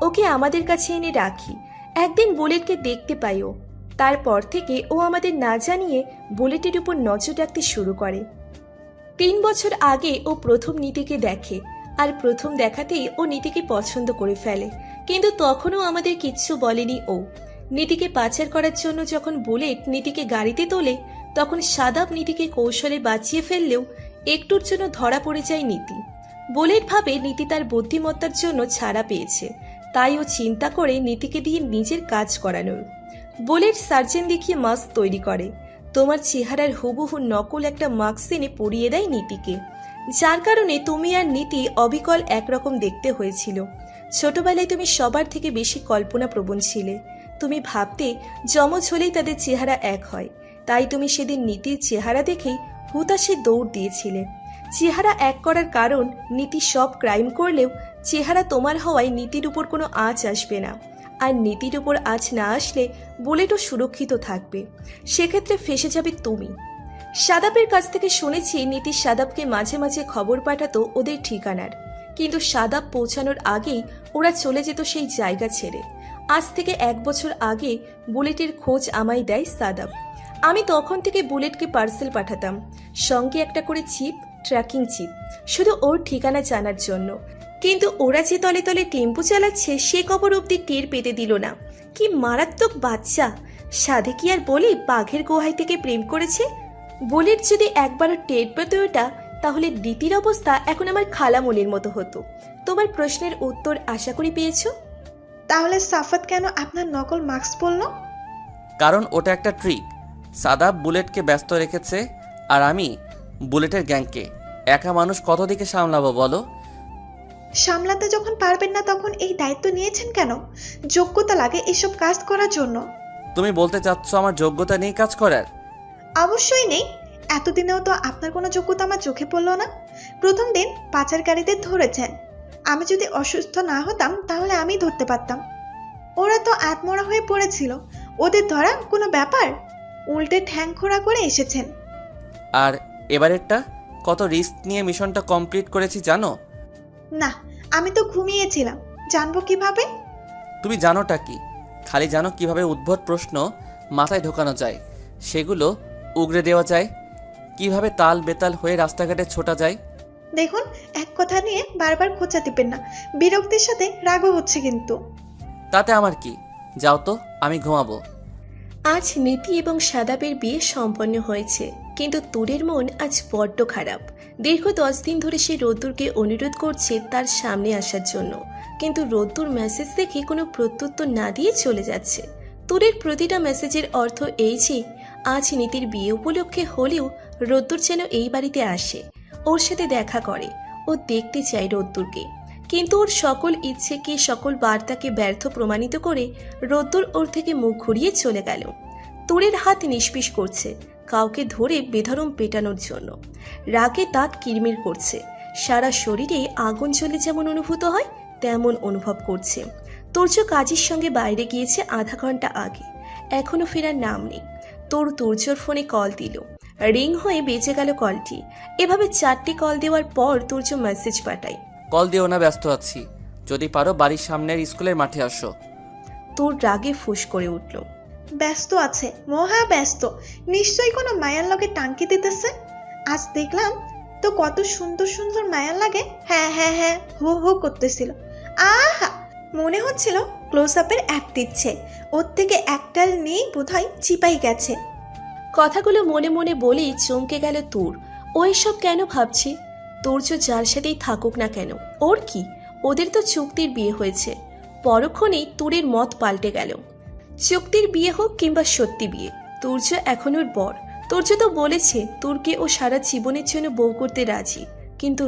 ওকে আমাদের কাছে এনে রাখি। একদিন বুলেটকে দেখতে পাই ও। তারপর থেকে ও আমাদের না জানিয়ে বুলেটের উপর নজর রাখতে শুরু করে। 3 বছর আগে ও প্রথম নীতিকে দেখে, আর প্রথম দেখাতেই ও নীতিকে পছন্দ করে ফেলে। কিন্তু তখনও আমাদের কিচ্ছু বলেনি ও। নীতিকে পাচার করার জন্য যখন বুলেট নীতিকে গাড়িতে তোলে, তখন সাদাব নীতিকে কৌশলে বাঁচিয়ে ফেললেও একটুর জন্য ধরা পড়ে যায় নীতি। বুলেট ভাবে নীতি তার বুদ্ধিমত্তার জন্য ছাড়া পেয়েছে, তাই ও চিন্তা করে নীতিকে দিয়ে নিজের কাজ করানোর। বুলেট সার্জেন দেখিয়ে মাস্ক তৈরি করে। তোমার চেহারার হুবহু নকল একটা মাস্ক এনে পরিয়ে দেয় নীতিকে, যার কারণে তুমি আর নীতি অবিকল একরকম দেখতে হয়েছিল। ছোটবেলায় তুমি সবার থেকে বেশি কল্পনাপ্রবণ ছিলে। তুমি ভাবতে যমজ হলেই তাদের চেহারা এক হয়, তাই তুমি সেদিন নীতির চেহারা দেখেই হুতাশে দৌড় দিয়েছিলে। চেহারা এক করার কারণ, নীতি সব ক্রাইম করলেও চেহারা তোমার হওয়ায় নীতির উপর কোনো আঁচ আসবে না। আর নীতির উপর আঁচ না আসলে বুলেটও সুরক্ষিত থাকবে। সেক্ষেত্রে ফেসে যাবে তুমি। সাদাবের কাছ থেকে শুনেছি নীতি সাদাবকে মাঝে মাঝে খবর পাঠাতো ওদের ঠিকানার, কিন্তু সাদাব পৌঁছানোর আগেই ওরা চলে যেত সেই জায়গা ছেড়ে। আজ থেকে 1 বছর আগে বুলেটের খোঁজ আমায় দেয় সাদাব। আমি তখন থেকে বুলেটকে পার্সেল পাঠাতাম, সঙ্গে একটা করে চিপ, ট্র্যাকিং চিপ, শুধু ওর ঠিকানা জানার জন্য। কিন্তু ওরা যে তলে তলে টেম্পো চালাচ্ছে সে খবর অব্দি টের পেতে দিল না। কি মারাত্মক বাচ্চা! সাধে কি আর বলি বাঘের গুহায় থেকে প্রেম করেছে। বুলেট যদি একবারও টের পেত ওটা, তাহলে নীতির অবস্থা এখন আমার খালামণির মতো হতো। তোমার প্রশ্নের উত্তর আশা করি পেয়েছো। তাহলে সাফাত কেন আপনার নকল মাস্ক পরল? কারণ ওটা একটা ট্রিক। সাদাব বুলেটকে ব্যস্ত রেখেছে, আর আমি বুলেটের গ্যাংকে। একা মানুষ কত দিকে সামলাবো বলো? সামলাতে যখন পারবেন না তখন এই দায়িত্ব নিয়েছেন কেন? যোগ্যতা লাগে এসব কাজ করার জন্য। তুমি বলতে চাচ্ছ আমার যোগ্যতা নেই কাজ করার? অবশ্যই নেই। এতদিনেও তো আপনার কোনো যোগ্যতা আমার চোখে পড়লো না। প্রথম দিন পাচারকারীদের ধরেছেন। আমি যদি অসুস্থ না হতাম তাহলে আমি ধরতে পারতাম। ওরা তো আত্মরা হয়ে পড়েছিল, ওদের ধরা কোনো ব্যাপার? উল্টে ঠ্যাং খোঁড়া করে এসেছেন। আর এবারেরটা কত রিস্ক নিয়ে মিশনটা কমপ্লিট করেছি জানো? না, আমি তো ঘুমিয়েছিলাম, জানবো কিভাবে? তুমি জানোটা কি? খালি জানো কিভাবে উদ্ভট প্রশ্ন মাথায় ঢোকানো যায়, সেগুলো উগরে দেওয়া যায়, কিভাবে তাল বেতাল হয়ে রাস্তাঘাটে ছোটা যায়। দেখুন, এক কথা নিয়ে বারবার খোঁচা দিবেন না, বিরক্তির সাথে রাগও হচ্ছে কিন্তু। তাতে আমার কি? যাও তো, আমি ঘুমাবো। আজ নীতি এবং সাদাবের বিয়ে সম্পন্ন হয়েছে, কিন্তু তুরের মন আজ বড্ড খারাপ। দীর্ঘ 10 দিন ধরে সে রোদ্দুরকে অনুরোধ করছে তার সামনে আসার জন্য, কিন্তু রোদ্দুর মেসেজ দেখে কোনো প্রত্যুত্তর না দিয়ে চলে যাচ্ছে। তুরের প্রতিটা মেসেজের অর্থ এই যে আজ নীতির বিয়ে উপলক্ষে হলেও রোদ্দুর যেন এই বাড়িতে আসে, ওর সাথে দেখা করে, ও দেখতে চায় রোদ্দুরকে। কিন্তু ওর সকল ইচ্ছেকে, সকল বার্তাকে ব্যর্থ প্রমাণিত করে রোদ্দুর ওর থেকে মুখ ঘুরিয়ে চলে গেল। তুরের হাত নিষ্পিস করছে কাউকে ধরে বেধরম পেটানোর জন্য। রাগে দাঁত কিরমির করছে, সারা শরীরে আগুন জ্বলে যেমন অনুভূত হয় তেমন অনুভব করছে। তুর্য কাজের সঙ্গে বাইরে গিয়েছে আধা ঘন্টা আগে, এখনো ফেরার নাম নেই। তুর্যর ফোনে কল দিল, রিং হয়ে বেঁচে গেল কলটি। এভাবে 4টি কল দেওয়ার পর তুর্য মেসেজ পাঠায়, কল দিও না, ব্যস্ত আছি, যদি পারো বাড়ির সামনের স্কুলের মাঠে আসো। তোর রাগে ফুঁস করে উঠল। ব্যস্ত আছে, মহা ব্যস্ত। নিশ্চয়ই কোনো মায়ার লগে টাঙ্কি দিতেছে। আজ দেখলাম তো কত সুন্দর সুন্দর মায়ার লাগে। হ্যাঁ হ্যাঁ হ্যাঁ হো হো করতেছিল। আহা, মনে হচ্ছিল ক্লোজ আপের অ্যাপ দিচ্ছে। ওর থেকে একটাল নেই বোধহয় চিপাই গেছে। কথাগুলো মনে মনে বলেই চমকে গেল তোর। ও এসব কেন ভাবছে? তুর্য যার সাথেই থাকুক না কেন, ওর কি? ওদের তো চুক্তির বিয়ে হয়েছে। পরক্ষণেই তুরের মত পাল্টে গেল। চুক্তির বিয়ে হোক কিংবা সত্যি বিয়ে, তুর্য এখন ওর বর। তুর্য তো বলেছে তোরকে ও সারা জীবনের জন্য বউ করতে রাজি। কিন্তু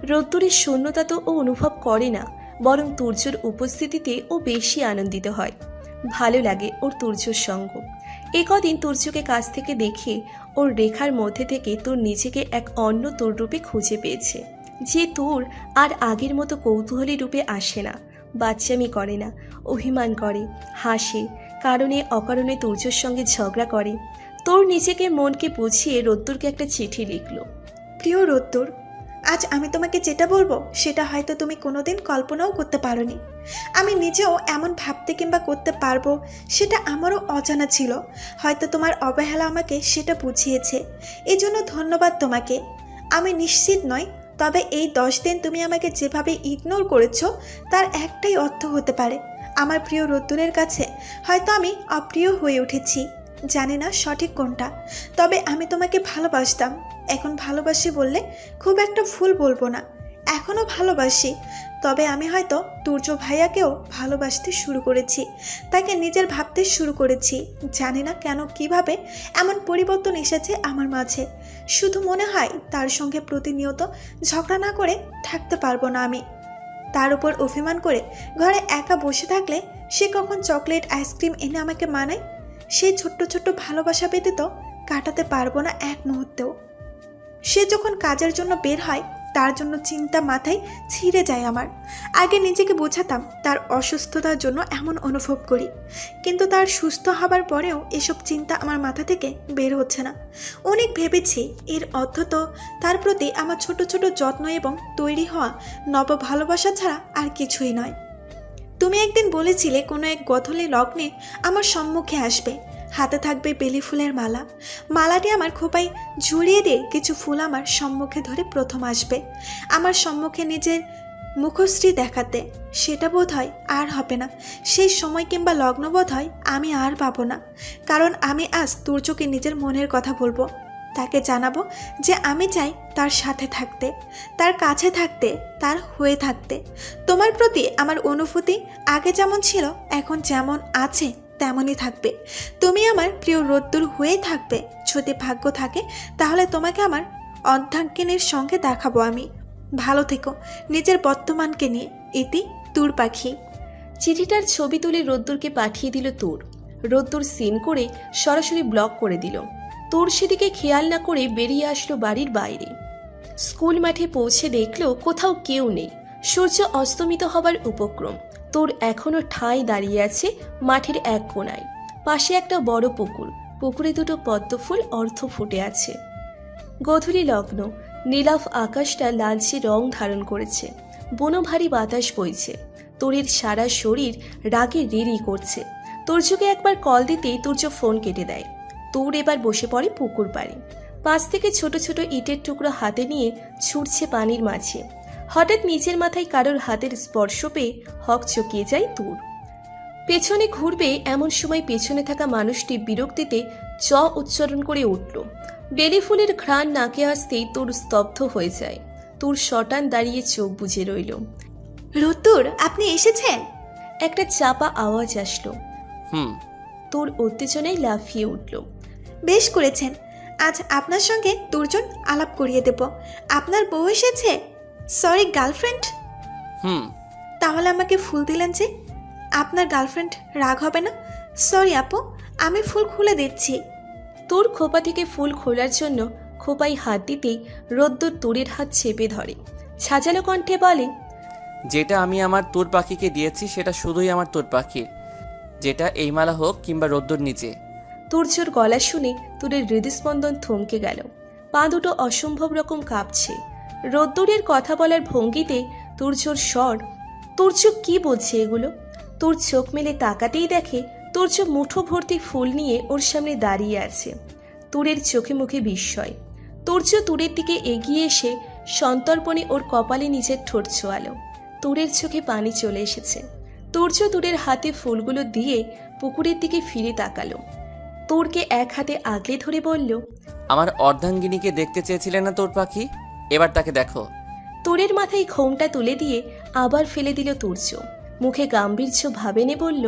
রোদ্দুরের শূন্যতা তো ও অনুভব করে না, বরং তুর্যর উপস্থিতিতে ও বেশি আনন্দিত হয়। ভালো লাগে ওর তুর্যর সঙ্গ। কদিন তুর্যকে কাছ থেকে দেখে ওর রেখার মধ্যে থেকে তোর নিজেকে এক অন্য তোর রূপে খুঁজে পেয়েছে, যে তোর আর আগের মতো কৌতূহলী রূপে আসে না, বাচ্চামি করে না, অভিমান করে, হাসে, কারণে অকারণে তুর্যর সঙ্গে ঝগড়া করে। তোর নিজেকে মনকে বুঝিয়ে রোদ্দুরকে একটা চিঠি লিখলো। প্রিয় রোদ্দুর, আজ আমি তোমাকে যেটা বলবো সেটা হয়তো তুমি কোনোদিন কল্পনাও করতে পারোনি। আমি নিজেও এমন ভাবতে কিংবা করতে পারবো সেটা আমারও অজানা ছিল। হয়তো তোমার অবহেলা আমাকে সেটা বুঝিয়েছে, এজন্য ধন্যবাদ তোমাকে। আমি নিশ্চিত নই, তবে এই 10 দিন তুমি আমাকে যেভাবে ইগনোর করেছো তার একটাই অর্থ হতে পারে। আমার প্রিয় রোদ্দুরের কাছে হয়তো আমি অপ্রিয় হয়ে উঠেছি, জানি না সঠিক কোনটা। তবে আমি তোমাকে ভালোবাসতাম। এখন ভালোবাসি বললে খুব একটা ভুল বলবো না, এখনও ভালোবাসি। তবে আমি হয়তো তুর্য ভাইয়াকেও ভালোবাসতে শুরু করেছি, তাকে নিজের ভাবতে শুরু করেছি। জানি না কেন কিভাবে এমন পরিবর্তন এসেছে আমার মাঝে। শুধু মনে হয় তার সঙ্গে প্রতিনিয়ত ঝগড়া না করে থাকতে পারবো না আমি। তার উপর অভিমান করে ঘরে একা বসে থাকলে সে কখন চকলেট আইসক্রিম এনে আমাকে মানায়, সেই ছোট্ট ছোট্ট ভালোবাসা ব্যতীত কাটাতে পারবো না এক মুহূর্তেও। সে যখন কাজের জন্য বের হয় তার জন্য চিন্তা মাথায় ছিঁড়ে যায় আমার। আগে নিজেকে বোঝাতাম তার অসুস্থতার জন্য এমন অনুভব করি, কিন্তু তার সুস্থ হবার পরেও এসব চিন্তা আমার মাথা থেকে বের হচ্ছে না। অনেক ভেবেছি, এর অর্থ তো তার প্রতি আমার ছোট ছোট যত্ন এবং তৈরি হওয়া নব ভালোবাসা ছাড়া আর কিছুই নয়। তুমি একদিন বলেছিলে কোনো এক গধূলি লগ্নে আমার সম্মুখে আসবে, হাতে থাকবে বেলি ফুলের মালা। মালাটি আমার খোপায় ঝুলিয়ে দিয়ে কিছু ফুল আমার সম্মুখে ধরে প্রথম আসবে, আমার সম্মুখে নিজের মুখশ্রী দেখাতে। সেটা বোধ হয় আর হবে না, সেই সময় কিংবা লগ্ন বোধ হয় আমি আর পাবো না। কারণ আমি আজ তুর্যকে নিজের মনের কথা বলবো, তাকে জানাবো যে আমি চাই তার সাথে থাকতে, তার কাছে থাকতে, তার হয়ে থাকতে। তোমার প্রতি আমার অনুভূতি আগে যেমন ছিল এখন যেমন আছে তেমনই থাকবে। তুমি আমার প্রিয় রোদ্দুর হয়ে থাকবে। যদি ভাগ্য থাকে তাহলে তোমাকে আমার অর্ধাঙ্গিনীর সঙ্গে দেখাবো আমি। ভালো থেকো নিজের বর্তমানকে নিয়ে। ইতি তুর পাখি। চিঠিটার ছবি তুলে রোদ্দুরকে পাঠিয়ে দিল তোর। রোদ্দুর সিন করে সরাসরি ব্লক করে দিল। তোর সেদিকে খেয়াল না করে বেরিয়ে আসলো বাড়ির বাইরে। স্কুল মাঠে পৌঁছে দেখলো কোথাও কেউ নেই। সূর্য অস্তমিত হবার উপক্রম। তোর এখনো ঠাঁই দাঁড়িয়ে আছে মাঠের এক কোণায়। পাশে একটা বড় পুকুর, পুকুরে দুটো পদ্মফুল অর্ধ ফুটে আছে। গধূলি লগ্ন, নীলাভ আকাশটা লালচে রং ধারণ করেছে। বনো ভারী বাতাস বইছে। তোরের সারা শরীর রাগে রিরি করছে। তুর্যকে একবার কল দিতেই তুর্য ফোন কেটে দেয়। তোর এবার বসে পড়ে পুকুর পাড়ে। পাশ থেকে ছোট ছোট ইটের টুকরো হাতে নিয়ে ছুটছে পানির মাঝে। হঠাৎ নিচের মাথায় কারোর হাতের স্পর্শ পেয়ে হক চকিয়ে যায় তোর। পেছনে ঘুরবে এমন সময় পেছনে থাকা মানুষটি বিরক্তিতে চ উচ্চারণ করে উঠল। বেলি ফুলের ঘ্রাণ নাকে আসতেই তোর স্তব্ধ হয়ে যায়। তোর শটান দাঁড়িয়ে চোখ বুজে রইল। রোদ্দুর, আপনি এসেছেন? একটা চাপা আওয়াজ আসলো। হুম। তোর উত্তেজনায় লাফিয়ে উঠল। বেশ করেছেন, আজ আপনার সঙ্গে দুর্জন আলাপ করিয়ে দেব। আপনার বউ এসেছে? Sorry, girlfriend? হুম। তাহলে আমাকে ফুল দিলেন যে? আপনার গার্লফ্রেন্ড রাগ হবে না? সরি আপু, আমি ফুল খুলে দিচ্ছি। তোর খোপা থেকে ফুল খোলার জন্য খোপায় হাত দিতেই রোদ্দুর তোরের হাত চেপে ধরে। ছাজালো কণ্ঠে বলে, যেটা আমি আমার তোর পাখিকে দিয়েছি সেটা শুধুই আমার তোর পাখির, যেটা এই মালা হোক কিংবা রোদ্দুর নিচে। তুর্যর গলা শুনে তুরের হৃদস্পন্দন থমকে গেল। পা দুটো অসম্ভব রকম কাঁপছে। রোদ্দুরের কথা বলার ভঙ্গিতে তুর্যর স্বর। তুর্য কি বলছে এগুলো? তোর চোখ মেলে তাকাতেই দেখে তুর্য মুঠো ভর্তি ফুল নিয়ে ওর সামনে দাঁড়িয়ে আছে। তুরের চোখে মুখে বিস্ময়। তুর্য তুরের দিকে এগিয়ে এসে সন্তর্পণে ওর কপালে নিজের ঠোঁট ছোঁয়ালো। তুরের চোখে পানি চলে এসেছে। তুর্য তুরের হাতে ফুলগুলো দিয়ে পুকুরের দিকে ফিরে তাকালো। তোরকে এক হাতে আগলে ধরে বলল, আমার অর্ধাঙ্গিনীকে দেখতে চেয়েছিলে না তোর পাখি, এবার তাকে দেখো। তোরের মাথায় ঘোমটা তুলে দিয়ে আবার ফেলে দিল তুর্য। মুখে গাম্ভীর্য ভাবে নে বলল,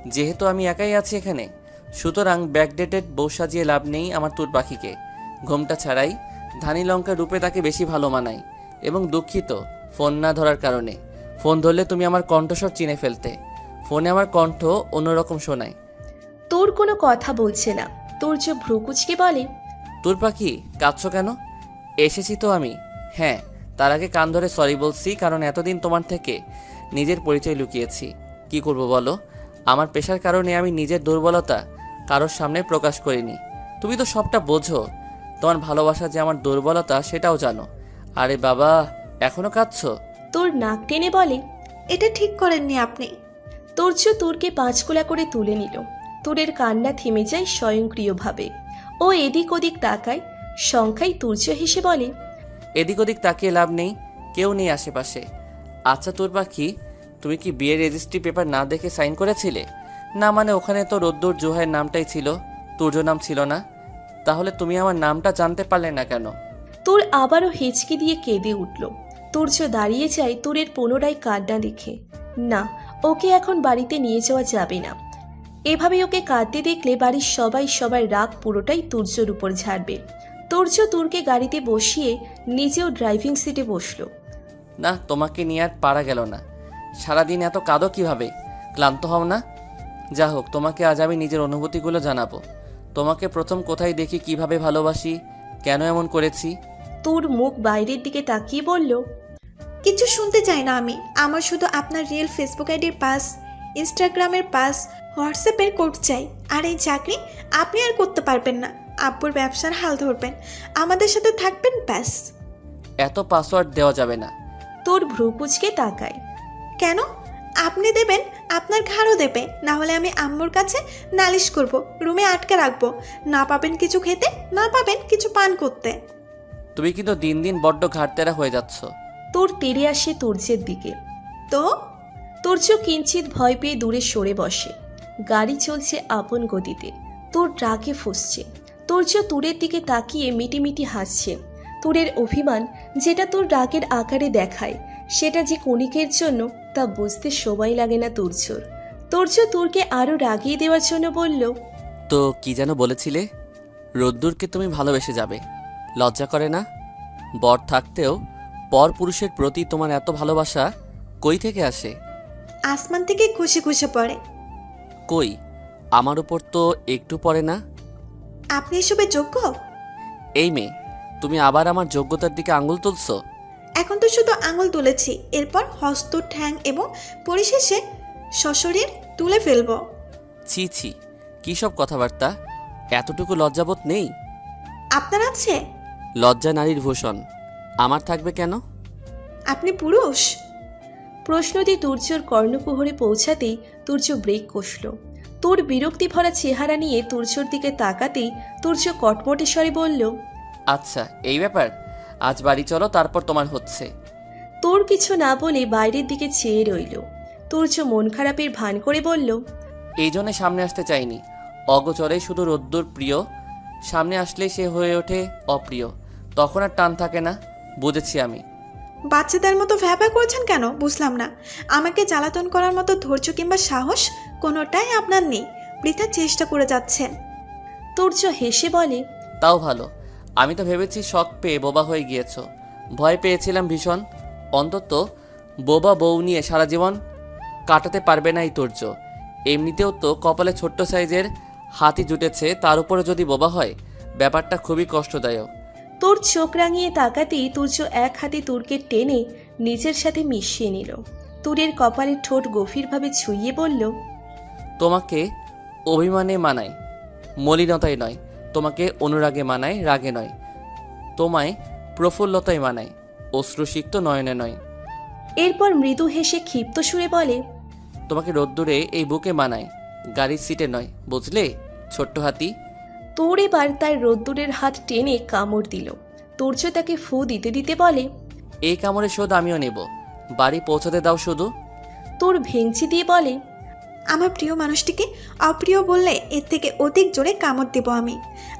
যেহেতু আমি একাই আছি এখানে, সুতরাং ব্যাকডেটেড বউ সাজিয়ে লাভ নেই আমার তোর পাখিকে। ঘোমটা ছাড়াই ধানি লঙ্কা রূপে তাকে বেশি ভালো মানায়। এবং দুঃখিত ফোন না ধরার কারণে। ফোন ধরলে তুমি আমার কণ্ঠস্বর চিনে ফেলতে। ফোনে আমার কণ্ঠ অন্যরকম শোনায়। তোর কোনো কথা বলছে না। তুর্য ভ্রুকুচকে বলে, তোর পাখি কাঁদছো কেন? এসেছি তো আমি। হ্যাঁ, তার আগে কান ধরে সরি বলছি, কারণ এতদিন তোমার থেকে নিজের পরিচয় লুকিয়েছি। কি করব বলো? আমার পেশার কারণে আমি নিজের দুর্বলতা কারোর সামনে প্রকাশ করিনি। তুমি তো সবটা বোঝো। তোমার ভালোবাসা যে আমার দুর্বলতা সেটাও জানো। আরে বাবা, এখনো কাঁদছো? তোর নাক টেনে বলে, এটা ঠিক করেননি আপনি। তুর্য তোরকে পাঁচকোলা করে তুলে নিল। তোরের কান্না থেমে যায় স্বয়ংক্রিয়ভাবে। ও এদিক ওদিক তাকায়। সংখ্যায় তুর্য হেসে বলে, এদিক ওদিক তাকিয়ে লাভ নেই, কেউ নেই আশেপাশে। আচ্ছা তোর পাখি, তুমি কি বিয়ের রেজিস্ট্রি পেপার না দেখে সাইন করেছিলে? না মানে ওখানে তো রোদ্দুর জোহাইয়ের নামটাই ছিল, তুর্য নাম ছিল না। তাহলে তুমি আমার নামটা জানতে পারলে না কেন? তোর আবারও হেঁচকি দিয়ে কেঁদে উঠল। তুর্য দাঁড়িয়ে যায় তোরের পুনরায় কান্না দেখে। না, ওকে এখন বাড়িতে নিয়ে যাওয়া যাবে না। এভাবে ওকে কাঁদতে দেখলে বাড়ির সবাই সবার রাগ পুরোটাই তুর্যর উপর ঝাড়বে। তুর্য তুরকে গাড়িতে বসিয়ে নিজেও ড্রাইভিং সিটে বসলো। না, তোমাকে নিয়ে আর পারা গেল না। সারাদিন এত কাঁদো কিভাবে? ক্লান্ত হও না? যা হোক, তোমাকে আজ আমি নিজের অনুভূতিগুলো জানাবো। তোমাকে প্রথম কোথায় দেখি, কিভাবে ভালোবাসি, কেন এমন করেছি। তোর মুখ বাইরের দিকে তাকিয়ে বলল, কিছু শুনতে চাই না আমি। আমার শুধু আপনার রিয়েল ফেসবুক আইডির পাস, ইনস্টাগ্রামের পাস, হোয়াটসঅ্যাপের কোড চাই। আর এই চাকরি আপনি আর করতে পারবেন না। আব্বুর ব্যবসার হাল ধরবেন, আমাদের সাথে থাকবেন, ব্যাস। এত পাসওয়ার্ড দেওয়া যাবে না। তোর ভ্রুকুচকে তাকায়। কেন? আপনি দেবেন, আপনার ঘাড়ও দেবে। না হলে আমি আম্মুর কাছে নালিশ করব, রুমে আটকে রাখবো। না পাবেন কিছু খেতে, না পাবেন কিছু পান করতে। তুমি কিন্তু দিন দিন বড্ড ঘাটতেরা হয়ে যাচ্ছ। তোর তেড়ে আসে তুর্যের দিকে। তো তুর্য কিঞ্চিত ভয় পেয়ে দূরে সরে বসে। গাড়ি চলছে আপন গতিতে। তোর ট্রাকে ফুসছে। তুর্য তুরের দিকে তাকিয়ে মিটিমিটি হাসছে। তুরের অভিমান যেটা তোর রাগের আকারে দেখায়, সেটা যে কণিকের জন্য তা বুঝতে সময় লাগে না তুর্যর। তুর্য তুরকে আরো রাগিয়ে দেওয়ার জন্য বলল, তো কি যেন বলেছিলে? রোদ্দুরকে তুমি ভালোবেসে যাবে, লজ্জা করে না? বর থাকতেও পর পুরুষের প্রতি তোমার এত ভালোবাসা কই থেকে আসে? আসমান থেকে খুশি খুশি পড়ে। কই, আমার উপর তো একটু পড়ে না। আপনি এসবে যোগ্য? এই মেয়ে, তুমি আবার আমার যোগ্যতার দিকে আঙুল তুলছো। এখন তো শুধু আঙুল তুলেছি, এরপর হস্ত, ঠ্যাং এবং পরিশেষে সশরীর তুলে ফেলবো। ছি ছি, কী সব কথাবার্তা! এতটুকু লজ্জাবোধ নেই? আপনার আছে? লজ্জা নারীর ভূষণ, আমার থাকবে কেন? আপনি পুরুষ? প্রশ্নটি তুর্যর কর্ণকুহরে পৌঁছাতেই তুর্য ব্রেক কষল। তোর বিরক্তি ভরা চেহারা নিয়ে তুর্যর দিকে তাকাতেই তুর্য কটমটে স্বরে বলল, আচ্ছা এই ব্যাপার, আজ বাড়ি চলো, তারপর তোমার হচ্ছে। তোর কিছু না বলে বাইরের দিকে চেয়ে রইল। তুর্য মন খারাপের ভান করে বলল, এই জন্যে সামনে আসতে চাইনি। অগোচরে শুধু রোদ্দুর প্রিয়, সামনে আসলেই সে হয়ে ওঠে অপ্রিয়। তখন আর টান থাকে না। বুঝেছি আমি। বাচ্চাদের মতো ভ্যাপা করছেন কেন বুঝলাম না। আমাকে জ্বালাতন করার মতো ধৈর্য কিংবা সাহস কোনোটাই আপনার নেই। বৃথা চেষ্টা করে যাচ্ছেন। তুর্য হেসে বলে, তাও ভালো। আমি তো ভেবেছি শখ পেয়ে বোবা হয়ে গিয়েছ। ভয় পেয়েছিলাম ভীষণ। অন্তত বোবা বউ নিয়ে সারা জীবন কাটাতে পারবে না এই তুর্য। এমনিতেও তো কপালে ছোট্ট সাইজের হাতি জুটেছে, তার উপরে যদি বোবা হয়, ব্যাপারটা খুবই কষ্টদায়ক। তোর চোখ রাঙিয়ে তাকাতেই তুর্য এক হাতে তুরকে টেনে নিজের সাথে মিশিয়ে নিল। তুরের কপালে ঠোঁট গভীরভাবে ছুঁয়ে বলল, তোমাকে অভিমানে মানায়, মলিনতায় নয়। তোমাকে অনুরাগে মানায়, রাগে নয়। তোমায় প্রফুল্লতায় মানায়, অশ্রুসিক্ত নয়নে নয়। এরপর মৃদু হেসে ক্ষিপ্ত সুরে বলে, তোমাকে রোদ্দুরে এই বুকে মানায়, গাড়ির সিটে নয়, বুঝলে ছোট্ট হাতি? তোর এবার তার রোদ্দুরের হাত টেনে কামড় দিল। তুর্য তাকে ফু দিতে দিতে বলে, এই কামড়ের শোধ আমিও নেব, বাড়ি পৌঁছাতে দাও শুধু। তোর ভেঙচি দিয়ে বলে, আমার প্রিয় মানুষটিকে অপ্রিয় বললে এর থেকে অধিক জোরে কামড় দেব আমি।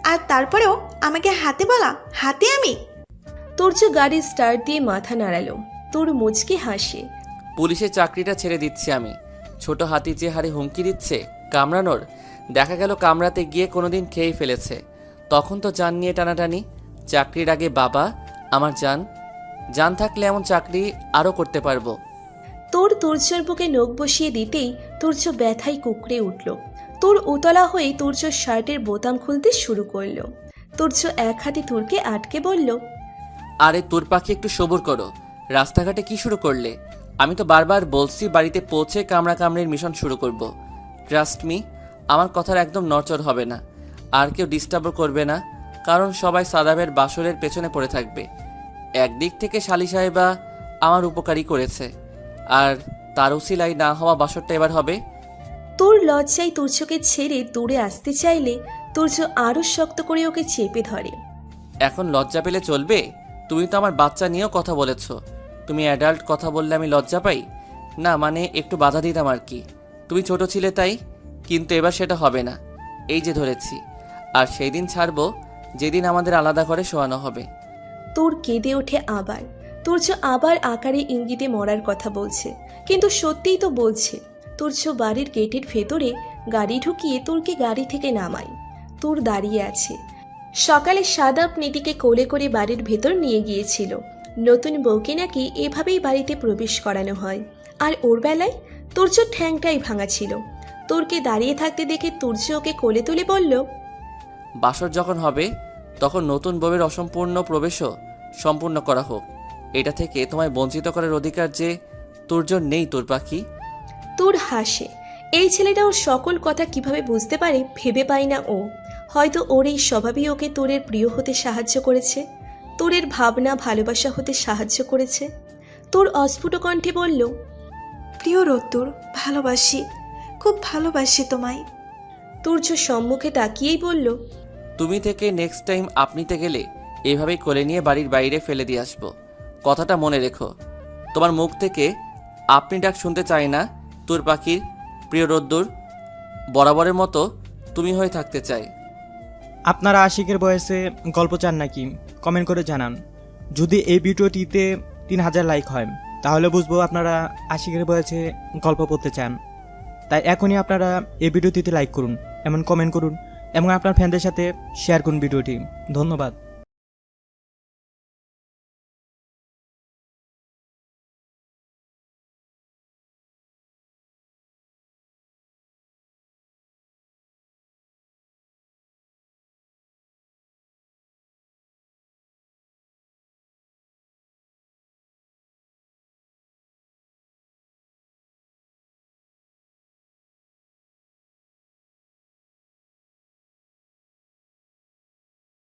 আর তারপরেও আমাকে হাতে বলা, হাতে আমি। তুর্য গাড়ির স্টার্ট দিয়ে মাথা নাড়ালো। তোর মুচকি হাসে। পুলিশের চাকরিটা ছেড়ে দিচ্ছি আমি। ছোট হাতি যে হারে হুমকি দিচ্ছে কামড়ানোর, দেখা গেল কামড়াতে গিয়ে কোনোদিন খেয়ে ফেলেছে, তখন তো জান নিয়ে টানাটানি। চাকরির আগে বাবা আমার জান থাকলে এমন চাকরি আরও করতে পারবো। তোর তুর্যর বুকে নখ বসিয়ে দিতেই তুর্য ব্যথায় কুকড়ে উঠল। তোর উতলা হয়ে তুর্য শার্টের বোতাম খুলতে শুরু করলো। তুর্য এক হাতে তুরকে আটকে বলল, আরে তোর পাখি একটু সবুর করো, রাস্তাঘাটে কি শুরু করলে? আমি তো বারবার বলছি বাড়িতে পৌঁছে কামড়াকামড়ির মিশন শুরু করব। ট্রাস্ট মি, আমার কথার একদম নড়চড় হবে না, আর কেউ ডিস্টার্বও করবে না, কারণ সবাই সাদাবের বাসরের পেছনে পড়ে থাকবে। একদিক থেকে শালি সাহেবা আমার উপকারী করেছে, আর তার উসিলাই না হওয়া বাসরটা এবার হবে। তোর লজ্জায় তুর্যকে ছেড়ে দূরে আসতে চাইলে তুর্য আরো শক্ত করে ওকে চেপে ধরে। এখন লজ্জা পেলে চলবে? তুমি তো আমার বাচ্চা নিয়েও কথা বলেছ। তুমি অ্যাডাল্ট কথা বললে আমি লজ্জা পাই না? মানে একটু বাধা দিতাম আর কি। তুমি ছোট ছিলে তাই, কিন্তু এবার সেটা হবে না। এই যে ধরেছি, আর সেই দিন ছাড়বো যেদিন আমাদের আলাদা করে শোয়ানো হবে। তোর কেঁদে ওঠে আবার। তুর্য আবার আকারে ইঙ্গিতে মরার কথা বলছে, কিন্তু সত্যিই তো বলছে। তুর্য বাড়ির গেটের ভেতরে গাড়ি ঢুকিয়ে তোরকে গাড়ি থেকে নামায়। তোর দাঁড়িয়ে আছে। সকালে সাদাব নীতিকে কোলে করে বাড়ির ভেতর নিয়ে গিয়েছিল। নতুন বউকে নাকি এভাবেই বাড়িতে প্রবেশ করানো হয়। আর ওর বেলায় তুর্য ঠ্যাংটাই ভাঙা ছিল। তোরকে দাঁড়িয়ে থাকতে দেখে তুর্য ওকে কোলে তুলে বলল, বাসর যখন হবে তখন নতুন বউয়ের অসম্পূর্ণ প্রবেশও সম্পূর্ণ করা হোক। এটা থেকে তোমায় বঞ্চিত করার অধিকার যে তোর জন্য নেই তোর পাখি। তোর হাসে। এই ছেলেটা ওর সকল কথা কিভাবে বুঝতে পারে ভেবে পায় না ও। হয়তো ওর এই স্বভাবই ওকে তোরের প্রিয় হতে সাহায্য করেছে, তোরের ভাবনা ভালোবাসা হতে সাহায্য করেছে। তোর অস্ফুট কণ্ঠে বলল, প্রিয় রোদ্দুর, ভালোবাসি, খুব ভালোবাসি তোমায়। তুর্য সম্মুখে তাকিয়েই বলল, তুমি থেকে নেক্সট টাইম আপনিতে গেলে এভাবেই কোলে নিয়ে বাড়ির বাইরে ফেলে দিয়ে আসবো। কথাটা মনে রেখো। তোমার মুখ থেকে আপনি ডাক শুনতে চাই না তোর পাখির প্রিয় রোদ্দুর। বরাবরের মতো তুমি হয়ে থাকতে চাই। আপনারা আশিকের বয়সে গল্প চান নাকি? কমেন্ট করে জানান। যদি এই ভিডিওটিতে 3000 লাইক হয় তাহলে বুঝবো আপনারা আশিকের বয়সে গল্প পড়তে চান। তাই এখনই আপনারা এই ভিডিওটিতে লাইক করুন, এমন কমেন্ট করুন এবং আপনার ফ্যানদের সাথে শেয়ার করুন ভিডিওটি। ধন্যবাদ।